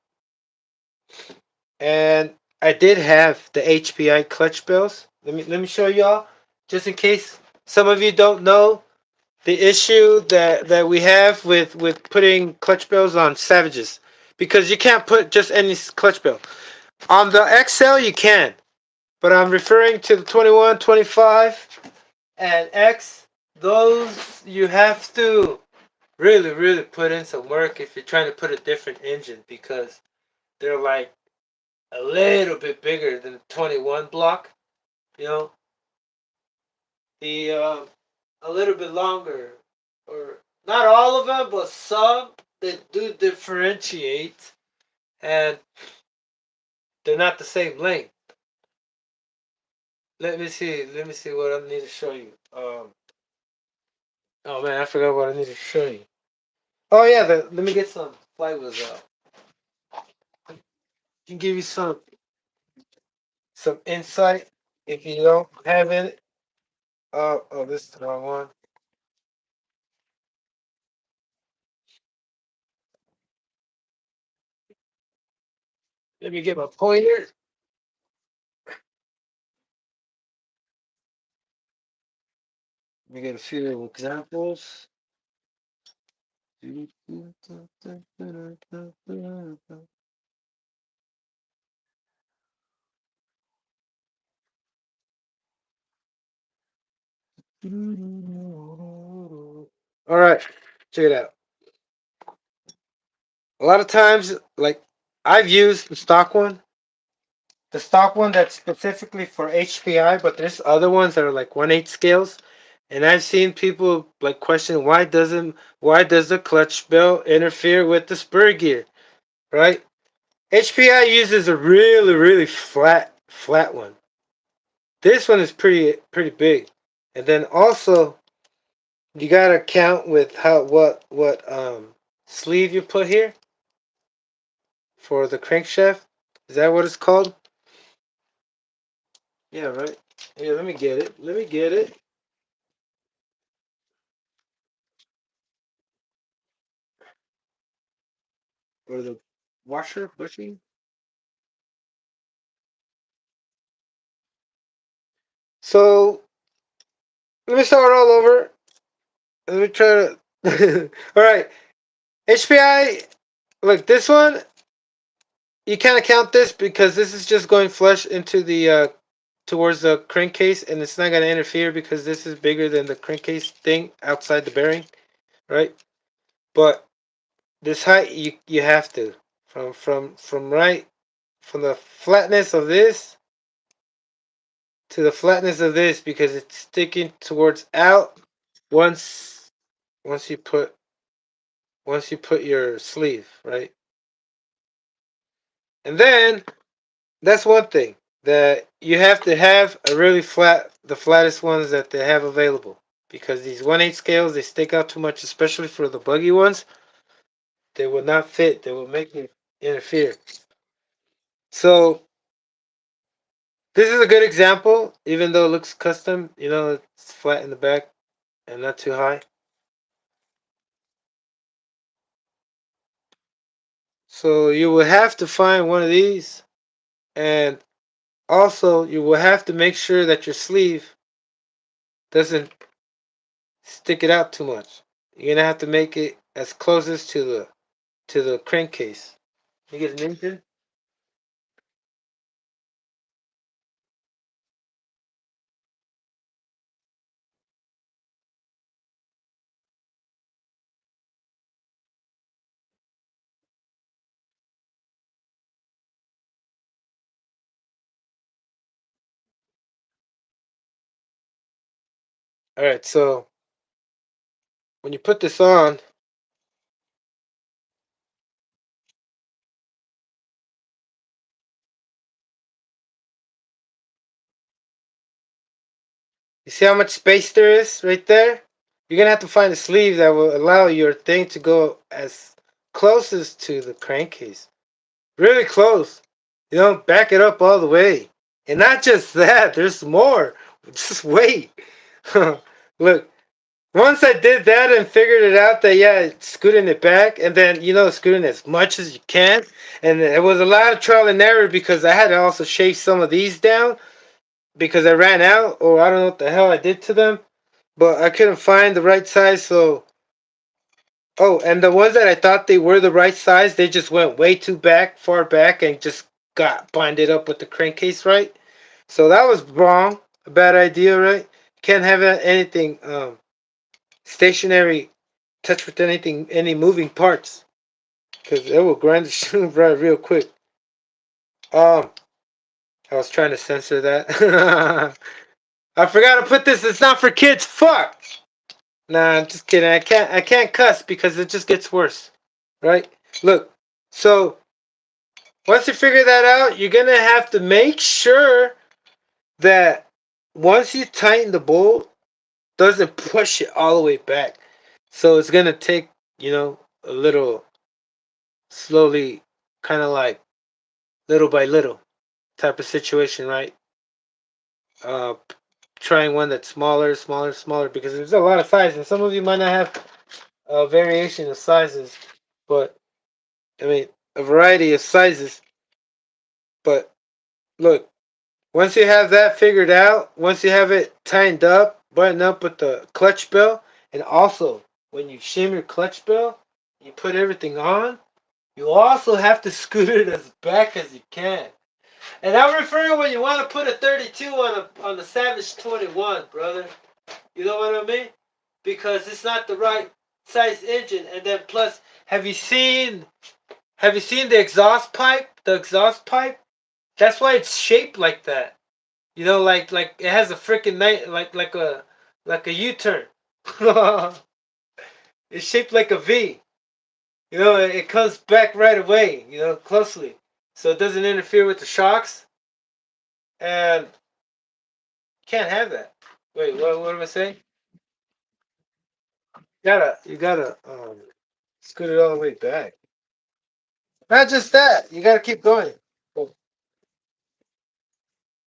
And I did have the HPI clutch bells. Let me show y'all, just in case some of you don't know the issue that we have with putting clutch bells on Savages, because you can't put just any clutch bell on the XL. You can, but I'm referring to the 21, 25, and X. Those you have to really put in some work if you're trying to put a different engine, because they're like a little bit bigger than the 21 block. You know, the a little bit longer, or not all of them, but some that do differentiate, and they're not the same length. Let me see. Let me see what I need to show you. Oh man, I forgot what I need to show you. Oh yeah, let me get some flavors out. Can give you some insight if you don't have it. Oh, this is the wrong one. Let me get my pointer. Let me get a few examples. All right, check it out. A lot of times, like I've used the stock one that's specifically for HPI, but there's other ones that are like 1/8 scales, and I've seen people like question why does the clutch bell interfere with the spur gear, right? HPI uses a really flat one. This one is pretty big, and then also you gotta count with how what sleeve you put here for the crankshaft. Is that what it's called? Yeah, right. Yeah, let me get it. Let me get it. Or the washer bushing. So let me start all over. Let me try to. All right, HPI. Look, this one you can't count this because this is just going flush into the towards the crankcase, and it's not gonna interfere because this is bigger than the crankcase thing outside the bearing, right? But this height you have to from right from the flatness of this to the flatness of this because it's sticking towards out once once you put once you put your sleeve, right? And then that's one thing that you have to have a really the flattest ones that they have available because these 1/8 scales they stick out too much, especially for the buggy ones. They will not fit. They will make it interfere. So this is a good example, even though it looks custom. You know, it's flat in the back and not too high. So you will have to find one of these, and also you will have to make sure that your sleeve doesn't stick it out too much. You're gonna have to make it as closest to the crankcase. You get an engine? All right. So when you put this on, you see how much space there is right there? You're gonna have to find a sleeve that will allow your thing to go as closest to the crankcase. Really close. You know, back it up all the way. And not just that, there's more. Just wait. Look, once I did that and figured it out that yeah, scooting it back and then scooting as much as you can, and it was a lot of trial and error because I had to also shave some of these down because I ran out or I don't know what the hell I did to them, but I couldn't find the right size. So and the ones that I thought they were the right size, they just went way too far back, and just got binded up with the crankcase, right? So that was wrong, a bad idea, right? Can't have anything stationary touch with any moving parts, because it will grind the shoe right real quick. Um, I was trying to censor that. I forgot to put this. It's not for kids. Fuck. Nah, I'm just kidding. I can't cuss because it just gets worse, right? Look, so once you figure that out, you're gonna have to make sure that once you tighten the bolt, doesn't push it all the way back. So it's gonna take, a little slowly, kind of like little by little type of situation, right? Uh, Trying one that's smaller, smaller, smaller, because there's a lot of sizes. And some of you might not have a variation of sizes, but I mean a variety of sizes. But look, once you have that figured out, once you have it tightened up, buttoned up with the clutch bell, and also when you shim your clutch bell, you put everything on, you also have to scoot it as back as you can. And I'm referring when you want to put a 32 on the Savage 21, brother. You know what I mean? Because it's not the right size engine. And then plus, have you seen the exhaust pipe? The exhaust pipe? That's why it's shaped like that. Like it has a freaking night like a U-turn. It's shaped like a V. It comes back right away. Closely, so it doesn't interfere with the shocks. And can't have that. Wait, what am I saying? You gotta scoot it all the way back. Not just that, you gotta keep going. Well,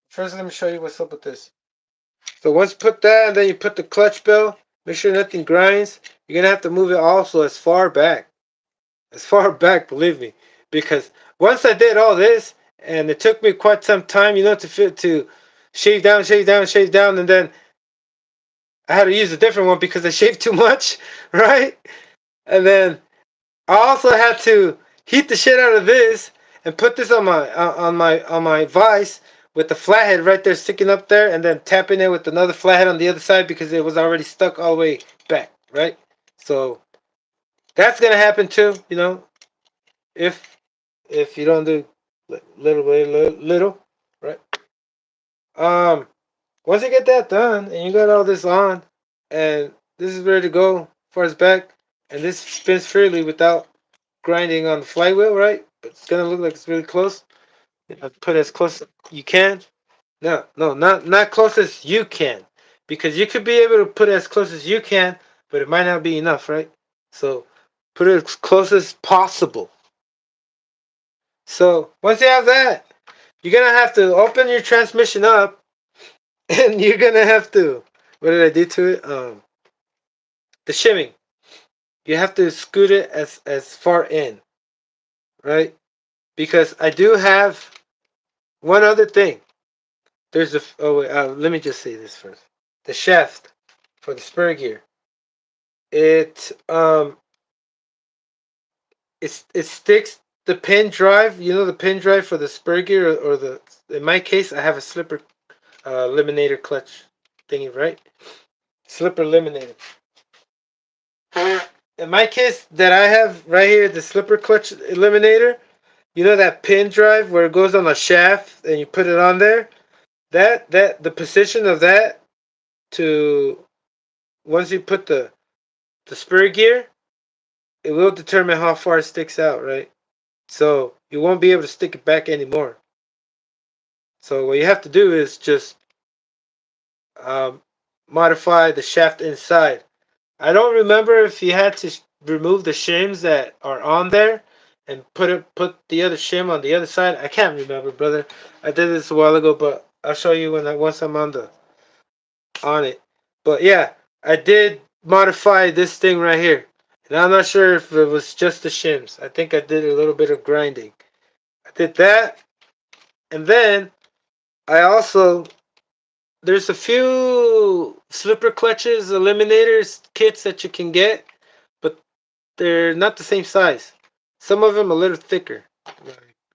first, let me show you what's up with this. So once you put that, and then you put the clutch bell, make sure nothing grinds. You're gonna have to move it also as far back, believe me, because once I did all this, and it took me quite some time, to shave down, shave down, shave down, and then I had to use a different one because I shaved too much, right? And then I also had to heat the shit out of this and put this on my vise with the flathead right there sticking up there, and then tapping it with another flathead on the other side because it was already stuck all the way back, right? So that's gonna happen too, if you don't do little by little, right? Um, Once you get that done and you got all this on, and this is ready to go far as back, and this spins freely without grinding on the flywheel, right? But it's gonna look like it's really close. Put it as close as you can. No, no, not close as you can, because you could be able to put it as close as you can, but it might not be enough, right? So put it as close as possible. So once you have that, you're gonna have to open your transmission up, and you're gonna have to. What did I do to it? The shimming. You have to scoot it as far in, right? Because I do have one other thing. There's a. Oh wait, let me just say this first. The shaft for the spur gear. It it sticks the pin drive. You know the pin drive for the spur gear, or the. In my case, I have a slipper eliminator clutch thingy, right? Slipper eliminator. In my case, that I have right here, the slipper clutch eliminator. You know that pin drive where it goes on a shaft and you put it on there. That the position of that to once you put the spur gear, it will determine how far it sticks out, right? So you won't be able to stick it back anymore. So what you have to do is just um, modify the shaft inside. I don't remember if you had to remove the shims that are on there and put the other shim on the other side. I can't remember, brother. I did this a while ago, but I'll show you once I'm on it. But yeah, I did modify this thing right here. And I'm not sure if it was just the shims. I think I did a little bit of grinding. I did that, and then I also there's a few slipper clutches eliminators kits that you can get, but they're not the same size. Some of them a little thicker,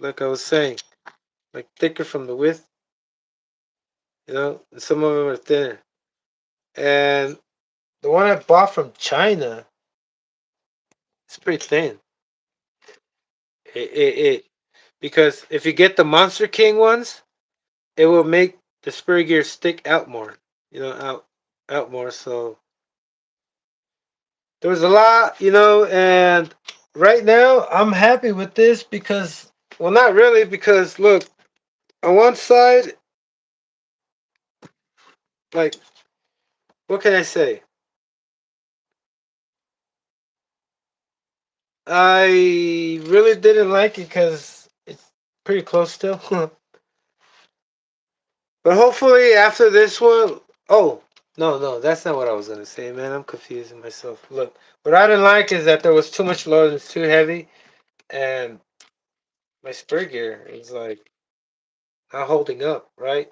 like I was saying, like thicker from the width, and some of them are thinner. And the one I bought from China, it's pretty thin. It because if you get the Monster King ones, it will make the spur gear stick out more, out more. So there was a lot, and right now I'm happy with this because, well, not really, because look, on one side like, what can I say? I really didn't like it because it's pretty close still. But hopefully after this one, oh no, that's not what I was gonna say, man. I'm confusing myself. Look, what I didn't like is that there was too much load and it's too heavy, and my spur gear is like not holding up, right?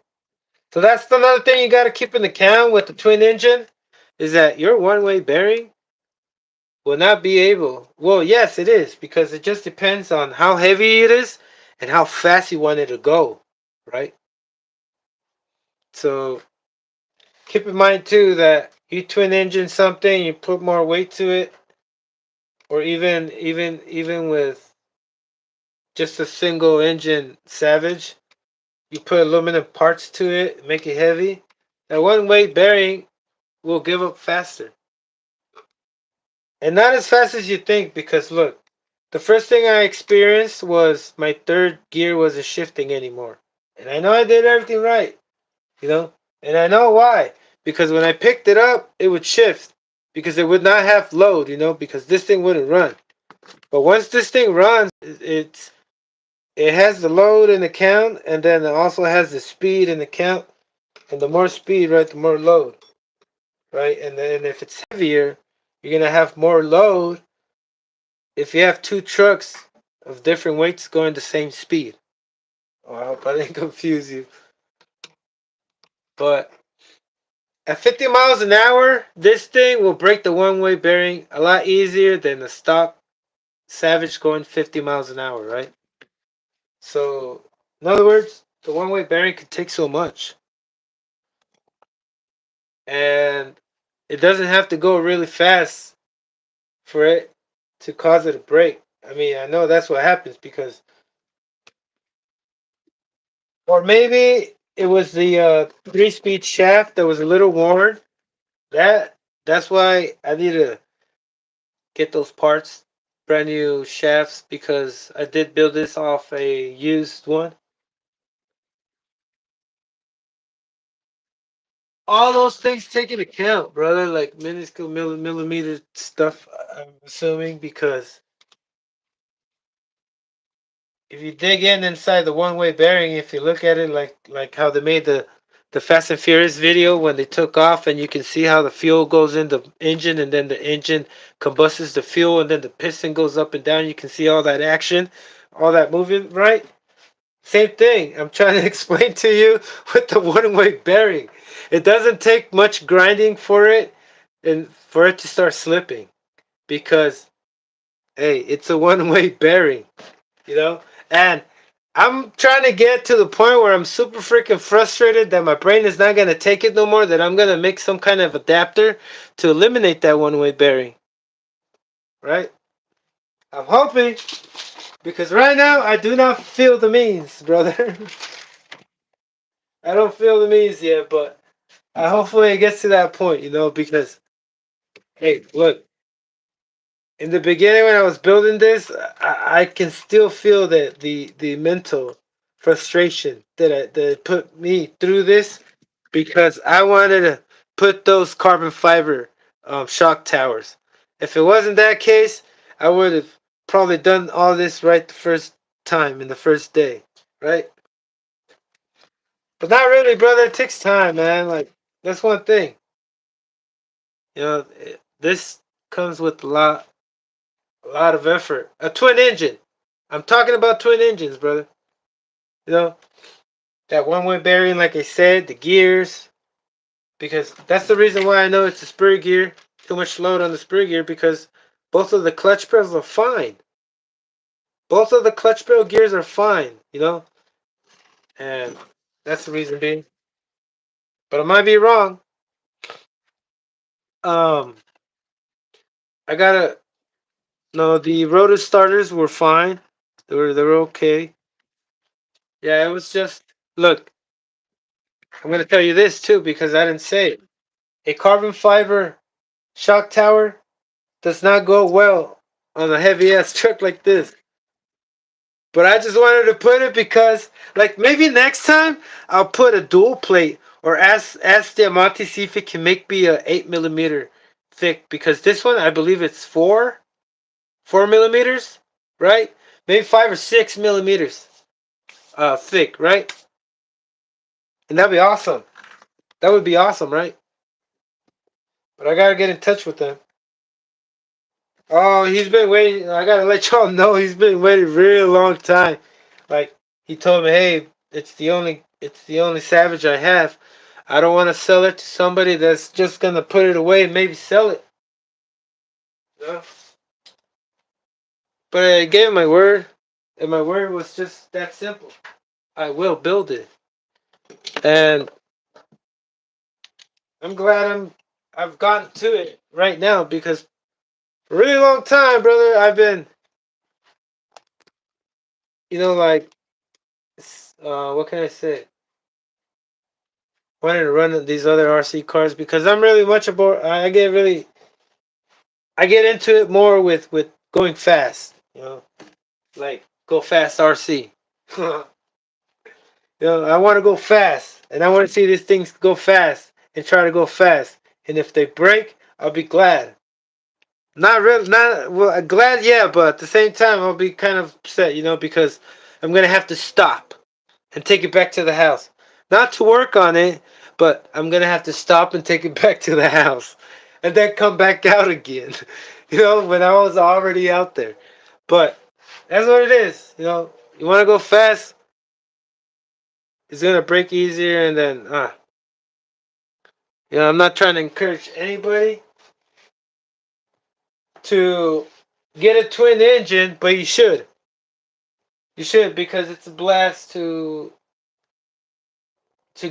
So that's another thing you got to keep in account with the twin engine, is that your one-way bearing will not be able. Well, yes, it is because it just depends on how heavy it is and how fast you want it to go, right? So keep in mind too that you twin engine something, you put more weight to it, or even with just a single engine Savage, you put aluminum parts to it, make it heavy. That one way bearing will give up faster, and not as fast as you think. Because look, the first thing I experienced was my third gear wasn't shifting anymore, and I know I did everything right, you know, and I know why. Because when I picked it up, it would shift because it would not have load, you know, because this thing wouldn't run. But once this thing runs, it has the load in the count, and then it also has the speed in the count. And the more speed, right, the more load, right? And then if it's heavier, you're gonna have more load if you have two trucks of different weights going the same speed. Oh, I hope I didn't confuse you. But at 50 miles an hour, this thing will break the one-way bearing a lot easier than the stock Savage going 50 miles an hour, right? So, in other words, the one-way bearing can take so much. And it doesn't have to go really fast for it to cause it to break. I mean, I know that's what happens because, or maybe it was the 3-speed shaft that was a little worn. That's why I need to get those parts, brand new shafts, because I did build this off a used one. All those things take into account, brother, like minuscule millimeter stuff. I'm assuming because if you dig in inside the one-way bearing, if you look at it like how they made the Fast and Furious video when they took off, and you can see how the fuel goes in the engine, and then the engine combusts the fuel, and then the piston goes up and down. You can see all that action, all that moving, right? Same thing. I'm trying to explain to you with the one-way bearing. It doesn't take much grinding for it, and for it to start slipping, because hey, it's a one-way bearing, you know? And I'm trying to get to the point where I'm super freaking frustrated that my brain is not going to take it no more, that I'm going to make some kind of adapter to eliminate that one-way bearing, right? I'm hoping, because right now I do not feel the means, brother. I don't feel the means yet, but hopefully it gets to that point, you know, because, hey, look, in the beginning when I was building this, I can still feel the mental frustration that put me through this, because I wanted to put those carbon fiber shock towers. If it wasn't that case, I would have probably done all this right the first time in the first day, right? But not really, brother. It takes time, man. Like, that's one thing. You know, this comes with a lot of effort. A twin engine. I'm talking about twin engines, brother. You know, that one-way bearing, like I said, the gears, because that's the reason why I know it's a spur gear. Too much load on the spur gear, because both of the clutch pedals are fine. Both of the clutch pedal gears are fine, you know, and that's the reason being. But I might be wrong. Um, I gotta. No, the rotor starters were fine. They were okay. Yeah, it was just, look. I'm gonna tell you this too because I didn't say it. A carbon fiber shock tower does not go well on a heavy ass truck like this. But I just wanted to put it because, like, maybe next time I'll put a dual plate or ask the Amati, see if it can make me a 8 millimeter thick, because this one I believe it's 4 millimeters, right? Maybe 5 or 6 millimeters thick, right? And that'd be awesome. That would be awesome, right? But I gotta get in touch with them. Oh, he's been waiting. I gotta let y'all know he's been waiting a real long time. Like, he told me, hey, it's the only Savage I have. I don't want to sell it to somebody that's just gonna put it away and maybe sell it. Yeah. But I gave him my word, and my word was just that simple. I will build it, and I'm glad I've gotten to it right now, because for a really long time, brother, I've been, like, what can I say? Wanted to run these other RC cars, because I'm really much about. I get into it more with going fast. Like go fast RC. I want to go fast, and I want to see these things go fast and try to go fast. And if they break, I'll be glad. Not really, not well. Glad, yeah, but at the same time, I'll be kind of upset, because I'm gonna have to stop and take it back to the house. Not to work on it, but I'm gonna have to stop and take it back to the house, and then come back out again. When I was already out there. But that's what it is. You want to go fast, it's gonna break easier, and then I'm not trying to encourage anybody to get a twin engine, but you should. You should, because it's a blast to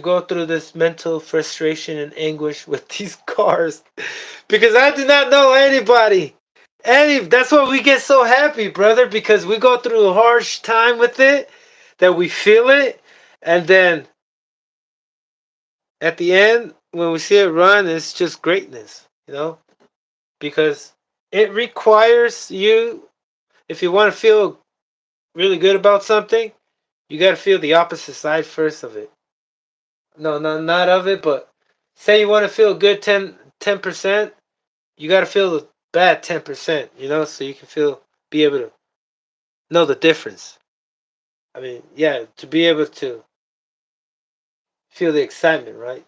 go through this mental frustration and anguish with these cars, because I do not know anybody. That's why we get so happy, brother, because we go through a harsh time with it, that we feel it, and then at the end, when we see it run, it's just greatness, because it requires you, if you want to feel really good about something, you got to feel the opposite side first of it. No, not of it, but say you want to feel good 10%, you got to feel the bad 10%, so you can be able to know the difference. I mean, yeah, to be able to feel the excitement, right?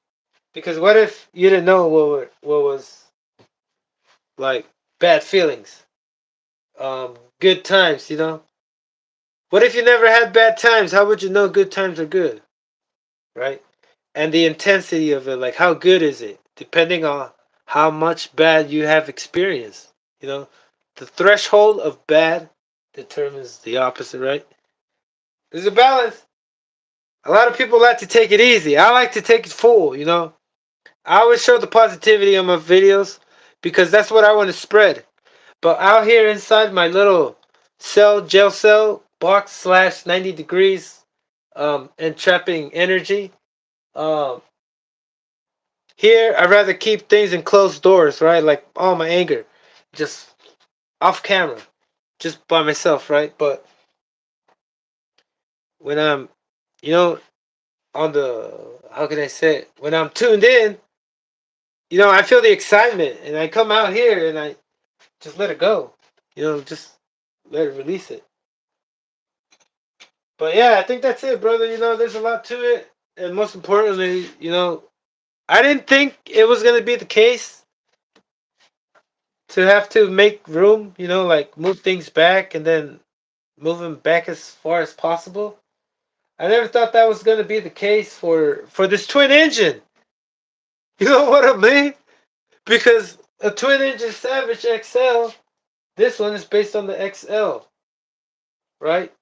Because what if you didn't know what was like bad feelings, good times, What if you never had bad times? How would you know good times are good, right? And the intensity of it, like how good is it, depending on how much bad you have experienced. The threshold of bad determines the opposite, right? There's a balance. A lot of people like to take it easy. I like to take it full. I always show the positivity on my videos, because that's what I want to spread. But out here inside my little gel cell box slash 90 degrees, and trapping energy, um, here, I'd rather keep things in closed doors, right? Like all my anger, just off camera, just by myself, right? But when I'm, you know, on how can I say it? When I'm tuned in, I feel the excitement, and I come out here and I just let it go, just let it release it. But yeah, I think that's it, brother. There's a lot to it, and most importantly, I didn't think it was gonna be the case to have to make room, like move things back and then move them back as far as possible. I never thought that was going to be the case for this twin engine. You know what I mean? Because a twin engine Savage XL, this one is based on the XL, right?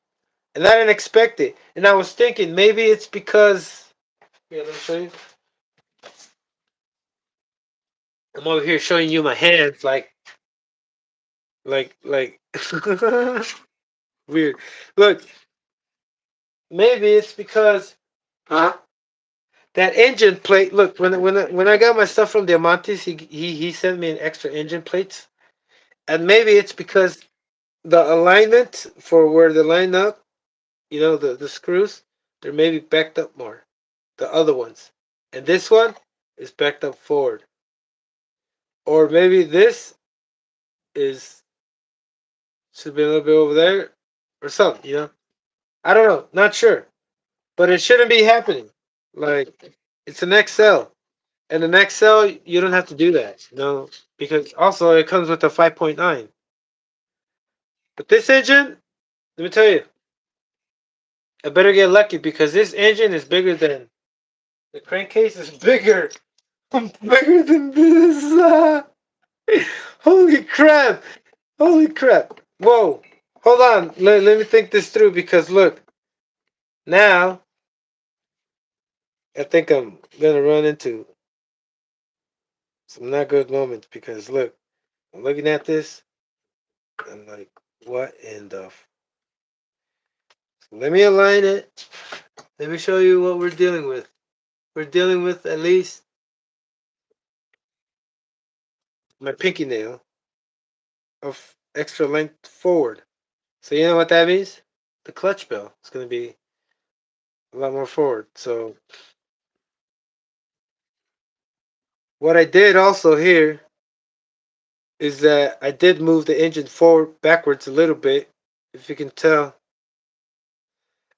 And I didn't expect it. And I was thinking maybe it's because, here, let me show you. I'm over here showing you my hands, like weird. Look, maybe it's because, huh? That engine plate. Look, when I got my stuff from Diamantes, he sent me an extra engine plates, and maybe it's because the alignment for where they line up, the screws, they're maybe backed up more. The other ones. and this one is backed up forward. Or maybe this is should be a little bit over there or something, you know? I don't know, not sure. But it shouldn't be happening. Like it's an XL. And an XL you don't have to do that, you know, because also it comes with a 5.9. But this engine, let me tell you, I better get lucky because this engine is bigger than the crankcase is bigger. Bigger than this. Holy crap. Holy crap. Whoa. Hold on. Let me think this through because look, now I think I'm going to run into some not good moments because look, I'm looking at this. I'm like, what in the. Let me align it. Let me show you what we're dealing with. We're dealing with at least my pinky nail of extra length forward. So you know what that means? The clutch bell is going to be a lot more forward. So what I did also here is that I did move the engine forward backwards a little bit, if you can tell.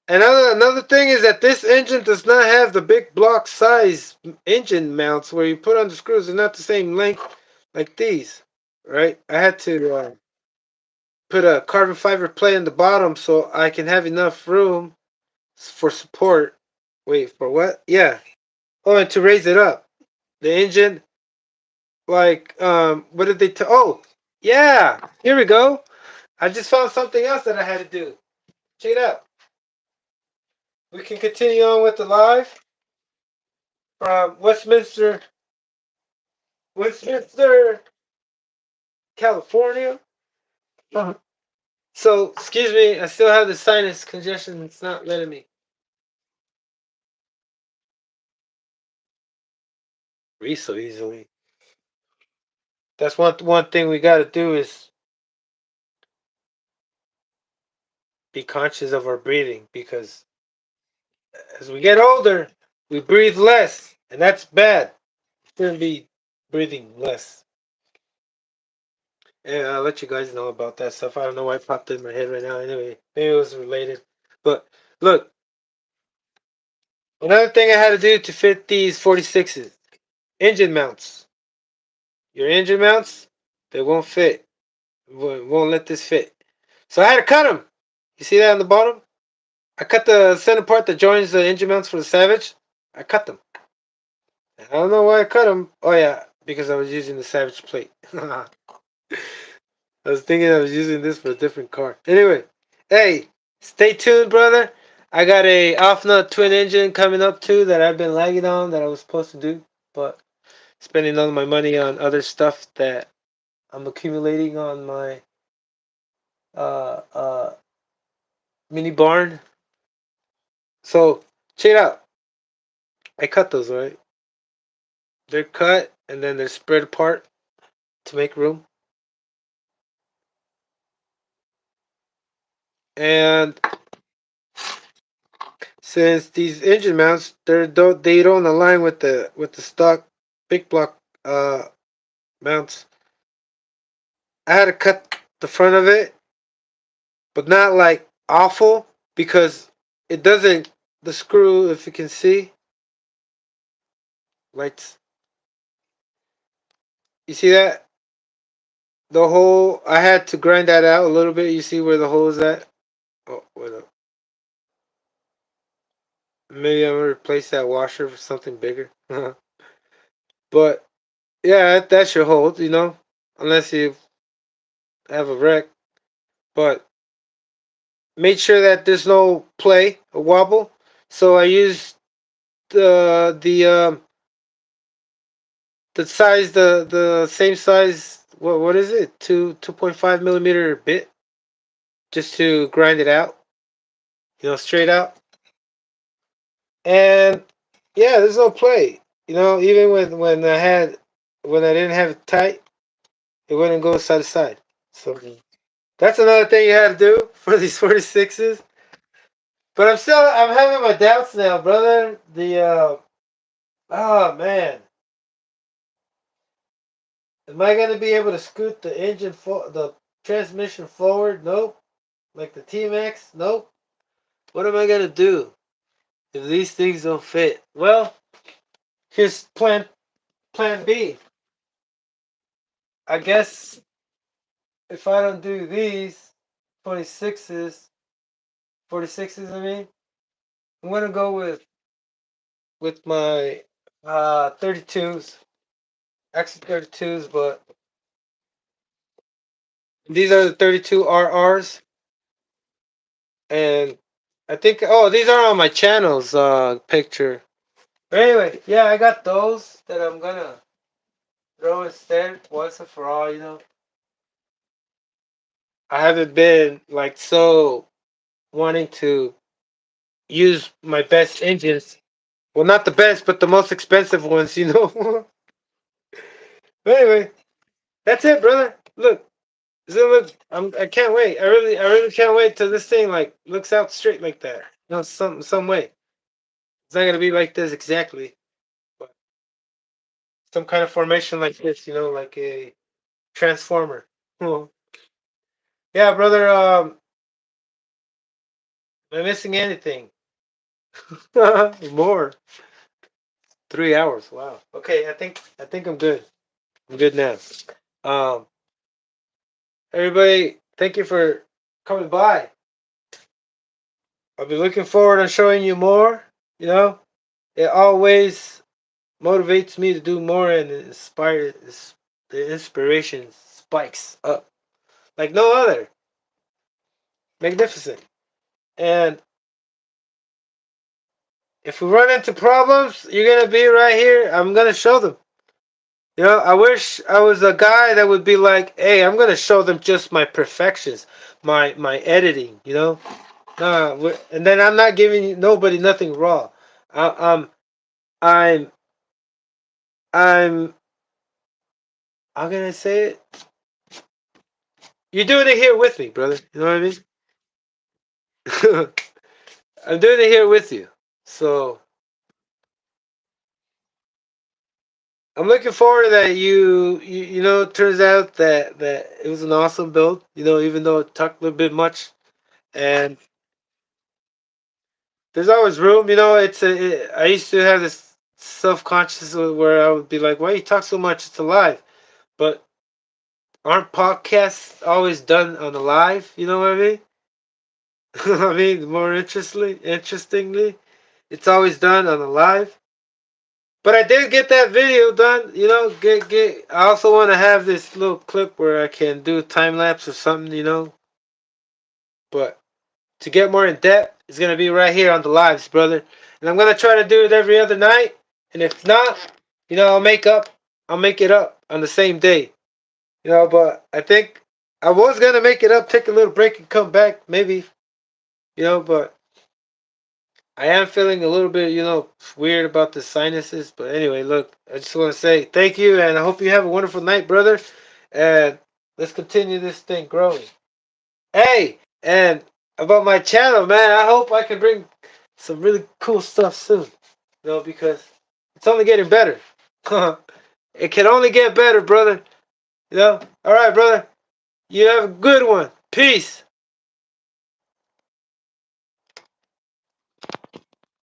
Another thing is that this engine does not have the big block size engine mounts where you put on the screws. They're not the same length like these, right? I had to put a carbon fiber plate in the bottom so I can have enough room for support. Wait, for what? Yeah. Oh, and to raise it up. The engine, like, what did they tell? Oh, yeah. Here we go. I just found something else that I had to do. Check it out. We can continue on with the live from Westminster, California. Uh-huh. So, excuse me, I still have the sinus congestion. It's not letting me breathe so easily. That's one thing we got to do is be conscious of our breathing because as we get older, we breathe less, and that's bad. Shouldn't be breathing less. Yeah, I'll let you guys know about that stuff. I don't know why it popped in my head right now. Anyway, maybe it was related. But look, another thing I had to do to fit these 46s, engine mounts. Your engine mounts, they won't fit. Won't let this fit. So I had to cut them. You see that on the bottom? I cut the center part that joins the engine mounts for the Savage. I cut them. I don't know why I cut them. Oh yeah, because I was using the Savage plate. I was thinking I was using this for a different car. Anyway, hey, stay tuned, brother. I got a off-nut twin engine coming up too that I've been lagging on that I was supposed to do, but spending all my money on other stuff that I'm accumulating on my uh uh mini barn. So check it out. I cut those, right? They're cut and then they're spread apart to make room. And since these engine mounts they don't align with the stock big block mounts, I had to cut the front of it, but not like awful because it doesn't the screw, if you can see, lights. You see that? The hole, I had to grind that out a little bit. You see where the hole is at? Oh, wait up. Maybe I'm gonna replace that washer for something bigger. But yeah, that should hold, you know, unless you have a wreck. But made sure that there's no play or wobble. So I used the size the same size. What is it? 2.5 millimeter bit just to grind it out, you know, straight out. And yeah, there's no play. You know, even when I didn't have it tight, it wouldn't go side to side. So that's another thing you had to do for these 46s. But I'm having my doubts now, brother. Oh man, am I gonna be able to scoot the the transmission forward? Nope. Like the T-Max? Nope. What am I gonna do if these things don't fit? Well, here's plan B. I guess if I don't do these 26s, 46s, I mean, I'm gonna go with my 32s, actually 32s, but these are the 32 RRs, and I think these are on my channel's picture. But anyway, yeah, I got those that I'm gonna throw instead once and for all. I haven't been like so wanting to use my best engines. Well, not the best, but the most expensive ones. But anyway, that's it, brother. Look, I can't wait. I really can't wait till this thing like looks out straight like that. Some way. It's not gonna be like this exactly, but some kind of formation like this. Like a transformer. Well, yeah, brother. Am I missing anything? More. 3 hours. Wow. Okay, I think I'm good. I'm good now. Um, everybody, thank you for coming by. I'll be looking forward to showing you more. You know, it always motivates me to do more, and it inspires the inspiration spikes up like no other. Magnificent. And if we run into problems, you're gonna be right here. I'm gonna show them. I wish I was a guy that would be like, "Hey, I'm gonna show them just my perfections, my editing." Nah, and then I'm not giving nobody nothing raw. I, I'm I'm I'm how can I say it? You're doing it here with me, brother. You know what I mean? I'm doing it here with you. So I'm looking forward to that. It turns out that it was an awesome build. Even though it took a little bit much, and there's always room. I used to have this self conscious where I would be like, "Why you talk so much? It's alive." But aren't podcasts always done on the live? You know what I mean? I mean, more interestingly, it's always done on the live. But I did get that video done. Get. I also want to have this little clip where I can do time lapse or something. But to get more in depth, it's gonna be right here on the lives, brother. And I'm gonna try to do it every other night. And if not, I'll make it up on the same day. But I think I was gonna make it up, take a little break, and come back, maybe. But I am feeling a little bit, weird about the sinuses. But anyway, look, I just want to say thank you, and I hope you have a wonderful night, brother. And let's continue this thing growing. Hey, and about my channel, man, I hope I can bring some really cool stuff soon. Because it's only getting better. It can only get better, brother. All right, brother. You have a good one. Peace.